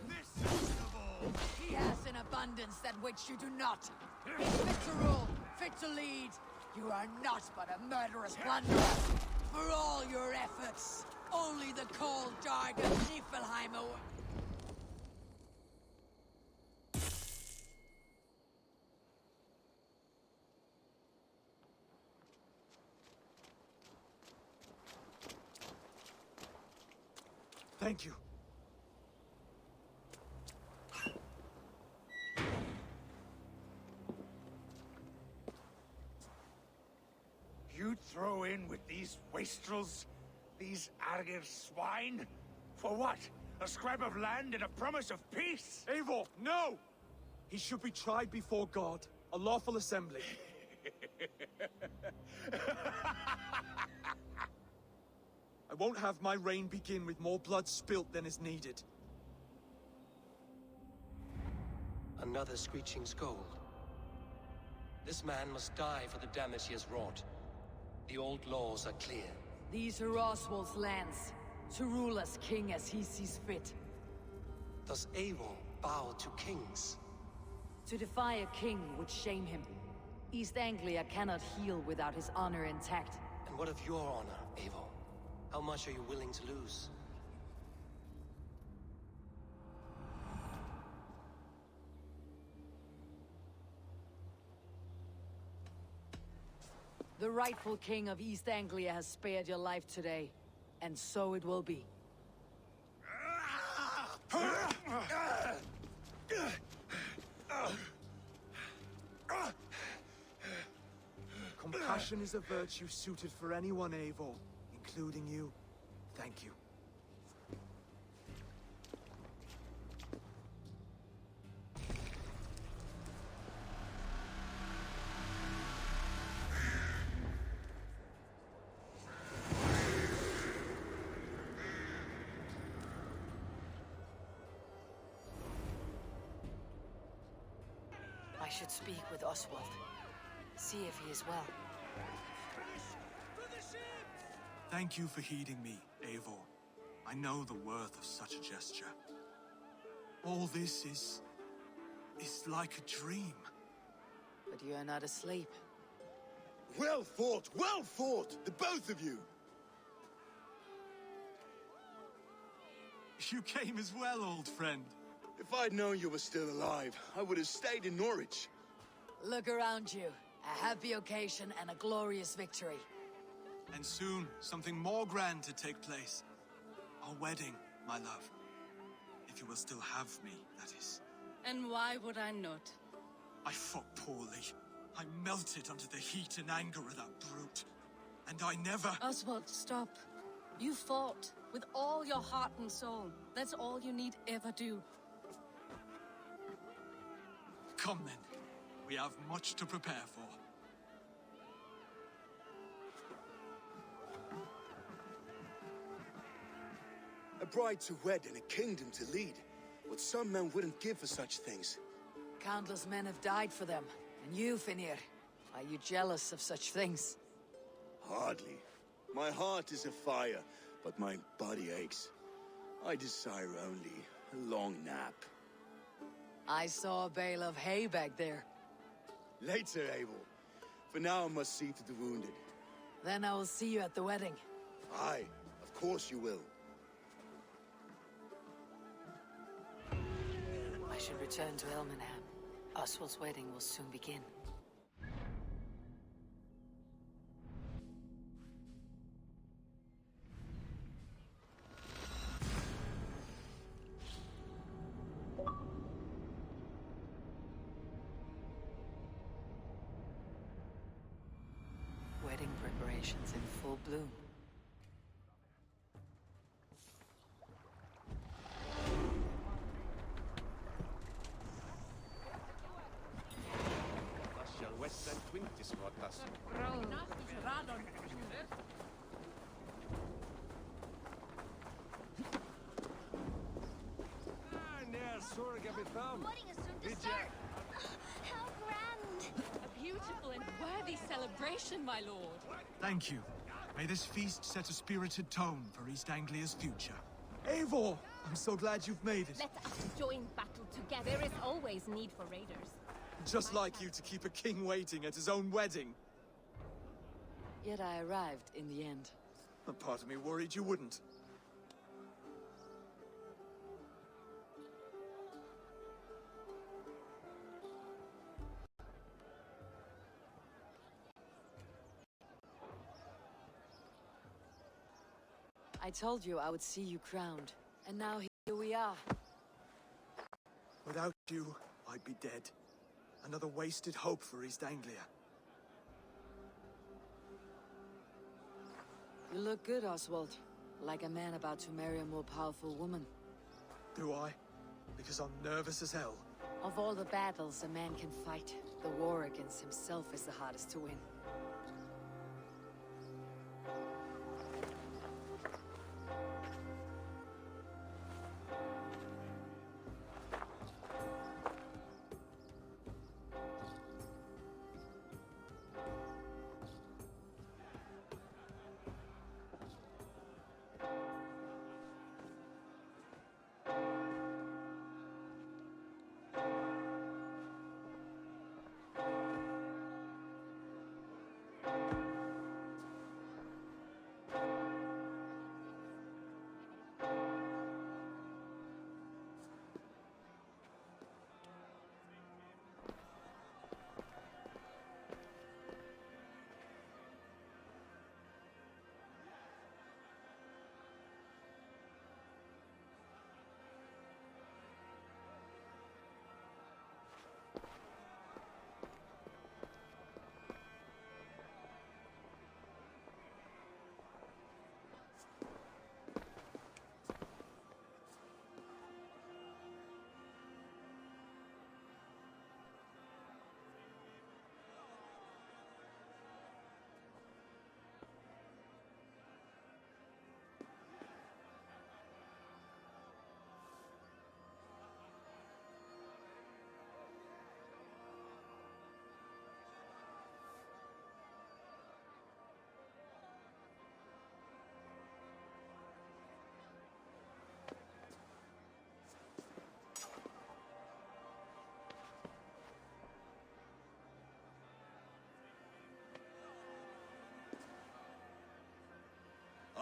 This is of all! He has an abundance that which you do not. He's fit to rule, fit to lead. You are not but a murderous plunderer. For all your efforts, only the cold dark of Niflheim away. Thank you. You'd throw in with these wastrels? These Argir swine? For what? A scrap of land and a promise of peace? Eivor, no! He should be tried before God, a lawful assembly. I won't have my reign begin with more blood spilt than is needed. Another screeching scold. This man must die for the damage he has wrought. The old laws are clear. These are Oswald's lands, to rule as king as he sees fit. Does Eivor bow to kings? To defy a king would shame him. East Anglia cannot heal without his honor intact. And what of your honor, Eivor? How much are you willing to lose? The rightful king of East Anglia has spared your life today, and so it will be. Compassion is a virtue suited for anyone, Eivor, including you. Thank you. I should speak with Oswald. See if he is well. Thank you for heeding me, Eivor. I know the worth of such a gesture. All this is like a dream. But you are not asleep. Well fought, the both of you! You came as well, old friend. If I'd known you were still alive, I would have stayed in Norwich. Look around you. A happy occasion and a glorious victory. And soon, something more grand to take place. Our wedding, my love. If you will still have me, that is. And why would I not? I fought poorly. I melted under the heat and anger of that brute. And I never... Oswald, stop. You fought with all your heart and soul. That's all you need ever do. Come then. We have much to prepare for. A bride to wed and a kingdom to lead. What some men wouldn't give for such things. Countless men have died for them. And you, Finir, are you jealous of such things? Hardly. My heart is afire, but my body aches. I desire only a long nap. I saw a bale of hay back there. Later, Abel. For now, I must see to the wounded. Then I will see you at the wedding. Aye, of course you will. I should return to Elmenham. Oswald's wedding will soon begin. Wedding preparations in full bloom. Wedding is soon to start. How grand! A beautiful and worthy celebration, my lord. Thank you. May this feast set a spirited tone for East Anglia's future. Eivor! I'm so glad you've made it. Let us join battle together. There is always need for raiders. Just like you to keep a king waiting at his own wedding. Yet I arrived in the end. A part of me worried you wouldn't. I told you I would see you crowned, and now here we are. Without you, I'd be dead. Another wasted hope for East Anglia. You look good, Oswald. Like a man about to marry a more powerful woman. Do I? Because I'm nervous as hell. Of all the battles a man can fight, the war against himself is the hardest to win.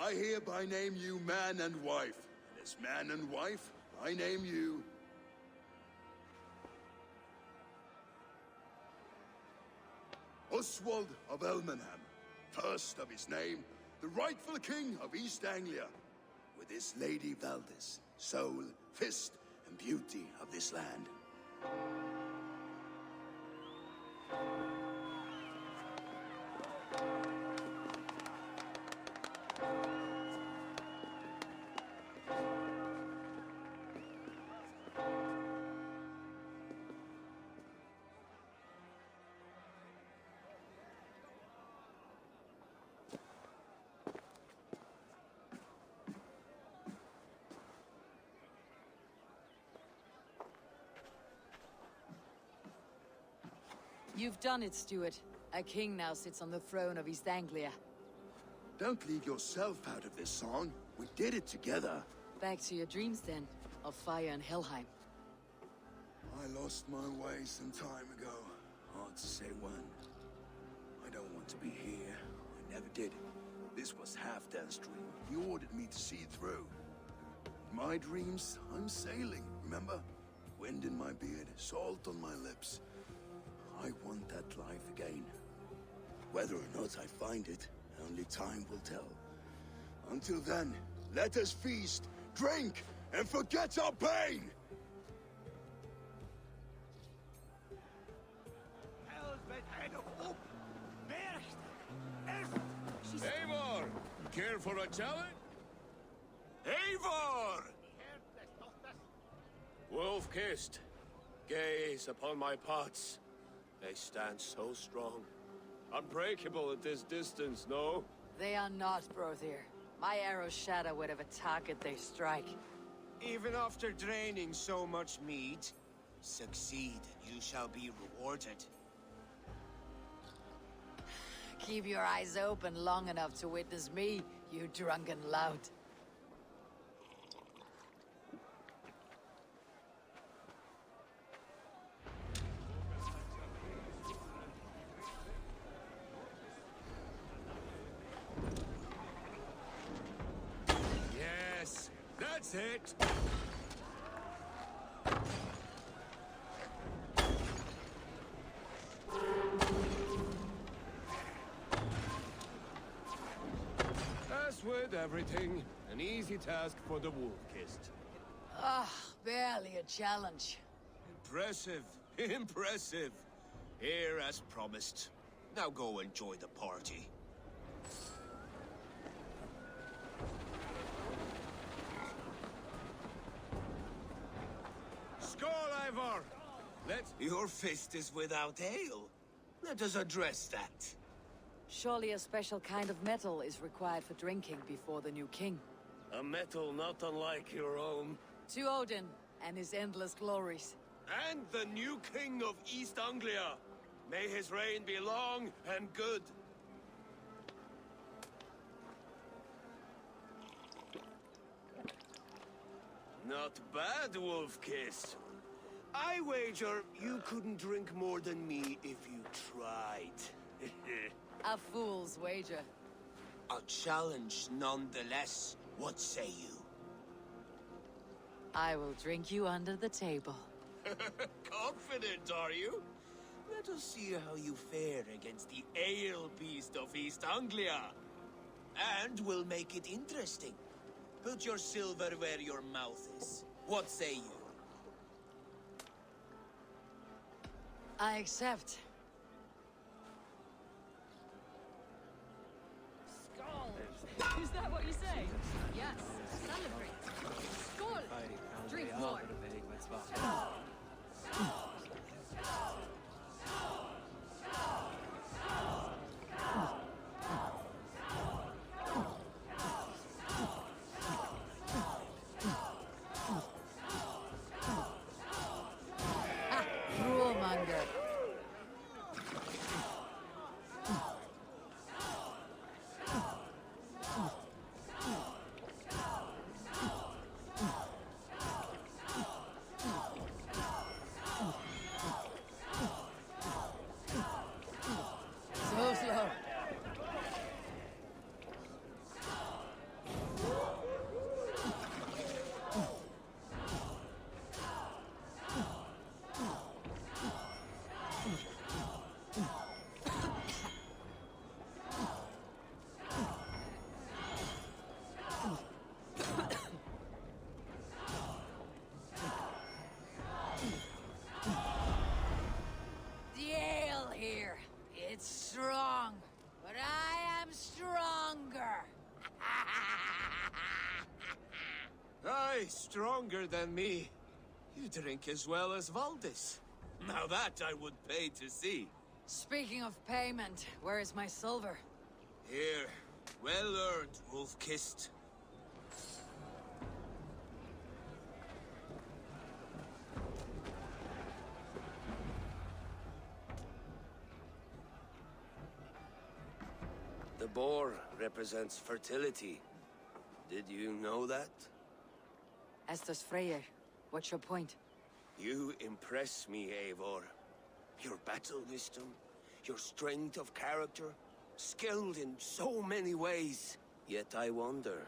I hereby name you man and wife. And as man and wife, I name you... Oswald of Elmenham, first of his name, the rightful king of East Anglia, with his lady Valdis, soul, fist, and beauty of this land. You've done it, Stuart. A king now sits on the throne of East Anglia. Don't leave yourself out of this song. We did it together. Back to your dreams, then, of fire and Helheim. I lost my way some time ago. Hard to say when. I don't want to be here. I never did. This was Halfdan's dream. He ordered me to see it through. In my dreams, I'm sailing, remember? Wind in my beard, salt on my lips. I want that life again. Whether or not I find it, only time will tell. Until then, let us feast, drink, and forget our pain! Eivor! Care for a challenge? Eivor! Wolf-kissed, gaze upon my pots. They stand so strong. Unbreakable at this distance, no? They are not, Brothir. My arrows shatter whatever target they strike. Even after draining so much meat, succeed and you shall be rewarded. Keep your eyes open long enough to witness me, you drunken lout. Yes, that's it! As with everything, an easy task for the wolf-kissed. Ah, barely a challenge. Impressive, impressive. Here as promised. Now go enjoy the party. Skål, Eivor! Your fist is without ale. Let us address that. Surely a special kind of metal is required for drinking before the new king. A metal not unlike your own. To Odin and his endless glories. And the new king of East Anglia. May his reign be long and good. Not bad, Wolf-kissed. I wager you couldn't drink more than me if you tried. A fool's wager. A challenge nonetheless. What say you? I will drink you under the table. Confident, are you? Let us see how you fare against the ale beast of East Anglia. And we'll make it interesting. Put your silver where your mouth is. What say you? I accept. Skull! Is that what you say? Yes. Celebrate. Skull! Drink more. Rule-monger. So slow. stronger than me. You drink as well as Valdis. Now that I would pay to see. Speaking of payment, where is my silver? Here. Well earned, wolf-kissed. The boar represents fertility. Did you know that? As does Freyr. What's your point? You impress me, Eivor. Your battle wisdom, your strength of character, skilled in so many ways. Yet I wonder,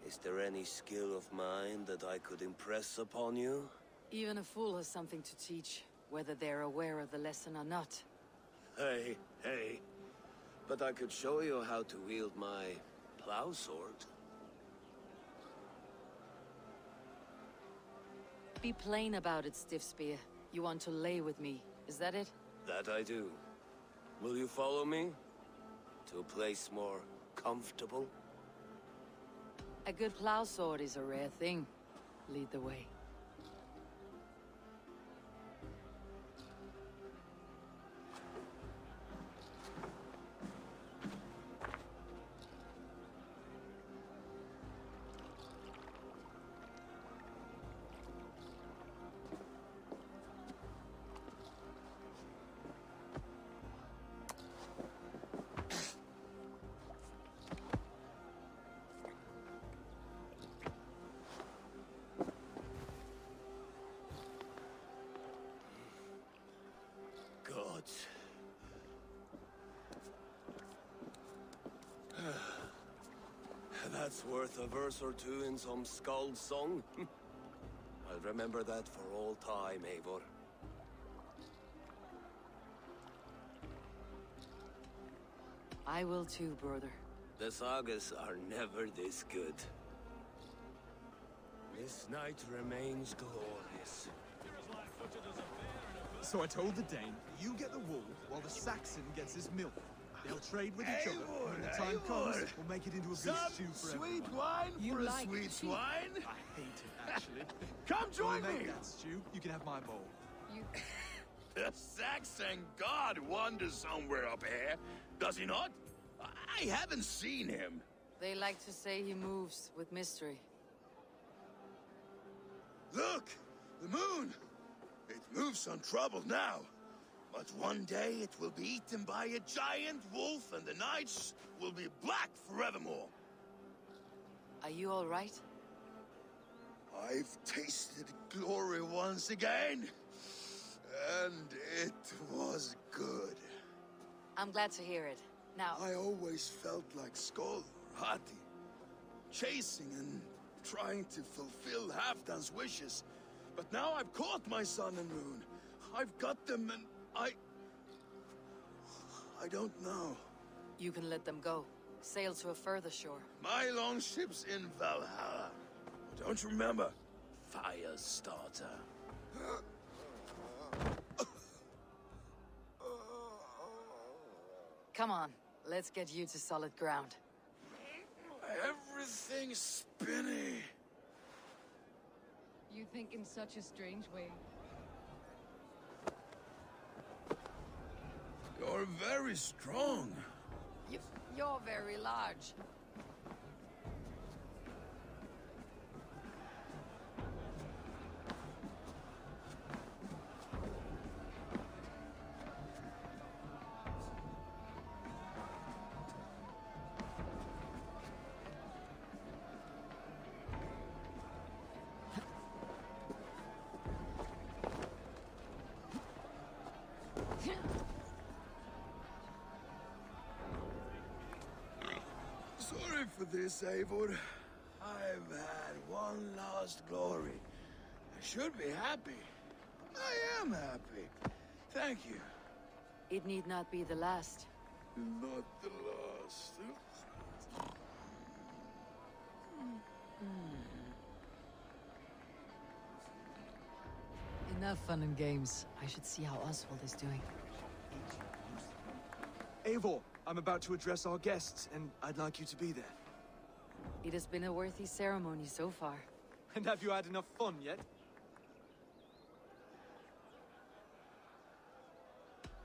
is there any skill of mine that I could impress upon you? Even a fool has something to teach, whether they're aware of the lesson or not. Hey. But I could show you how to wield my plow sword. Be plain about it, Stiffspear. You want to lay with me, is that it? That I do. Will you follow me? To a place more comfortable? A good plow sword is a rare thing. Lead the way. That's worth a verse or two in some skald's song. I'll remember that for all time, Eivor. I will too, brother. The sagas are never this good. This night remains glorious. So I told the Dane, you get the wool while the Saxon gets his milk. They'll trade with each other. When the time comes, we'll make it into a good stew for everyone. Sweet wine for a sweet swine? I hate it, actually. Come join We'll make me! that stew. You can have my bowl. The Saxon god wanders somewhere up here, does he not? I haven't seen him. They like to say he moves with mystery. Look! The moon! It moves untroubled now. But one day it will be eaten by a giant wolf and the nights will be black forevermore. Are you all right? I've tasted glory once again. And it was good. I'm glad to hear it. Now... I always felt like Skoll or Hati. Chasing and trying to fulfill Halfdan's wishes. But now I've caught my sun and moon. I've got them and I don't know. You can let them go. Sail to a further shore. My longship's in Valhalla. Don't you remember? Firestarter. Come on, let's get you to solid ground. Everything's spinny. You think in such a strange way. You're very strong. You're very large. Sorry for this, Eivor. I've had one last glory. I should be happy. I am happy. Thank you. It need not be the last. Not the last. Enough fun and games. I should see how Oswald is doing. Eivor, I'm about to address our guests, and I'd like you to be there. It has been a worthy ceremony so far. And have you had enough fun yet?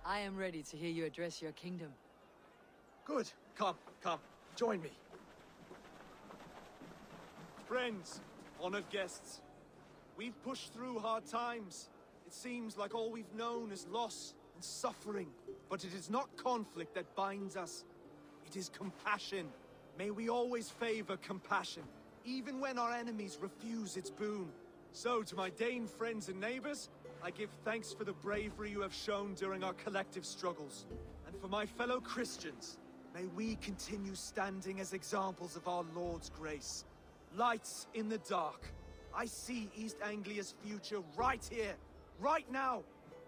I am ready to hear you address your kingdom. Good. Come, join me. Friends, honored guests, we've pushed through hard times. It seems like all we've known is loss and suffering. But it is not conflict that binds us. It is compassion. May we always favor compassion, even when our enemies refuse its boon. So, to my Dane friends and neighbors, I give thanks for the bravery you have shown during our collective struggles. And for my fellow Christians, may we continue standing as examples of our Lord's grace. Lights in the dark. I see East Anglia's future right here, right now,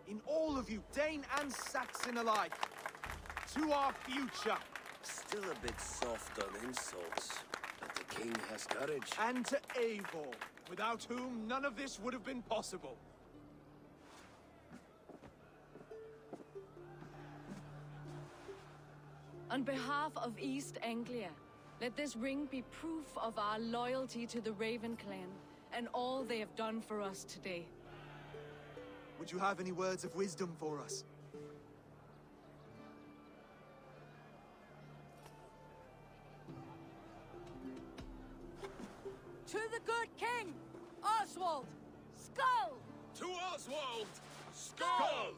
in all of you, Dane and Saxon alike. To our future. Still a bit soft on insults, but the king has courage. And to Eivor, without whom none of this would have been possible. On behalf of East Anglia, let this ring be proof of our loyalty to the Raven clan and all they have done for us today. Would you have any words of wisdom for us? To the good king, Oswald! Skull! To Oswald! Skull!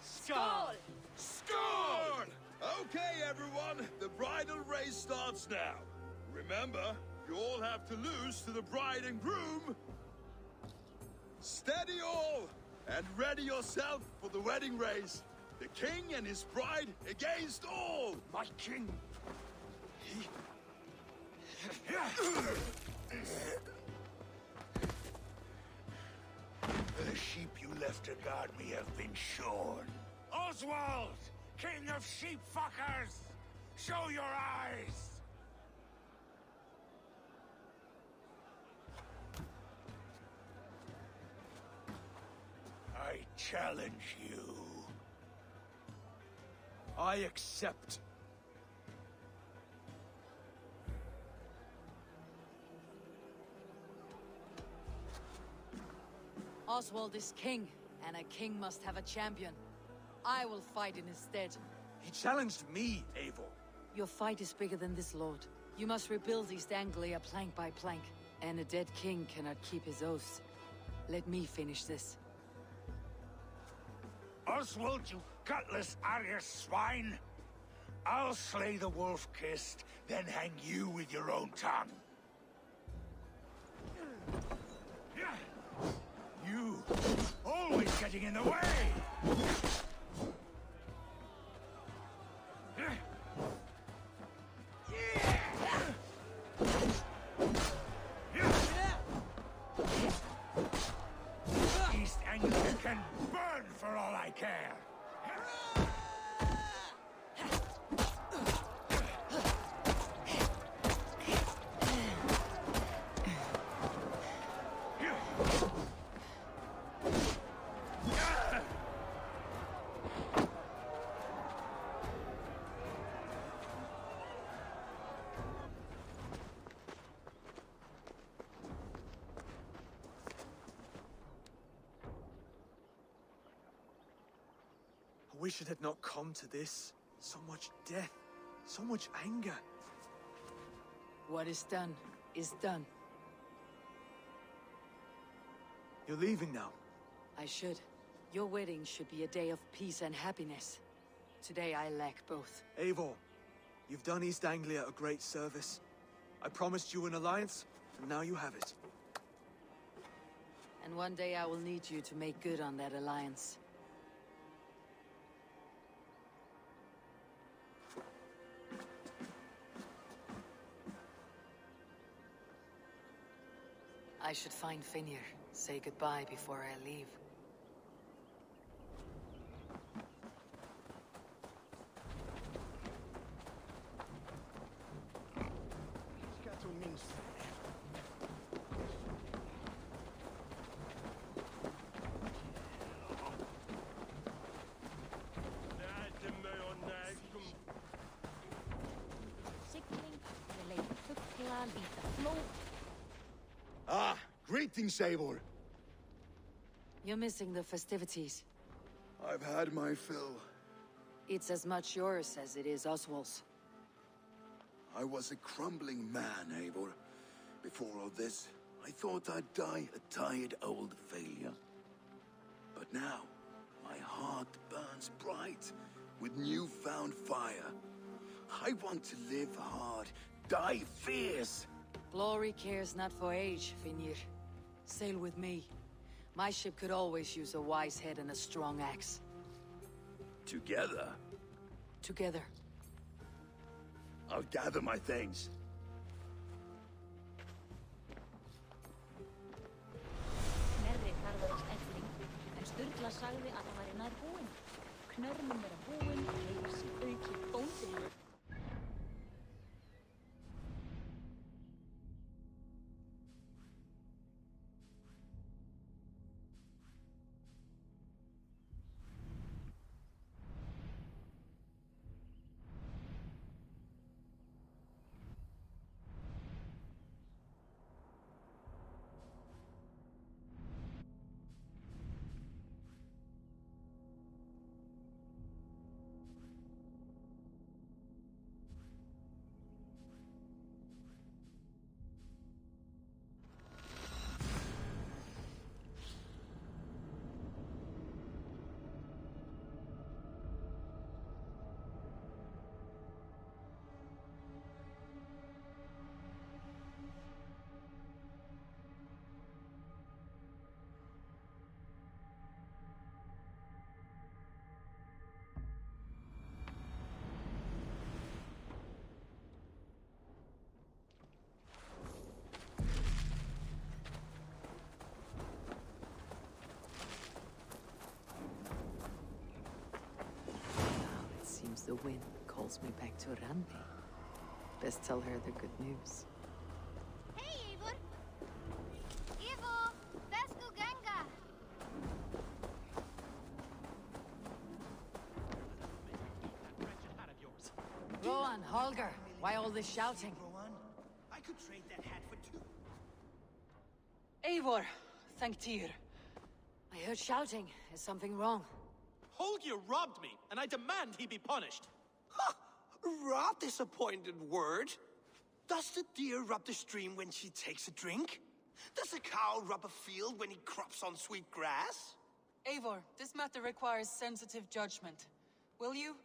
Skull! Skull! Okay, everyone, the bridal race starts now. Remember, you all have to lose to the bride and groom. Steady all, and ready yourself for the wedding race. The king and his bride against all. My king! The sheep you left to guard me have been shorn. Oswald! King of sheep fuckers! Show your eyes! I challenge you. I accept. Oswald is king, and a king must have a champion. I will fight in his stead. He challenged me, Eivor. Your fight is bigger than this, Lord. You must rebuild East Anglia plank by plank, and a dead king cannot keep his oaths. Let me finish this. Oswald, you gutless Arya swine! I'll slay the wolf-kissed, then hang you with your own tongue. You, always getting in the way! East Anglia can burn for all I care! I wish it had not come to this. So much death, so much anger. What is done, is done. You're leaving now. I should. Your wedding should be a day of peace and happiness. Today I lack both. Eivor, you've done East Anglia a great service. I promised you an alliance, and now you have it. And one day I will need you to make good on that alliance. I should find Finir, say goodbye before I leave. Greetings, Eivor. You're missing the festivities. I've had my fill. It's as much yours as it is Oswald's. I was a crumbling man, Eivor. Before all this, I thought I'd die a tired old failure. But now, my heart burns bright with newfound fire. I want to live hard, die fierce. Glory cares not for age, Finnir. Sail with me. My ship could always use a wise head and a strong axe. Together? Together. I'll gather my things. Snerri karðast elling, en Sturla sagði að það væri nær búinn. Knörnum vera búinn, leifir sig auki bóndinn. The wind calls me back to Randi. Best tell her the good news. Hey, Eivor! Eivor! Vesku Ganga! Rowan, Holger, why all this shouting? Rowan, I could trade that hat for two. Eivor, thank Tyr. I heard shouting. Is something wrong? Holger robbed me, and I demand he be punished. Rot disappointed word. Does the deer rub the stream when she takes a drink? Does a cow rub a field when he crops on sweet grass? Eivor, this matter requires sensitive judgment. Will you?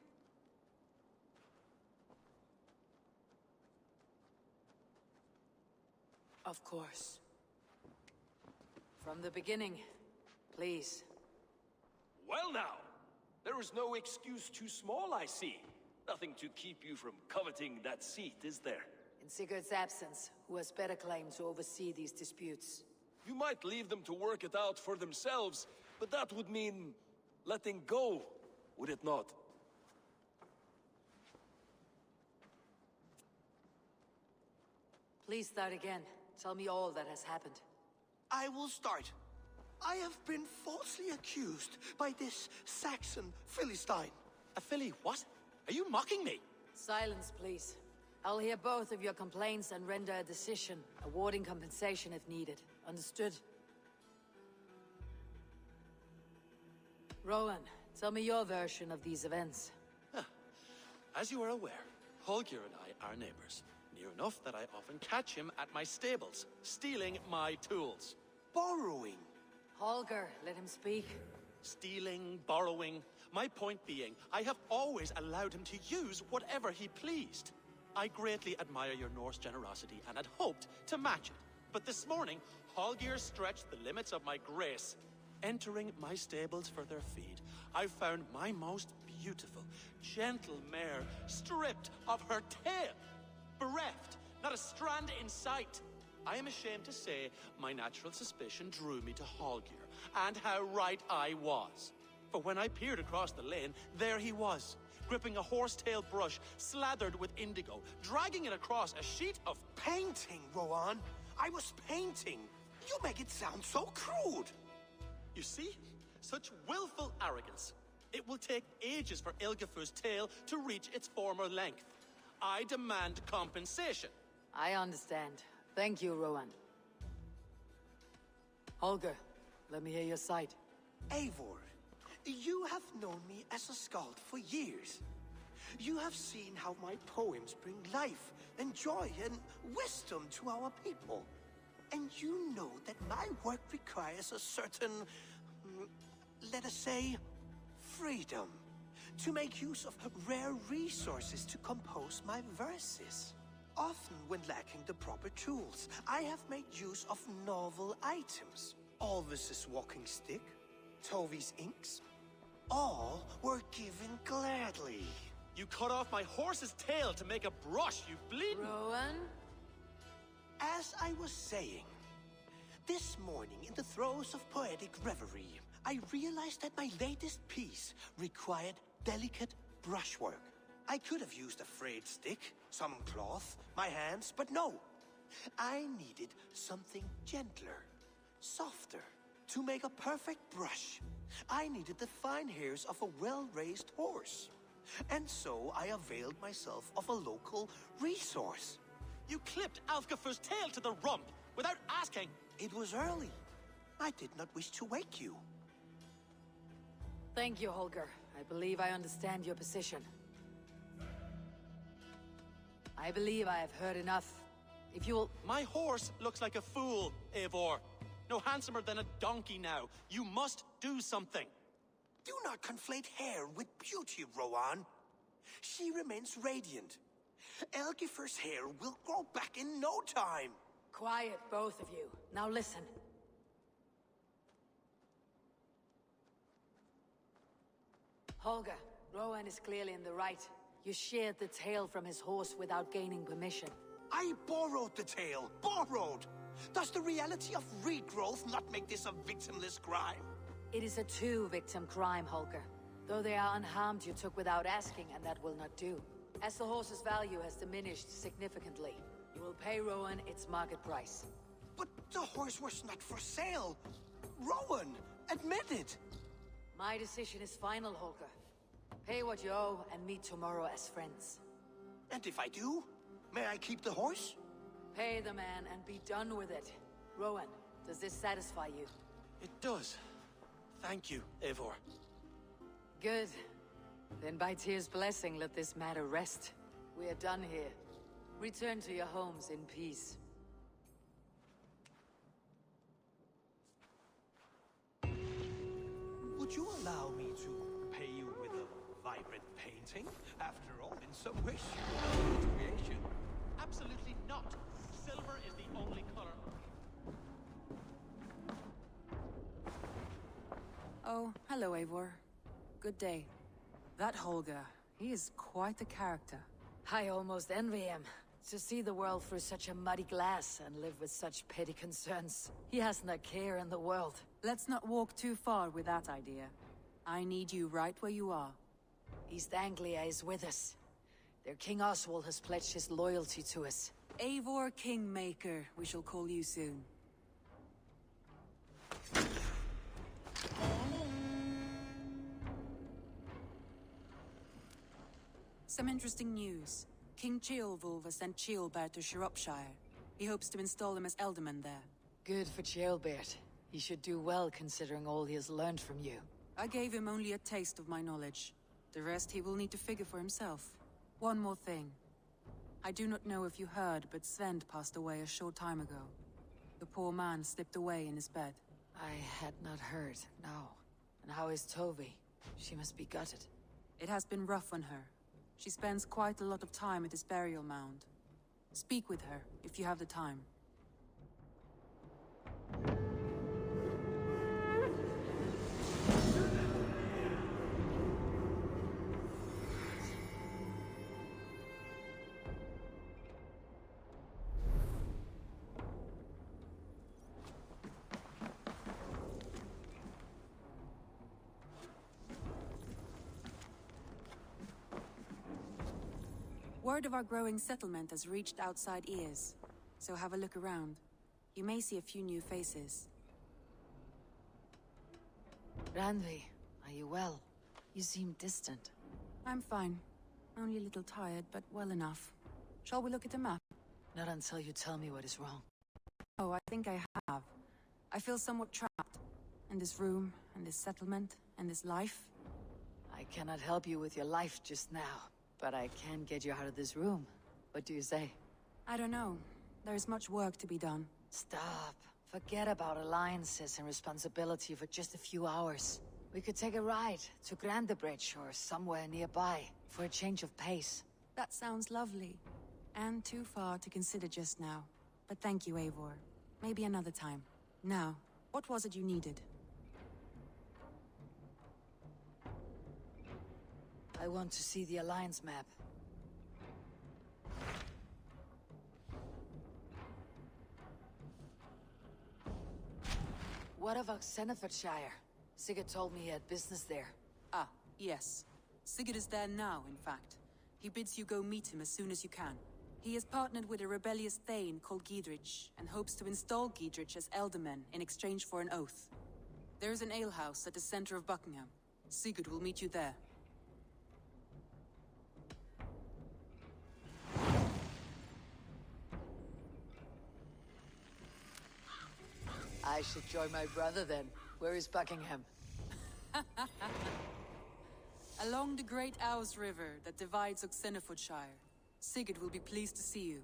Of course. From the beginning, please. Well now, there is no excuse too small, I see. Nothing to keep you from coveting that seat, is there? In Sigurd's absence, who has better claim to oversee these disputes? You might leave them to work it out for themselves, but that would mean letting go, would it not? Please start again. Tell me all that has happened. I will start. I have been falsely accused by this Saxon Philistine. A Philly what? Are you mocking me? Silence, please. I'll hear both of your complaints and render a decision, awarding compensation if needed. Understood? Rowan, tell me your version of these events. As you are aware, Holger and I are neighbors. Near enough that I often catch him at my stables, stealing my tools. Borrowing? Holger, let him speak. Stealing, borrowing. My point being, I have always allowed him to use whatever he pleased. I greatly admire your Norse generosity and had hoped to match it. But this morning, Holger stretched the limits of my grace. Entering my stables for their feed, I found my most beautiful, gentle mare stripped of her tail. Bereft, not a strand in sight. I am ashamed to say my natural suspicion drew me to Holger, and how right I was. For when I peered across the lane, there he was, gripping a horsetail brush slathered with indigo, dragging it across a sheet of painting, Rowan. I was painting. You make it sound so crude. You see? Such willful arrogance. It will take ages for Ilgefu's tail to reach its former length. I demand compensation. I understand. Thank you, Rowan. Holger, let me hear your side. Eivor, you have known me as a skald for years. You have seen how my poems bring life and joy and wisdom to our people. And you know that my work requires a certain, let us say, freedom to make use of rare resources to compose my verses. Often when lacking the proper tools, I have made use of novel items. Alvis's walking stick, Tovi's inks, all were given gladly. You cut off my horse's tail to make a brush, you bleeding... Rowan? As I was saying, this morning in the throes of poetic reverie, I realized that my latest piece required delicate brushwork. I could have used a frayed stick, some cloth, my hands, but no. I needed something gentler, softer. To make a perfect brush, I needed the fine hairs of a well-raised horse. And so I availed myself of a local resource. You clipped Alfgafur's tail to the rump without asking. It was early. I did not wish to wake you. Thank you, Holger. I believe I understand your position. I believe I have heard enough. If you will... My horse looks like a fool, Eivor. No handsomer than a donkey now. You must do something. Do not conflate hair with beauty, Rowan. She remains radiant. Elgifur's hair will grow back in no time. Quiet, both of you. Now listen. Holger, Rowan is clearly in the right. You sheared the tail from his horse without gaining permission. I borrowed the tail. Borrowed! Does the reality of regrowth not make this a victimless crime? It is a two-victim crime, Holger. Though they are unharmed, you took without asking, and that will not do. As the horse's value has diminished significantly, you will pay Rowan its market price. But the horse was not for sale. Rowan, admit it. My decision is final, Holger. Pay what you owe and meet tomorrow as friends. And if I do, may I keep the horse? Pay the man and be done with it. Rowan, does this satisfy you? It does. Thank you, Eivor. Good. Then by Tyr's blessing, let this matter rest. We are done here. Return to your homes in peace. Would you allow me to pay you with a vibrant painting? After all, in some ways, you are a creation. Absolutely not. Silver is the only color. Oh, hello, Eivor. Good day. That Holger, he is quite the character. I almost envy him. To see the world through such a muddy glass and live with such petty concerns. He hasn't a care in the world. Let's not walk too far with that idea. I need you right where you are. East Anglia is with us. Their King Oswald has pledged his loyalty to us. Eivor Kingmaker, we shall call you soon. Some interesting news. King Ceolwulf has sent Ceolbert to Shropshire. He hopes to install him as Elderman there. Good for Ceolbert. He should do well considering all he has learned from you. I gave him only a taste of my knowledge. The rest he will need to figure for himself. One more thing. I do not know if you heard, but Svend passed away a short time ago. The poor man slipped away in his bed. I had not heard, no. And how is Tovi? She must be gutted. It has been rough on her. She spends quite a lot of time at his burial mound. Speak with her, if you have the time. Word of our growing settlement has reached outside ears, so have a look around. You may see a few new faces. Randvi, are you well? You seem distant. I'm fine. Only a little tired, but well enough. Shall we look at the map? Not until you tell me what is wrong. Oh, I think I have. I feel somewhat trapped. In this room, in this settlement, in this life. I cannot help you with your life just now, but I can get you out of this room. What do you say? I don't know. There is much work to be done. Stop. Forget about alliances and responsibility for just a few hours. We could take a ride to Grandebridge or somewhere nearby for a change of pace. That sounds lovely. And too far to consider just now. But thank you, Eivor. Maybe another time. Now, what was it you needed? I want to see the Alliance map. What of Oxenfordshire? Sigurd told me he had business there. Ah, yes. Sigurd is there now, in fact. He bids you go meet him as soon as you can. He has partnered with a rebellious Thane called Giedrich, and hopes to install Giedrich as Elderman in exchange for an oath. There is an alehouse at the center of Buckingham. Sigurd will meet you there. I should join my brother then. Where is Buckingham? Along the great Ouse River that divides Oxenfordshire. Sigurd will be pleased to see you.